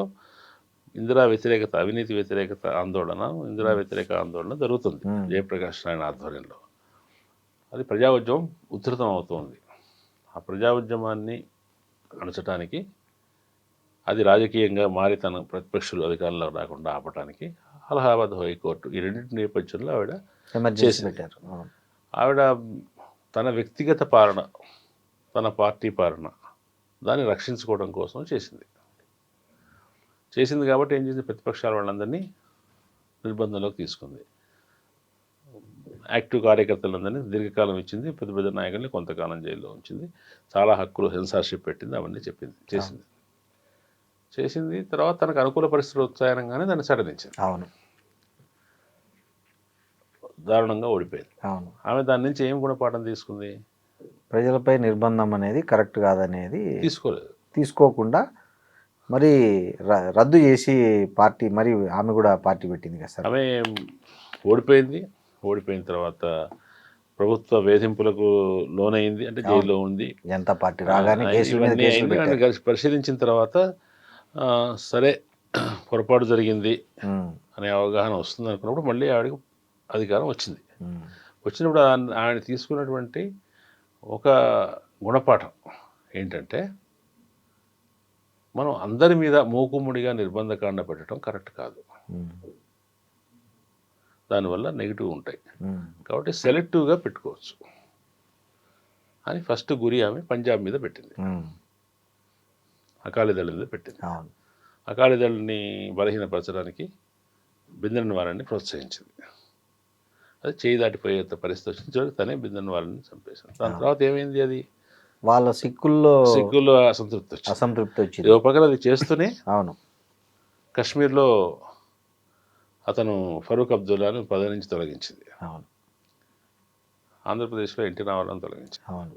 ఇందిరా వ్యతిరేకత, అవినీతి వ్యతిరేకత ఆందోళన, ఇందిరా వ్యతిరేక ఆందోళన జరుగుతుంది జయప్రకాష్ నారాయణ ఆధ్వర్యంలో. అది ప్రజా ఉద్యమం ఉధృతం అవుతుంది. ఆ ప్రజా ఉద్యమాన్ని అణచడానికి, అది రాజకీయంగా మారి తన ప్రతిపక్షులు అధికారంలో రాకుండా ఆపడానికి అలహాబాద్ హైకోర్టు ఈ రెండింటి నేపథ్యంలో ఆవిడ ఎమర్జెన్సీ పెట్టారు. ఆవిడ తన వ్యక్తిగత పాలన, తన పార్టీ పాలన దాన్ని రక్షించుకోవడం కోసం చేసింది కాబట్టి ఏం చేసింది, ప్రతిపక్షాల వాళ్ళందరినీ నిర్బంధంలోకి తీసుకుంది. యాక్టివ్ కార్యకర్తలందరినీ దీర్ఘకాలం ఇచ్చింది, పెద్ద పెద్ద నాయకుల్ని కొంతకాలం జైల్లో ఉంచింది, చాలా హక్కులు సెన్సార్షిప్ పెట్టింది, అవన్నీ చేసింది. తర్వాత తనకు అనుకూల పరిస్థితులు వచ్చాయనగానే దాన్ని సడలించింది. అవును, దారుణంగా ఓడిపోయింది. అవును. ఆమె దాని నుంచి ఏం గుణపాఠం తీసుకుంది? ప్రజలపై నిర్బంధం అనేది కరెక్ట్ కాదనేది తీసుకోకుండా మరి రద్దు చేసి పార్టీ, మరి ఆమె కూడా పార్టీ పెట్టింది కదా సార్. ఆమె ఓడిపోయిన తర్వాత ప్రభుత్వ వేధింపులకు లోనైంది, అంటే జైల్లో ఉంది. జనతా పార్టీ రాగానే పరిశీలించిన తర్వాత సరే పొరపాటు జరిగింది అనే అవగాహన వస్తుంది అనుకున్నప్పుడు మళ్ళీ ఆవిడకి అధికారం వచ్చినప్పుడు ఆయన తీసుకున్నటువంటి ఒక గుణపాఠం ఏంటంటే, మనం అందరి మీద మూకుముడిగా నిర్బంధకాండ పెట్టడం కరెక్ట్ కాదు, దానివల్ల నెగిటివ్ ఉంటాయి, కాబట్టి సెలెక్టివ్గా పెట్టుకోవచ్చు అని ఫస్ట్ గురి ఆమె పంజాబ్ మీద పెట్టింది, అకాలీదళ మీద పెట్టింది. అకాలీదళని బలహీనపరచడానికి బిందెన్ వారిని ప్రోత్సహించింది. అది చేయి దాటిపోయే పరిస్థితి వచ్చింది. చూడండి, తనే బిందెన్ వారిని చంపేశాడు. దాని తర్వాత ఏమైంది, అది వాళ్ళ సిక్కుల్లో అసంతృప్తి వచ్చింది. ఒక పక్కన అది చేస్తూనే అవును కశ్మీర్లో అతను ఫరూక్ అబ్దుల్లాను పదవి నుంచి తొలగించింది. అవును, ఆంధ్రప్రదేశ్లో ఎన్టీ రామారావును తొలగించింది. అవును,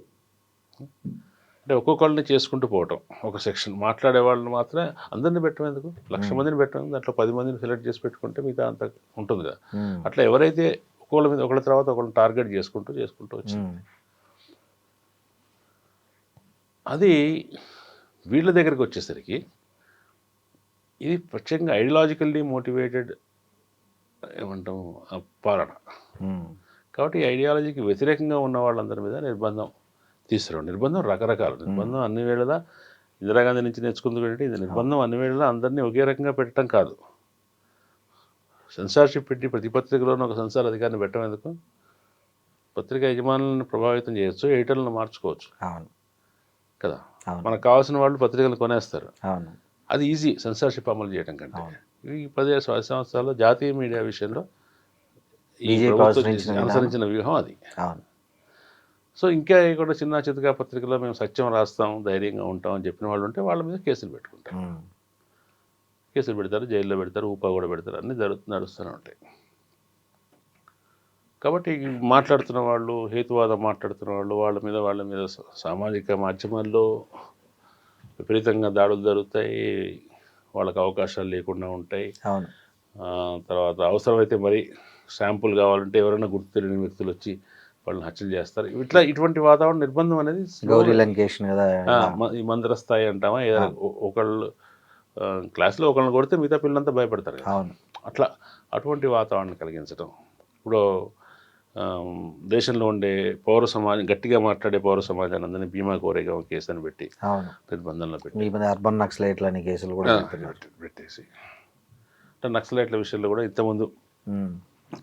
అంటే ఒక్కొక్కరిని చేసుకుంటూ పోవటం, ఒక సెక్షన్ మాట్లాడే వాళ్ళని మాత్రమే అందరినీ పెట్టడం ఎందుకు, 1,00,000 మందిని పెట్టడం, దాంట్లో 10 మందిని సెలెక్ట్ చేసి పెట్టుకుంటే మిగతా అంత ఉంటుంది కదా. అట్లా ఎవరైతే ఒకళ్ళ మీద ఒకళ్ళ తర్వాత ఒకళ్ళని టార్గెట్ చేసుకుంటూ వచ్చింది. అది వీళ్ళ దగ్గరికి వచ్చేసరికి ఇది ప్రత్యేకంగా ఐడియాలజికల్లీ మోటివేటెడ్ ఏమంటాం పాలన. కాబట్టి ఈ ఐడియాలజీకి వ్యతిరేకంగా ఉన్న వాళ్ళందరి మీద నిర్బంధం తీసుకురావడం. నిర్బంధం రకరకాల నిర్బంధం అన్ని వేళలా ఇందిరాగాంధీ నుంచి నేర్చుకుందుకు ఏంటి, ఇది నిర్బంధం అన్ని వేళలా అందరినీ ఒకే రకంగా పెట్టడం కాదు. సెన్సార్షిప్ పెట్టి ప్రతి పత్రికలోనూ ఒక సెన్సార్ అధికారిని పెట్టడం ఎందుకు? పత్రిక యజమానులను ప్రభావితం చేయొచ్చు, ఎడిటర్లను మార్చుకోవచ్చు కదా. మనకు కావాల్సిన వాళ్ళు పత్రికలు కొనేస్తారు, అది ఈజీ ప్రభుత్వం అమలు చేయడం కంటే. ఈ 10 సంవత్సరాల్లో జాతీయ మీడియా విషయంలో ఈ ప్రభుత్వం అనుసరించిన వ్యూహం అది. సో ఇంకా కూడా చిన్న చితకా పత్రికలో మేము సత్యం రాస్తాం, ధైర్యంగా ఉంటాం అని చెప్పిన వాళ్ళు ఉంటే వాళ్ళ మీద కేసులు పెట్టుకుంటారు, కేసులు పెడతారు, జైల్లో పెడతారు, ఊపా కూడా పెడతారు, అన్నీ నడుస్తూనే ఉంటాయి. కాబట్టి మాట్లాడుతున్న వాళ్ళు, హేతువాదం మాట్లాడుతున్న వాళ్ళు, వాళ్ళ మీద సామాజిక మాధ్యమాల్లో విపరీతంగా దాడులు జరుగుతాయి, వాళ్ళకి అవకాశాలు లేకుండా ఉంటాయి. తర్వాత అవసరమైతే మరి శాంపుల్ కావాలంటే ఎవరైనా గుర్తు తెలియని వ్యక్తులు వచ్చి వాళ్ళని హత్యలు చేస్తారు. ఇటువంటి వాతావరణం, నిర్బంధం అనేది ఈ మందర స్థాయి అంటామా, ఏదైనా ఒకళ్ళు క్లాస్లో ఒకళ్ళని కొడితే మిగతా పిల్లలంతా భయపడతారు కదా, అటువంటి వాతావరణం కలిగించడం. ఇప్పుడు దేశంలో ఉండే పౌర సమాజం, గట్టిగా మాట్లాడే పౌర సమాజాన్ని అందరినీ భీమా కోరేగా కేసు అని పెట్టి నిర్బంధంలో పెట్టి అర్బన్ నక్సలైట్లని కేసులు కూడా పెట్టేసి, అంటే నక్సలైట్ల విషయంలో కూడా ఇంతకుముందు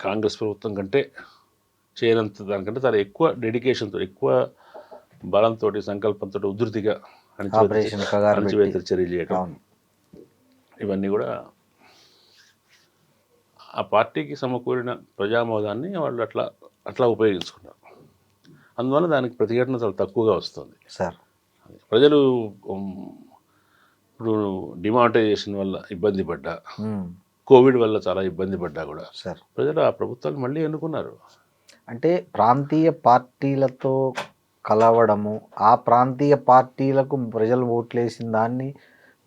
కాంగ్రెస్ ప్రభుత్వం కంటే చేయనంత దానికంటే చాలా ఎక్కువ డెడికేషన్తో, ఎక్కువ బలంతో, సంకల్పంతో ఉధృతిగా అణచివేత చర్యలు చేయడం, ఇవన్నీ కూడా ఆ పార్టీకి సమకూరిన ప్రజామోదాన్ని వాళ్ళు అట్లా ఉపయోగించుకున్నారు. అందువల్ల దానికి ప్రతిఘటన చాలా తక్కువగా వస్తుంది సార్. ప్రజలు ఇప్పుడు డిమానిటైజేషన్ వల్ల ఇబ్బంది పడ్డా, కోవిడ్ వల్ల చాలా ఇబ్బంది పడ్డా కూడా సార్ ప్రజలు ఆ ప్రభుత్వాన్ని మళ్ళీ ఎన్నుకున్నారు. అంటే ప్రాంతీయ పార్టీలతో కలవడము, ఆ ప్రాంతీయ పార్టీలకు ప్రజలు ఓట్లేసిన దాన్ని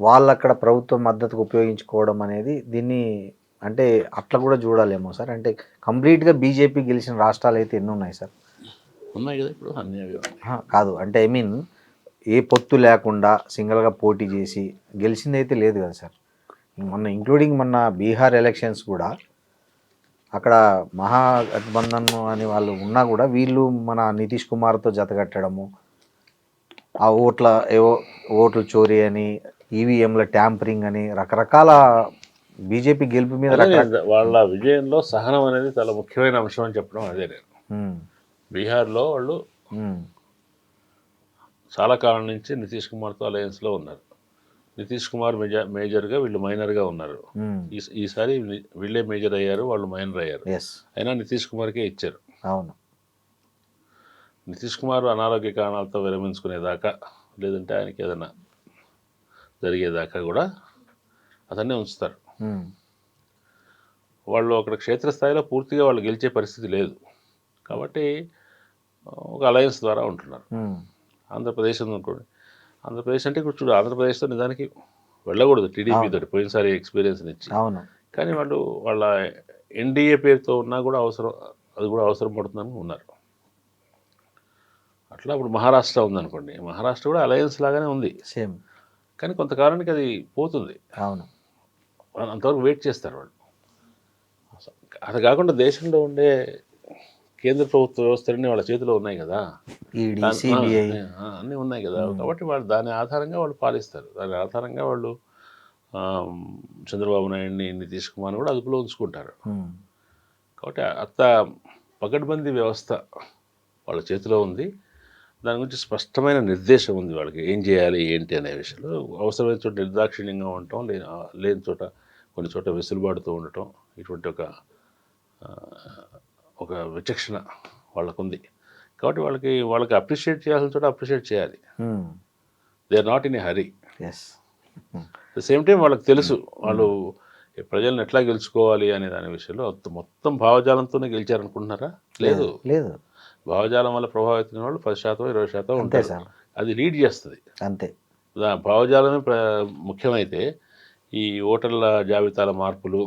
వాళ్ళు అక్కడ ప్రభుత్వ మద్దతుకు ఉపయోగించుకోవడం అనేది, దీన్ని అంటే అట్లా కూడా చూడాలేమో సార్. అంటే కంప్లీట్గా బీజేపీ గెలిచిన రాష్ట్రాలు అయితే ఎన్ని ఉన్నాయి సార్? ఉన్నాయి కదా ఇప్పుడు అన్ని అవి ఉన్నాయి. కాదు అంటే ఐ మీన్ ఏ పొత్తు లేకుండా సింగిల్గా పోటీ చేసి గెలిచింది అయితే లేదు కదా సార్. మొన్న ఇంక్లూడింగ్ మొన్న బీహార్ ఎలక్షన్స్ కూడా అక్కడ మహాగఠబంధన్ అని వాళ్ళు ఉన్నా కూడా వీళ్ళు మన నితీష్ కుమార్తో జతకట్టడము, ఆ ఓట్లు చోరీ అని, ఈవీఎంల ట్యాంపరింగ్ అని రకరకాల బీజేపీ గెలుపు మీద అదే వాళ్ళ విజయంలో సహనం అనేది చాలా ముఖ్యమైన అంశం అని చెప్పడం అదే నేను. బీహార్లో వాళ్ళు చాలా కాలం నుంచి నితీష్ కుమార్తో అలయన్స్లో ఉన్నారు. నితీష్ కుమార్ మేజర్గా, వీళ్ళు మైనర్గా ఉన్నారు. ఈసారి వీళ్ళే మేజర్ అయ్యారు, వాళ్ళు మైనర్ అయ్యారు. అయినా నితీష్ కుమార్కే ఇచ్చారు. అవును, నితీష్ కుమార్ అనారోగ్య కారణాలతో విరమించుకునేదాకా, లేదంటే ఆయనకి ఏదైనా జరిగేదాకా కూడా అతన్నే ఉంచుతారు. వాళ్ళు అక్కడ క్షేత్రస్థాయిలో పూర్తిగా వాళ్ళు గెలిచే పరిస్థితి లేదు కాబట్టి ఒక అలయన్స్ ద్వారా ఉంటున్నారు. ఆంధ్రప్రదేశ్ అనుకోండి, ఆంధ్రప్రదేశ్ అంటే ఇప్పుడు చూడు, ఆంధ్రప్రదేశ్తో నిజానికి వెళ్ళకూడదు టీడీపీ తోటి పోయినసారి ఎక్స్పీరియన్స్ ఇచ్చి. కానీ వాళ్ళు వాళ్ళ ఎన్డీఏ పేరుతో ఉన్నా కూడా అది కూడా అవసరం పడుతుందని ఉన్నారు. అట్లా ఇప్పుడు మహారాష్ట్ర ఉందనుకోండి, మహారాష్ట్ర కూడా అలయన్స్ లాగానే ఉంది సేమ్, కానీ కొంతకాలానికి అది పోతుంది. అవును, అంతవరకు వెయిట్ చేస్తారు వాళ్ళు. అది కాకుండా దేశంలో ఉండే కేంద్ర ప్రభుత్వ వ్యవస్థలన్నీ వాళ్ళ చేతిలో ఉన్నాయి కదా, అన్నీ ఉన్నాయి కదా, కాబట్టి వాళ్ళు దాని ఆధారంగా వాళ్ళు పాలిస్తారు. దాని ఆధారంగా వాళ్ళు చంద్రబాబు నాయుడిని, నితీష్ కుమార్ని కూడా అదుపులో ఉంచుకుంటారు. కాబట్టి అంత పకడ్బందీ వ్యవస్థ వాళ్ళ చేతిలో ఉంది. దాని గురించి స్పష్టమైన నిర్దేశం ఉంది వాళ్ళకి, ఏం చేయాలి ఏంటి అనే విషయంలో. అవసరమైన చోట నిర్దాక్షిణ్యంగా ఉండటం, లేని చోట కొన్ని చోట వెసులుబాటుతో ఉండటం, ఇటువంటి ఒక విచక్షణ వాళ్ళకుంది. కాబట్టి వాళ్ళకి అప్రిషియేట్ చేయాల్సిన చోట అప్రిషియేట్ చేయాలి. They are not in a hurry. The same time వాళ్ళకి తెలుసు వాళ్ళు ప్రజలను ఎట్లా గెలుచుకోవాలి అనే దాని విషయంలో. మొత్తం భావజాలంతోనే గెలిచారనుకుంటున్నారా? లేదు, భావజాలం వల్ల ప్రభావితం వాళ్ళు 10%, 20% ఉంటారు. అది లీడ్ చేస్తుంది అంతే. భావజాలమే ముఖ్యమైతే ఈ ఓటర్ల జాబితాల మార్పులు,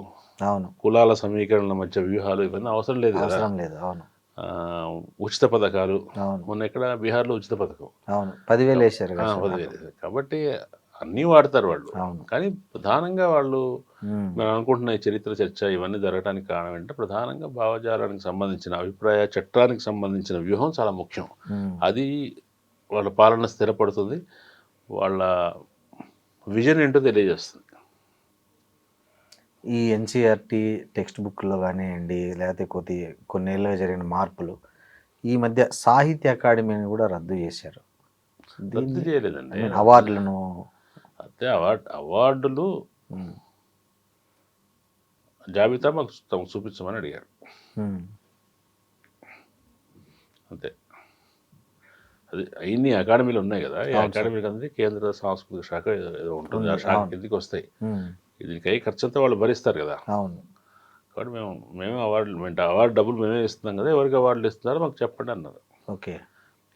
కులాల సమీకరణల మధ్య వ్యూహాలు ఇవన్నీ అవసరం లేదు కదా. ఉచిత పథకాలు, మొన్న ఎక్కడ బీహార్లో ఉచిత పథకం 10,000 వేశారు. 10,000. కాబట్టి అన్నీ వాడతారు వాళ్ళు. కానీ ప్రధానంగా వాళ్ళు మనం అనుకుంటున్న ఈ చరిత్ర చర్చ ఇవన్నీ జరగడానికి కారణం ఏంటంటే ప్రధానంగా భావజాలానికి సంబంధించిన, అభిప్రాయ చట్టానికి సంబంధించిన వ్యూహం చాలా ముఖ్యం. అది వాళ్ళ పాలన స్థిరపడుతుంది, వాళ్ళ విజన్ ఏంటో తెలియజేస్తుంది. ఈ ఎన్సీఆర్టీ టెక్స్ట్ బుక్లో కానివ్వండి, లేకపోతే కొన్నేళ్ళుగా జరిగిన మార్పులు, ఈ మధ్య సాహిత్య అకాడమీని కూడా రద్దు చేశారు. రద్దు చేయలేదండి, అవార్డులను. అదే అవార్డులు జాబితా మాకు చూపించమని అడిగారు అంతే. అది ఇన్ని అకాడమీలు ఉన్నాయి కదా, ఈ అకాడమీకి అందరి కేంద్ర సాంస్కృతిక శాఖ ఏదో ఉంటుంది, ఆ శాఖ కిందకి వస్తాయి. దీనికి అయ్యి ఖర్చు అంతా వాళ్ళు భరిస్తారు కదా. కాబట్టి మేమే అవార్డు డబ్బులు మేమే ఇస్తున్నాం కదా, ఎవరికి అవార్డులు ఇస్తున్నారో మాకు చెప్పండి అన్నారు. ఓకే,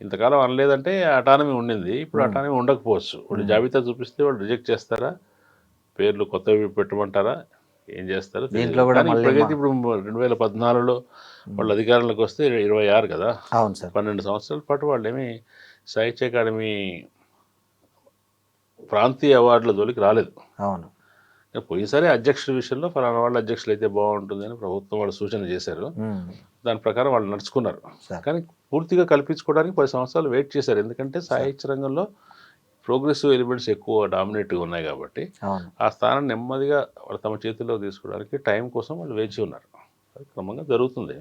ఇంతకాలం అనలేదంటే అటానమీ ఉండింది, ఇప్పుడు అటానమీ ఉండకపోవచ్చు. వాళ్ళు జాబితా చూపిస్తే వాళ్ళు రిజెక్ట్ చేస్తారా, పేర్లు కొత్తవి పెట్టమంటారా, ఏం చేస్తారు? దీంట్లో కూడా ఇప్పుడు 2014లో వాళ్ళు అధికారంలోకి వస్తే 26 కదా. 12 సంవత్సరాల పాటు వాళ్ళు ఏమి సాహిత్య అకాడమీ ప్రాంతీయ అవార్డుల జోలికి రాలేదు. పోయినసారి అధ్యక్షుల విషయంలో ఫలానా వాళ్ళ అధ్యక్షులు అయితే బాగుంటుంది అని ప్రభుత్వం వాళ్ళు సూచన చేశారు. దాని ప్రకారం వాళ్ళు నడుచుకున్నారు. కానీ పూర్తిగా కల్పించుకోవడానికి 10 సంవత్సరాలు వెయిట్ చేశారు. ఎందుకంటే సాహిత్య రంగంలో ప్రోగ్రెసివ్ ఎలిమెంట్స్ ఎక్కువ డామినేట్గా ఉన్నాయి కాబట్టి ఆ స్థానం నెమ్మదిగా వాళ్ళు తమ చేతుల్లో తీసుకోవడానికి టైం కోసం వాళ్ళు వేచి ఉన్నారు. అది క్రమంగా జరుగుతుంది.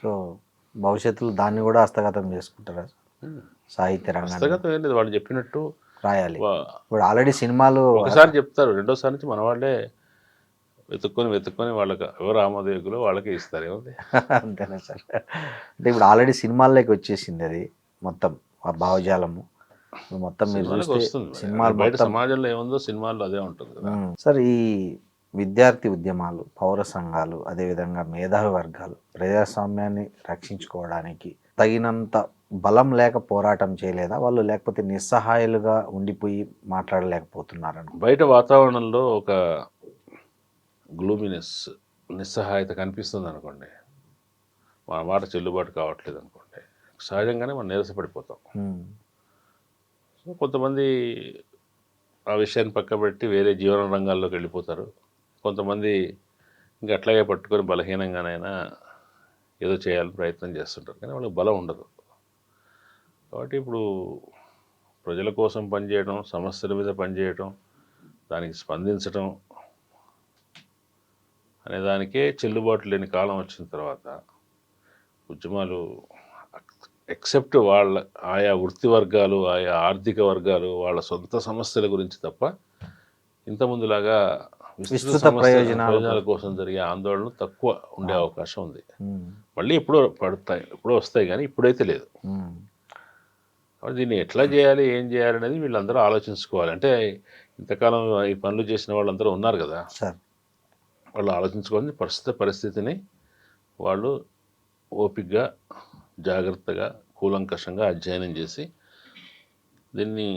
సో భవిష్యత్తులో దాన్ని కూడా హస్తగతం చేసుకుంటారా? సాహిత్య రంగం హస్తగతం ఏం లేదు, వాళ్ళు చెప్పినట్టు రాయాలి. ఇప్పుడు ఆల్రెడీ సినిమాలు ఒకసారి చెప్తారు, రెండోసారి నుంచి మన వాళ్ళే వెతుక్కొని వాళ్ళకి ఎవరు ఆమోదయోగులో వాళ్ళకే ఇస్తారు. ఏముంది అంతేనా సార్? అంటే ఇప్పుడు ఆల్రెడీ సినిమాల్లోకి వచ్చేసింది అది మొత్తం ఆ భావజాలము మొత్తం. మీరు చూస్తే సినిమాలు బయట సమాజంలో ఏముందో సినిమాల్లో అదే ఉంటుంది కదా సార్. ఈ విద్యార్థి ఉద్యమాలు, పౌర సంఘాలు, అదేవిధంగా మేధావి వర్గాలు ప్రజాస్వామ్యాన్ని రక్షించుకోవడానికి తగినంత బలం లేక పోరాటం చేయలేదా వాళ్ళు? లేకపోతే నిస్సహాయాలుగా ఉండిపోయి మాట్లాడలేకపోతున్నారని? బయట వాతావరణంలో ఒక గ్లూమినెస్, నిస్సహాయత కనిపిస్తుంది అనుకోండి, మన మాట చెల్లుబాటు కావట్లేదు అనుకోండి, సహజంగానే మనం నీరసపడిపోతాం. ఉమ్, సో కొంతమంది ఆ విషయాన్ని పక్కబెట్టి వేరే జీవన రంగాల్లోకి వెళ్ళిపోతారు. కొంతమంది ఇంకా అట్లాగే పట్టుకొని బలహీనంగానైనా ఏదో చేయాలని ప్రయత్నం చేస్తుంటారు, కానీ వాళ్ళకి బలం ఉండదు. కాబట్టి ఇప్పుడు ప్రజల కోసం పనిచేయడం, సమస్యల మీద పనిచేయడం, దానికి స్పందించడం అనే దానికే చెల్లుబాటు లేని కాలం వచ్చిన తర్వాత ఉద్యమాలు ఎక్సెప్ట్ వాళ్ళ ఆయా వృత్తి వర్గాలు, ఆయా ఆర్థిక వర్గాలు వాళ్ళ సొంత సమస్యల గురించి తప్ప ఇంతకుముందులాగా విస్తృత ప్రయోజనాల కోసం జరిగే ఆందోళనలు తక్కువ ఉండే అవకాశం ఉంది. ఉమ్, మళ్ళీ ఎప్పుడో పడతాయి, ఎప్పుడో వస్తాయి, కానీ ఇప్పుడైతే లేదు. ఉమ్, కాబట్టి దీన్ని ఎట్లా చేయాలి, ఏం చేయాలి అనేది వీళ్ళందరూ ఆలోచించుకోవాలి. అంటే ఇంతకాలం ఈ పనులు చేసిన వాళ్ళందరూ ఉన్నారు కదా, సార్. వాళ్ళు ఆలోచించుకోవాలి. ప్రస్తుత పరిస్థితిని వాళ్ళు ఓపికగా, జాగ్రత్తగా, కూలంకషంగా అధ్యయనం చేసి దీన్ని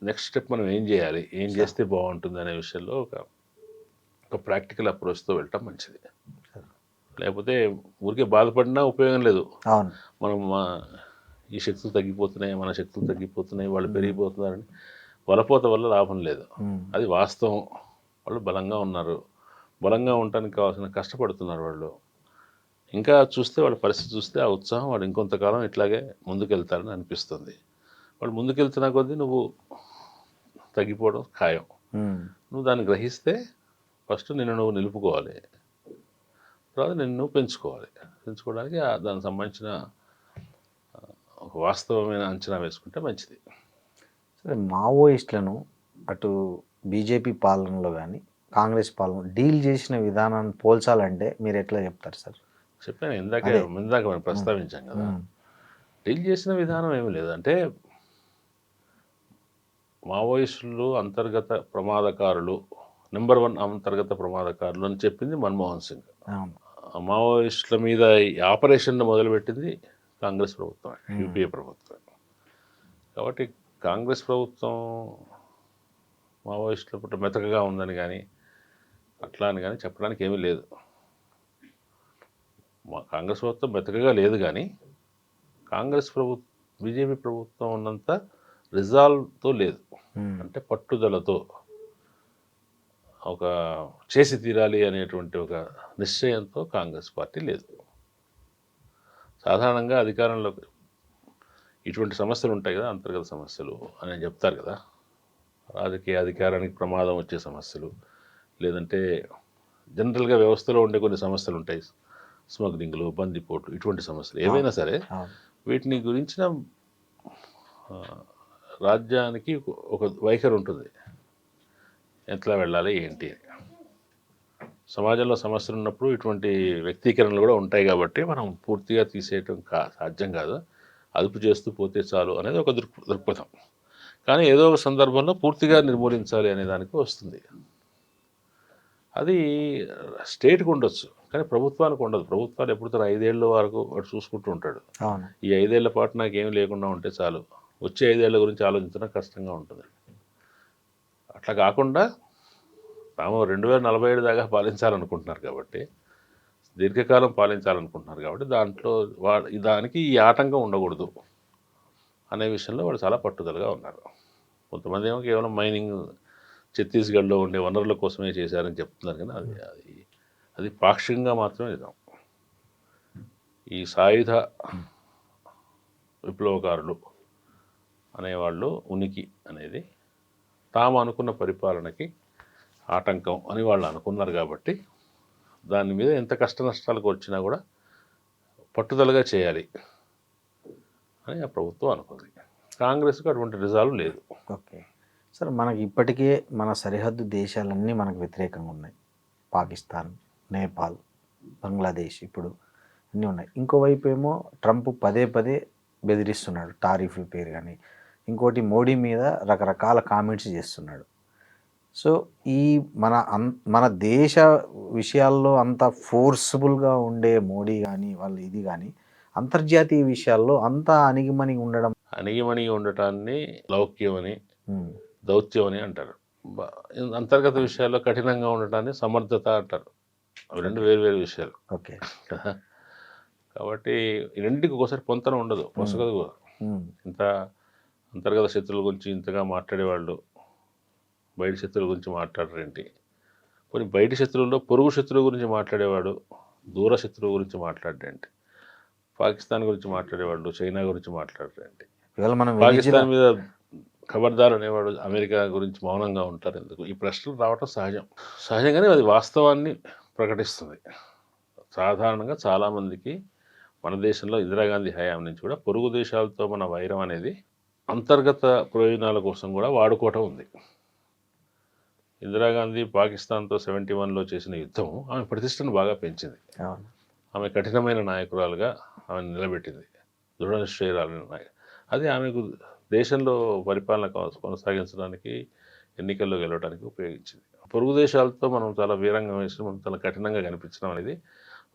నెక్స్ట్ స్టెప్ మనం ఏం చేయాలి, ఏం చేస్తే బాగుంటుంది అనే విషయంలో ఒక ప్రాక్టికల్ అప్రోచ్తో వెళ్ళటం మంచిది. లేకపోతే ఊరికే బాధపడినా ఉపయోగం లేదు. అవును. మనం ఈ శక్తులు తగ్గిపోతున్నాయి, మన శక్తులు తగ్గిపోతున్నాయి, వాళ్ళు పెరిగిపోతున్నారని వలపోత వల్ల లాభం లేదు. అది వాస్తవం. వాళ్ళు బలంగా ఉన్నారు, బలంగా ఉండటానికి కావాల్సిన కష్టపడుతున్నారు వాళ్ళు. ఇంకా చూస్తే వాళ్ళ పరిస్థితి చూస్తే ఆ ఉత్సాహం వాడు ఇంకొంతకాలం ఇట్లాగే ముందుకెళ్తారని అనిపిస్తుంది. వాళ్ళు ముందుకెళ్తున్న కొద్దీ నువ్వు తగ్గిపోవడం ఖాయం. నువ్వు దాన్ని గ్రహిస్తే ఫస్ట్ నిన్ను నువ్వు నిలుపుకోవాలి, తర్వాత నిన్ను నువ్వు పెంచుకోవడానికి దానికి సంబంధించిన ఒక వాస్తవమైన అంచనా వేసుకుంటే మంచిది. సరే, మావోయిస్టులను అటు బీజేపీ పాలనలో కానీ కాంగ్రెస్ పాలన డీల్ చేసిన విధానాన్ని పోల్చాలంటే మీరు ఎట్లా చెప్తారు సార్? చెప్పాను ఇందాక మనం ప్రస్తావించాం కదా, డీల్ చేసిన విధానం ఏమీ లేదు. అంటే మావోయిస్టులు అంతర్గత ప్రమాదకారులు, నెంబర్ 1 అంతర్గత ప్రమాదకారులు అని చెప్పింది మన్మోహన్ సింగ్. మావోయిస్టుల మీద ఈ ఆపరేషన్ మొదలుపెట్టింది కాంగ్రెస్ ప్రభుత్వం, యూపీఏ ప్రభుత్వం. కాబట్టి కాంగ్రెస్ ప్రభుత్వం మావోయిస్టుల పట్ల మెతకగా ఉందని కానీ అట్లా అని కానీ చెప్పడానికి ఏమీ లేదు. మా కాంగ్రెస్ ప్రభుత్వం మెతకగా లేదు, కానీ బీజేపీ ప్రభుత్వం ఉన్నంత రిజాల్వ్తో లేదు. అంటే పట్టుదలతో ఒక చేసి తీరాలి అనేటువంటి ఒక నిశ్చయంతో కాంగ్రెస్ పార్టీ లేదు. సాధారణంగా అధికారంలో ఇటువంటి సమస్యలు ఉంటాయి కదా, అంతర్గత సమస్యలు అని చెప్తారు కదా, రాజకీయ అధికారానికి ప్రమాదం వచ్చే సమస్యలు, లేదంటే జనరల్గా వ్యవస్థలో ఉండే కొన్ని సమస్యలు ఉంటాయి, స్మగ్లింగ్లు, బందిపోట్లు, ఇటువంటి సమస్యలు ఏవైనా సరే వీటిని గురించిన రాజ్యానికి ఒక వైఖరి ఉంటుంది, ఎట్లా వెళ్ళాలి ఏంటి. సమాజంలో సమస్యలు ఉన్నప్పుడు ఇటువంటి వ్యక్తీకరణలు కూడా ఉంటాయి, కాబట్టి మనం పూర్తిగా తీసేయటం సాధ్యం కాదు, అదుపు చేస్తూ పోతే చాలు అనేది ఒక దృక్పథం. కానీ ఏదో ఒక సందర్భంలో పూర్తిగా నిర్మూలించాలి అనే దానికి వస్తుంది. అది స్టేట్కి ఉండొచ్చు, కానీ ప్రభుత్వానికి ఉండదు. ప్రభుత్వాలు ఎప్పుడు 5 ఏళ్ళ వరకు వాడు చూసుకుంటూ ఉంటాడు. ఈ 5 ఏళ్ల పాటు నాకేమీ లేకుండా ఉంటే చాలు, వచ్చే 5 ఏళ్ల గురించి ఆలోచించడం కష్టంగా ఉంటుంది. అట్లా కాకుండా తాము 2047 దాకా పాలించాలనుకుంటున్నారు కాబట్టి, దీర్ఘకాలం పాలించాలనుకుంటున్నారు కాబట్టి దానికి ఈ ఆటంకం ఉండకూడదు అనే విషయంలో వాళ్ళు చాలా పట్టుదలగా ఉన్నారు. కొంతమంది ఏమో కేవలం మైనింగ్, ఛత్తీస్గఢ్లో ఉండే వనరుల కోసమే చేశారని చెప్తున్నారు, కానీ అది పాక్షికంగా మాత్రమే నిజం. ఈ సాయుధ విప్లవకారులు అనేవాళ్ళు ఉనికి అనేది తాము అనుకున్న పరిపాలనకి ఆటంకం అని వాళ్ళు అనుకున్నారు, కాబట్టి దాని మీద ఎంత కష్ట నష్టాలకు వచ్చినా కూడా పట్టుదలగా చేయాలి అని ఆ ప్రభుత్వం అనుకుంది. కాంగ్రెస్కి అటువంటి రిజాల్వ్ లేదు. ఓకే సార్, మనకి ఇప్పటికే మన సరిహద్దు దేశాలన్నీ మనకు వ్యతిరేకంగా ఉన్నాయి. పాకిస్తాన్, నేపాల్, బంగ్లాదేశ్ ఇప్పుడు అన్నీ ఉన్నాయి. ఇంకోవైపు ఏమో ట్రంప్ పదే బెదిరిస్తున్నాడు, టారిఫ్ల పేరు కానీ ఇంకోటి మోడీ మీద రకరకాల కామెంట్స్ చేస్తున్నాడు. సో ఈ మన దేశ విషయాల్లో అంత ఫోర్స్ఫుల్గా ఉండే మోడీ కానీ వాళ్ళు ఇది కానీ అంతర్జాతీయ విషయాల్లో అంతా అణిగిమణిగి ఉండటాన్ని లౌక్యం అని, దౌత్యం అని అంటారు. అంతర్గత విషయాల్లో కఠినంగా ఉండటాన్ని సమర్థత అంటారు. అవి రెండు వేరు విషయాలు. ఓకే. కాబట్టి ఈ రెండింటికి ఒకసారి పొంతన ఉండదు, పొసగదు కూడా. ఇంత అంతర్గత శత్రువుల గురించి ఇంతగా మాట్లాడేవాళ్ళు బయట శత్రువుల గురించి మాట్లాడరేంటి? కొన్ని బయట శత్రువుల్లో పొరుగు శత్రువు గురించి మాట్లాడేవాడు దూర శత్రువు గురించి మాట్లాడేంటి? పాకిస్తాన్ గురించి మాట్లాడేవాళ్ళు చైనా గురించి మాట్లాడరేంటి? ఇవాళ మనం పాకిస్తాన్ మీద ఖబర్దార్ అనేవాడు అమెరికా గురించి మౌనంగా ఉంటారు ఎందుకు? ఈ ప్రశ్నలు రావటం సహజంగానే అది వాస్తవాన్ని ప్రకటిస్తుంది. సాధారణంగా చాలామందికి మన దేశంలో ఇందిరాగాంధీ హయాం నుంచి కూడా పొరుగు దేశాలతో మన వైరం అనేది అంతర్గత ప్రయోజనాల కోసం కూడా వాడుకోవటం ఉంది. ఇందిరాగాంధీ పాకిస్తాన్తో 71లో చేసిన యుద్ధం ఆమె ప్రతిష్టను బాగా పెంచింది. ఆమె కఠినమైన నాయకురాలుగా ఆమె నిలబెట్టింది, దృఢ నిశ్చయురాలైన నాయకు. అది ఆమెకు దేశంలో పరిపాలన కొనసాగించడానికి ఎన్నికల్లో గెలవడానికి ఉపయోగించింది. పొరుగు దేశాలతో మనం చాలా వీరంగా వేసి మనం చాలా కఠినంగా కనిపించడం అనేది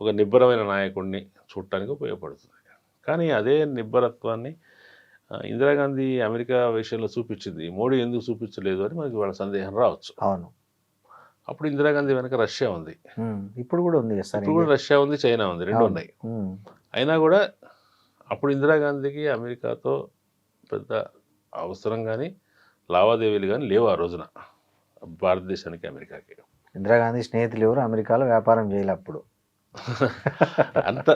ఒక నిబ్బరమైన నాయకుడిని చూడటానికి ఉపయోగపడుతుంది. కానీ అదే నిబ్బరత్వాన్ని ఇందిరాగాంధీ అమెరికా విషయంలో చూపించింది, మోడీ ఎందుకు చూపించలేదు అని మనకి వాళ్ళ సందేహం రావచ్చు. అవును, అప్పుడు ఇందిరాగాంధీ వెనక రష్యా ఉంది, ఇప్పుడు కూడా ఉంది, ఇప్పుడు కూడా రష్యా ఉంది, చైనా ఉంది, రెండు ఉన్నాయి. అయినా కూడా అప్పుడు ఇందిరాగాంధీకి అమెరికాతో పెద్ద అవసరం కానీ లావాదేవీలు కానీ లేవు ఆ రోజున భారతదేశానికి అమెరికాకి. ఇందిరాగాంధీ స్నేహితులు ఎవరు అమెరికాలో వ్యాపారం చేయాలి అప్పుడు?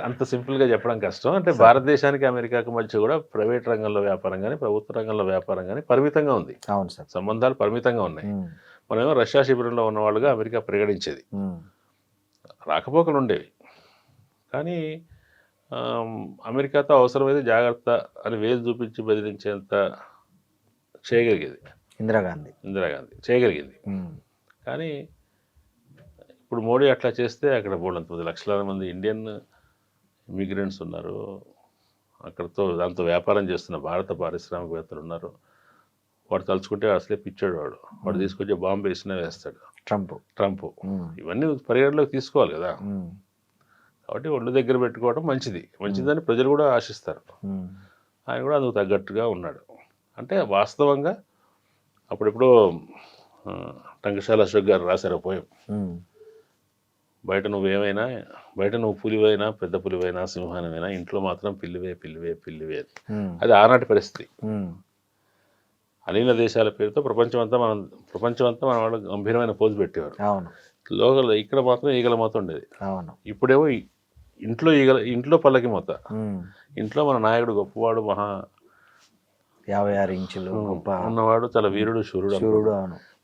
అంత సింపుల్గా చెప్పడం కష్టం. అంటే భారతదేశానికి అమెరికాకి మధ్య కూడా ప్రైవేట్ రంగంలో వ్యాపారం కానీ ప్రభుత్వ రంగంలో వ్యాపారం కానీ పరిమితంగా ఉంది. అవును సార్, సంబంధాలు పరిమితంగా ఉన్నాయి. మనమేమో రష్యా శిబిరంలో ఉన్నవాళ్ళుగా అమెరికా పరిగణించేది, రాకపోకలు ఉండేవి. కానీ అమెరికాతో అవసరమైతే జాగ్రత్త అని వేలు చూపించి బెదిరించేంత చేయగలిగేది ఇందిరాగాంధీ చేయగలిగింది. కానీ ఇప్పుడు మోడీ అట్లా చేస్తే అక్కడ బోళ్ళంత లక్షలాది మంది ఇండియన్ ఇమిగ్రెంట్స్ ఉన్నారు, దాంతో వ్యాపారం చేస్తున్న భారత పారిశ్రామికవేత్తలు ఉన్నారు. వాడు తలుచుకుంటే అసలే పిచ్చాడు, వాడు తీసుకొచ్చి బాంబు వేసినా వేస్తాడు ట్రంప్. ఇవన్నీ పరిగణలోకి తీసుకోవాలి కదా. కాబట్టి ఒళ్ళు దగ్గర పెట్టుకోవడం మంచిదని ప్రజలు కూడా ఆశిస్తారు. ఆయన కూడా అందుకు తగ్గట్టుగా ఉన్నాడు. అంటే వాస్తవంగా అప్పుడెప్పుడో టంకశాల అశోక్ గారు రాశారు పోయం, బయట నువ్వు పులివైనా పెద్ద పులివైనా సింహానమైనా ఇంట్లో మాత్రం పిల్లివే. అది ఆనాటి పరిస్థితి. అలీన దేశాల పేరుతో ప్రపంచమంతా మన వాళ్ళు గంభీరమైన పోజు పెట్టేవారు. లోకల్ ఇక్కడ మాత్రం ఈగల మూత ఉండేది. ఇప్పుడేమో ఇంట్లో పల్లకి మూత. ఇంట్లో మన నాయకుడు గొప్పవాడు, 56 ఇంచులు ఉన్నవాడు, చాలా వీరుడు శూరుడు.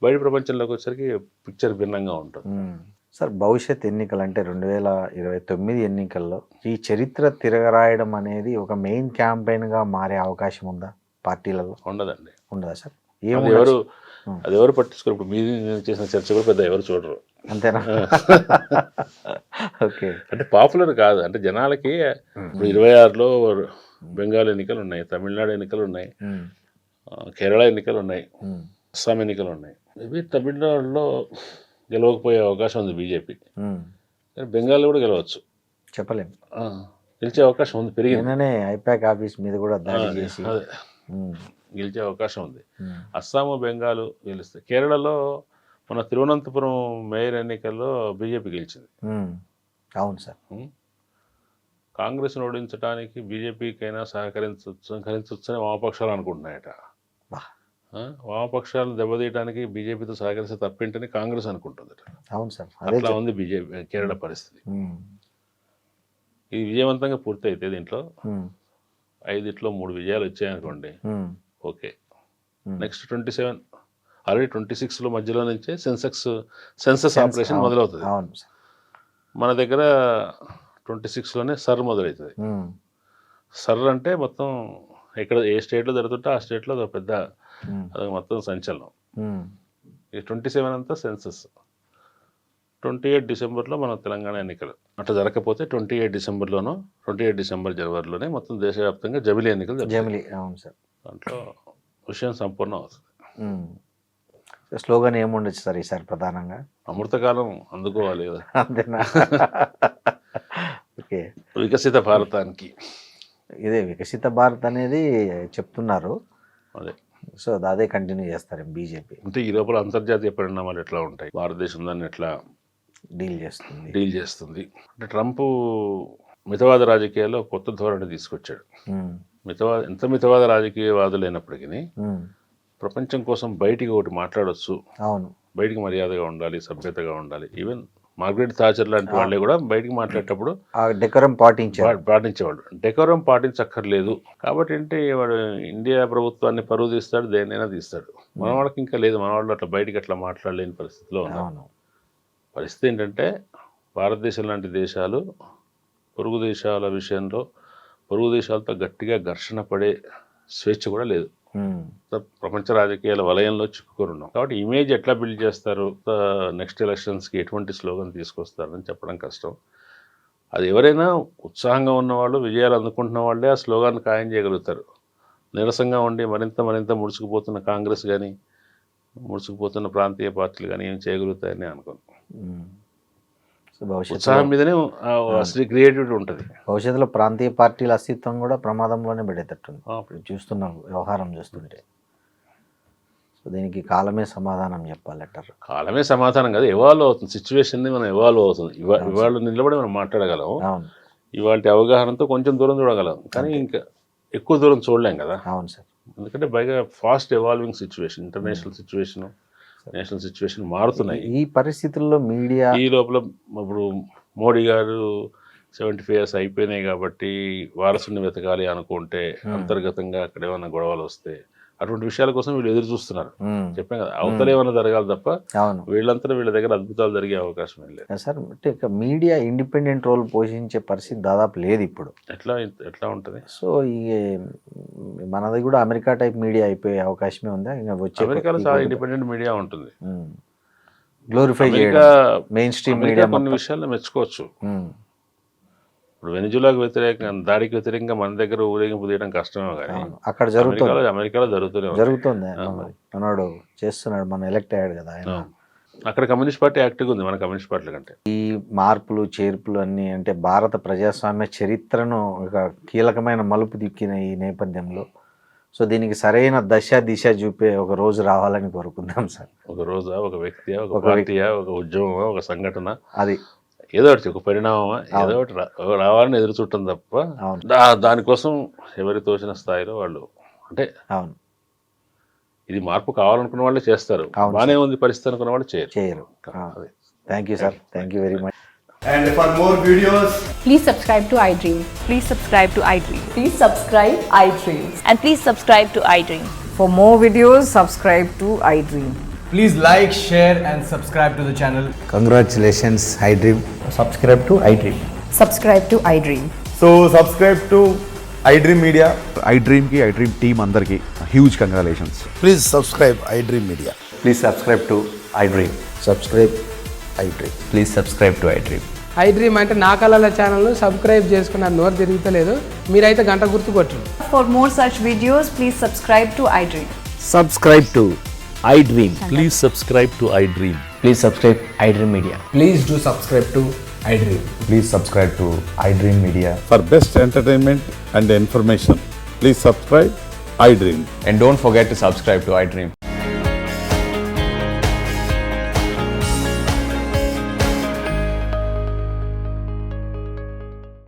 బయట ప్రపంచంలోకి వచ్చేసరికి పిక్చర్ భిన్నంగా ఉంటుంది. సార్, భవిష్యత్ ఎన్నికలు అంటే 2029 ఎన్నికల్లో ఈ చరిత్ర తిరగరాయడం అనేది ఒక మెయిన్ క్యాంపెయిన్గా మారే అవకాశం ఉందా పార్టీలలో? ఉండదా సార్? అది ఎవరు పట్టించుకోరు. ఇప్పుడు మీరు చేసిన చర్చ కూడా పెద్ద ఎవరు చూడరు, అంతేనా? ఓకే, అంటే పాపులర్ కాదు. అంటే జనాలకి ఇప్పుడు 26లో బెంగాల్ ఎన్నికలు ఉన్నాయి, తమిళనాడు ఎన్నికలు ఉన్నాయి, కేరళ ఎన్నికలు ఉన్నాయి, అస్సాం ఎన్నికలు ఉన్నాయి. ఇవి తమిళనాడులో గెలవకపోయే అవకాశం ఉంది బీజేపీ, కానీ బెంగాల్లో కూడా గెలవచ్చు, చెప్పలేము. గెలిచే అవకాశం ఉంది, పెరిగింది. ఐపాక్ ఆఫీస్ మీద కూడా దాడి చేసి గెలిచే అవకాశం ఉంది. అస్సాము బెంగాల్ గెలుస్తాయి. కేరళలో మన తిరువనంతపురం మేయర్ ఎన్నికల్లో బీజేపీ గెలిచింది. అవును సార్. కాంగ్రెస్ను ఓడించడానికి బీజేపీకైనా సహకరించవచ్చని వామపక్షాలు అనుకుంటున్నాయట. వామపక్షాలను దెబ్బతీయడానికి బీజేపీతో సహకరిస్తే తప్పేంటని కాంగ్రెస్ అనుకుంటుంది. అవును సార్, అట్లా ఉంది బీజేపీ కేరళ పరిస్థితి. ఇది విజయవంతంగా పూర్తి అయితే దీంట్లో 5లో 3 విజయాలు వచ్చాయనుకోండి, ఓకే. నెక్స్ట్ 27 ఆల్రెడీ 26లో మధ్యలో నుంచే సెన్సస్ ఆపరేషన్ మొదలవుతుంది. మన దగ్గర 26లోనే సర్ మొదలవుతుంది. సర్ అంటే మొత్తం ఎక్కడ ఏ స్టేట్లో జరుగుతుంటే ఆ స్టేట్లో అది పెద్ద అది మొత్తం సంచలనం. ఈ 27 అంతా సెన్సస్. 28 డిసెంబర్లో మన తెలంగాణ ఎన్నికలు. అట్లా జరగకపోతే 28 డిసెంబర్లోనో 28 డిసెంబర్ జనవరిలోనే మొత్తం దేశవ్యాప్తంగా జమిలీ ఎన్నికలు జరుగుతాయి. అవును సార్. దాంట్లో విషయం సంపూర్ణం అవుతుంది. స్లోగన్ ఏముండొచ్చు సార్ ఈసారి ప్రధానంగా? అమృతకాలం అందుకోవాలి కదా. అంతేనా? ఓకే. వికసిత భారతానికి ఇదే వికసిత భారత్ అనేది చెప్తున్నారు. అదే, సో అదే కంటిన్యూ చేస్తారు బీజేపీ. అంటే ఈ లోపల అంతర్జాతీయ పరిణామాలు ఎట్లా ఉంటాయి, భారతదేశం దాన్ని ఎట్లా డీల్ చేస్తుంది. అంటే ట్రంప్ మితవాద రాజకీయాల్లో కొత్త ధోరణి తీసుకొచ్చాడు. ఎంత మితవాద రాజకీయవాదులు అయినప్పటికీ ప్రపంచం కోసం బయటికి ఒకటి మాట్లాడొచ్చు, అవును, బయటికి మర్యాదగా ఉండాలి, సభ్యతగా ఉండాలి. ఈవెన్ మార్గరెట్ థాచర్ లాంటి వాళ్ళే కూడా బయటికి మాట్లాడేటప్పుడు డెకరం పాటించేవాడు. డెకరం పాటించక్కర్లేదు కాబట్టి ఏంటి వాడు ఇండియా ప్రభుత్వాన్ని పరువు తీస్తాడు, దేన్నైనా తీస్తాడు. మన వాళ్ళకి ఇంకా లేదు, మన వాళ్ళు అట్లా బయటికి అట్లా మాట్లాడలేని పరిస్థితిలో ఉన్నారు. పరిస్థితి ఏంటంటే భారతదేశం లాంటి దేశాలు పొరుగు దేశాల విషయంలో పొరుగు దేశాలతో గట్టిగా ఘర్షణ పడే స్వేచ్ఛ కూడా లేదు. ప్రపంచ రాజకీయాల వలయంలో చిక్కుకొని ఉన్నాం కాబట్టి ఇమేజ్ ఎట్లా బిల్డ్ చేస్తారు, నెక్స్ట్ ఎలక్షన్స్కి ఎటువంటి స్లోగన్ తీసుకొస్తారని చెప్పడం కష్టం. అది ఎవరైనా ఉత్సాహంగా ఉన్నవాళ్ళు, విజయాలు అందుకుంటున్న వాళ్ళే ఆ స్లోగాన్ ఖాయం చేయగలుగుతారు. నీరసంగా ఉండి మరింత ముడుచుకుపోతున్న కాంగ్రెస్ కానీ ముడుచుకుపోతున్న ప్రాంతీయ పార్టీలు కానీ ఏం చేయగలుగుతాయని అనుకోను. ఉత్సాహం మీదనే అసలు క్రియేటివిటీ ఉంటుంది. భవిష్యత్తులో ప్రాంతీయ పార్టీల అస్తిత్వం కూడా ప్రమాదంలోనే పడేటట్టుంది చూస్తున్నాం వ్యవహారం చూస్తుంటే. సో దీనికి కాలమే సమాధానం చెప్పాలంటారు. కాలమే సమాధానం కాదు, ఎవాల్వ్ అవుతుంది. సిచ్యువేషన్ని మనం ఎవాల్వ్ అవుతుంది. ఇవాళ నిలబడి మనం మాట్లాడగలం, ఇవాళ అవగాహనతో కొంచెం దూరం చూడగలం, కానీ ఇంకా ఎక్కువ దూరం చూడలేం కదా. అవును సార్, ఎందుకంటే పైగా fast evolving situation, international situation, national situation మారుతున్నాయి. ఈ పరిస్థితుల్లో మీడియా ఈ లోపల ఇప్పుడు మోడీ గారు 75 years అయిపోయినాయి కాబట్టి వారసుని వెతకాలి అనుకుంటే అంతర్గతంగా అక్కడ ఏమైనా గొడవలు వస్తే అటువంటి విషయాల కోసం వీళ్ళు ఎదురు చూస్తున్నారు. చెప్పాం కదా, అవతల ఏమైనా జరగాలి తప్ప వీళ్ళంతా వీళ్ళ దగ్గర అద్భుతాలు జరిగే అవకాశం లేదు సార్. అంటే మీడియా ఇండిపెండెంట్ రోల్ పోషించే పరిస్థితి దాదాపు లేదు ఇప్పుడు. ఎట్లా ఉంటుంది? సో ఈ మనది కూడా అమెరికా టైప్ మీడియా అయిపోయే అవకాశమే ఉందా? అమెరికాలో చాలా ఇండిపెండెంట్ మీడియా ఉంటుంది. గ్లోరిఫై మెయిన్ స్ట్రీమ్ మీడియా కొన్ని విషయాల్లో మెచ్చుకోవచ్చు. ఇప్పుడు వెనిజులాకు వ్యతిరేకంగా, దాడికి వ్యతిరేకంగా మన దగ్గర ఊరేగింపు తీయడం కష్టమే, కానీ అక్కడ జరుగుతుంది, అమెరికాలో జరుగుతుంది. మనోడు చేస్తున్నాడు, మన ఎలక్ట్ అయ్యాడు కదా ఆయన. అక్కడ కమ్యూనిస్ట్ పార్టీ యాక్టివ్గా ఉంది మన కమ్యూనిస్ట్ పార్టీల కంటే. ఈ మార్పులు చేర్పులు అన్నీ అంటే భారత ప్రజాస్వామ్య చరిత్రను ఒక కీలకమైన మలుపు దిక్కిన ఈ నేపథ్యంలో సో దీనికి సరైన దిశ చూపే ఒక రోజు రావాలని కోరుకుందాం సార్. ఒక రోజా, ఒక వ్యక్తియా, ఒక పార్టీయా, ఒక ఉద్యమమా, ఒక సంఘటన, అది ఏదో ఒకటి, ఒక పరిణామమా, ఏదో ఒకటి రావాలని ఎదురు చూడటం తప్ప దానికోసం ఎవరి తోచిన స్థాయిలో వాళ్ళు, అంటే ఇది మార్పు కావాలనుకున్న వాళ్ళే చేస్తారు. బాగానే ఉంది పరిస్థితి అనుకున్న వాళ్ళు చేయరు. Thank you sir, thank you very much. And for more videos, please subscribe to iDream. Please subscribe to iDream. Please subscribe iDream. And please subscribe to iDream. For more videos, subscribe to iDream. please like, share and subscribe to the channel. Congratulations, iDream. Subscribe to iDream. Subscribe to iDream. So subscribe to iDream Media. iDream ki iDream team andarki huge congratulations. Please subscribe iDream Media. Please subscribe to iDream. Subscribe iDream. Please subscribe to iDream. iDream అంటే నా కళల ఛానల్ను సబ్స్క్రైబ్ చేసుకున్న నోరు తిరుగుతలేదు, మీరైతే గంట గుర్తు కొట్టండి. For more such videos, please subscribe to iDream. Subscribe to iDream. Please subscribe to iDream. Please subscribe iDream Media. Please do subscribe to iDream. Please subscribe to iDream Media. For best entertainment and information, please subscribe iDream. And don't forget to subscribe to iDream.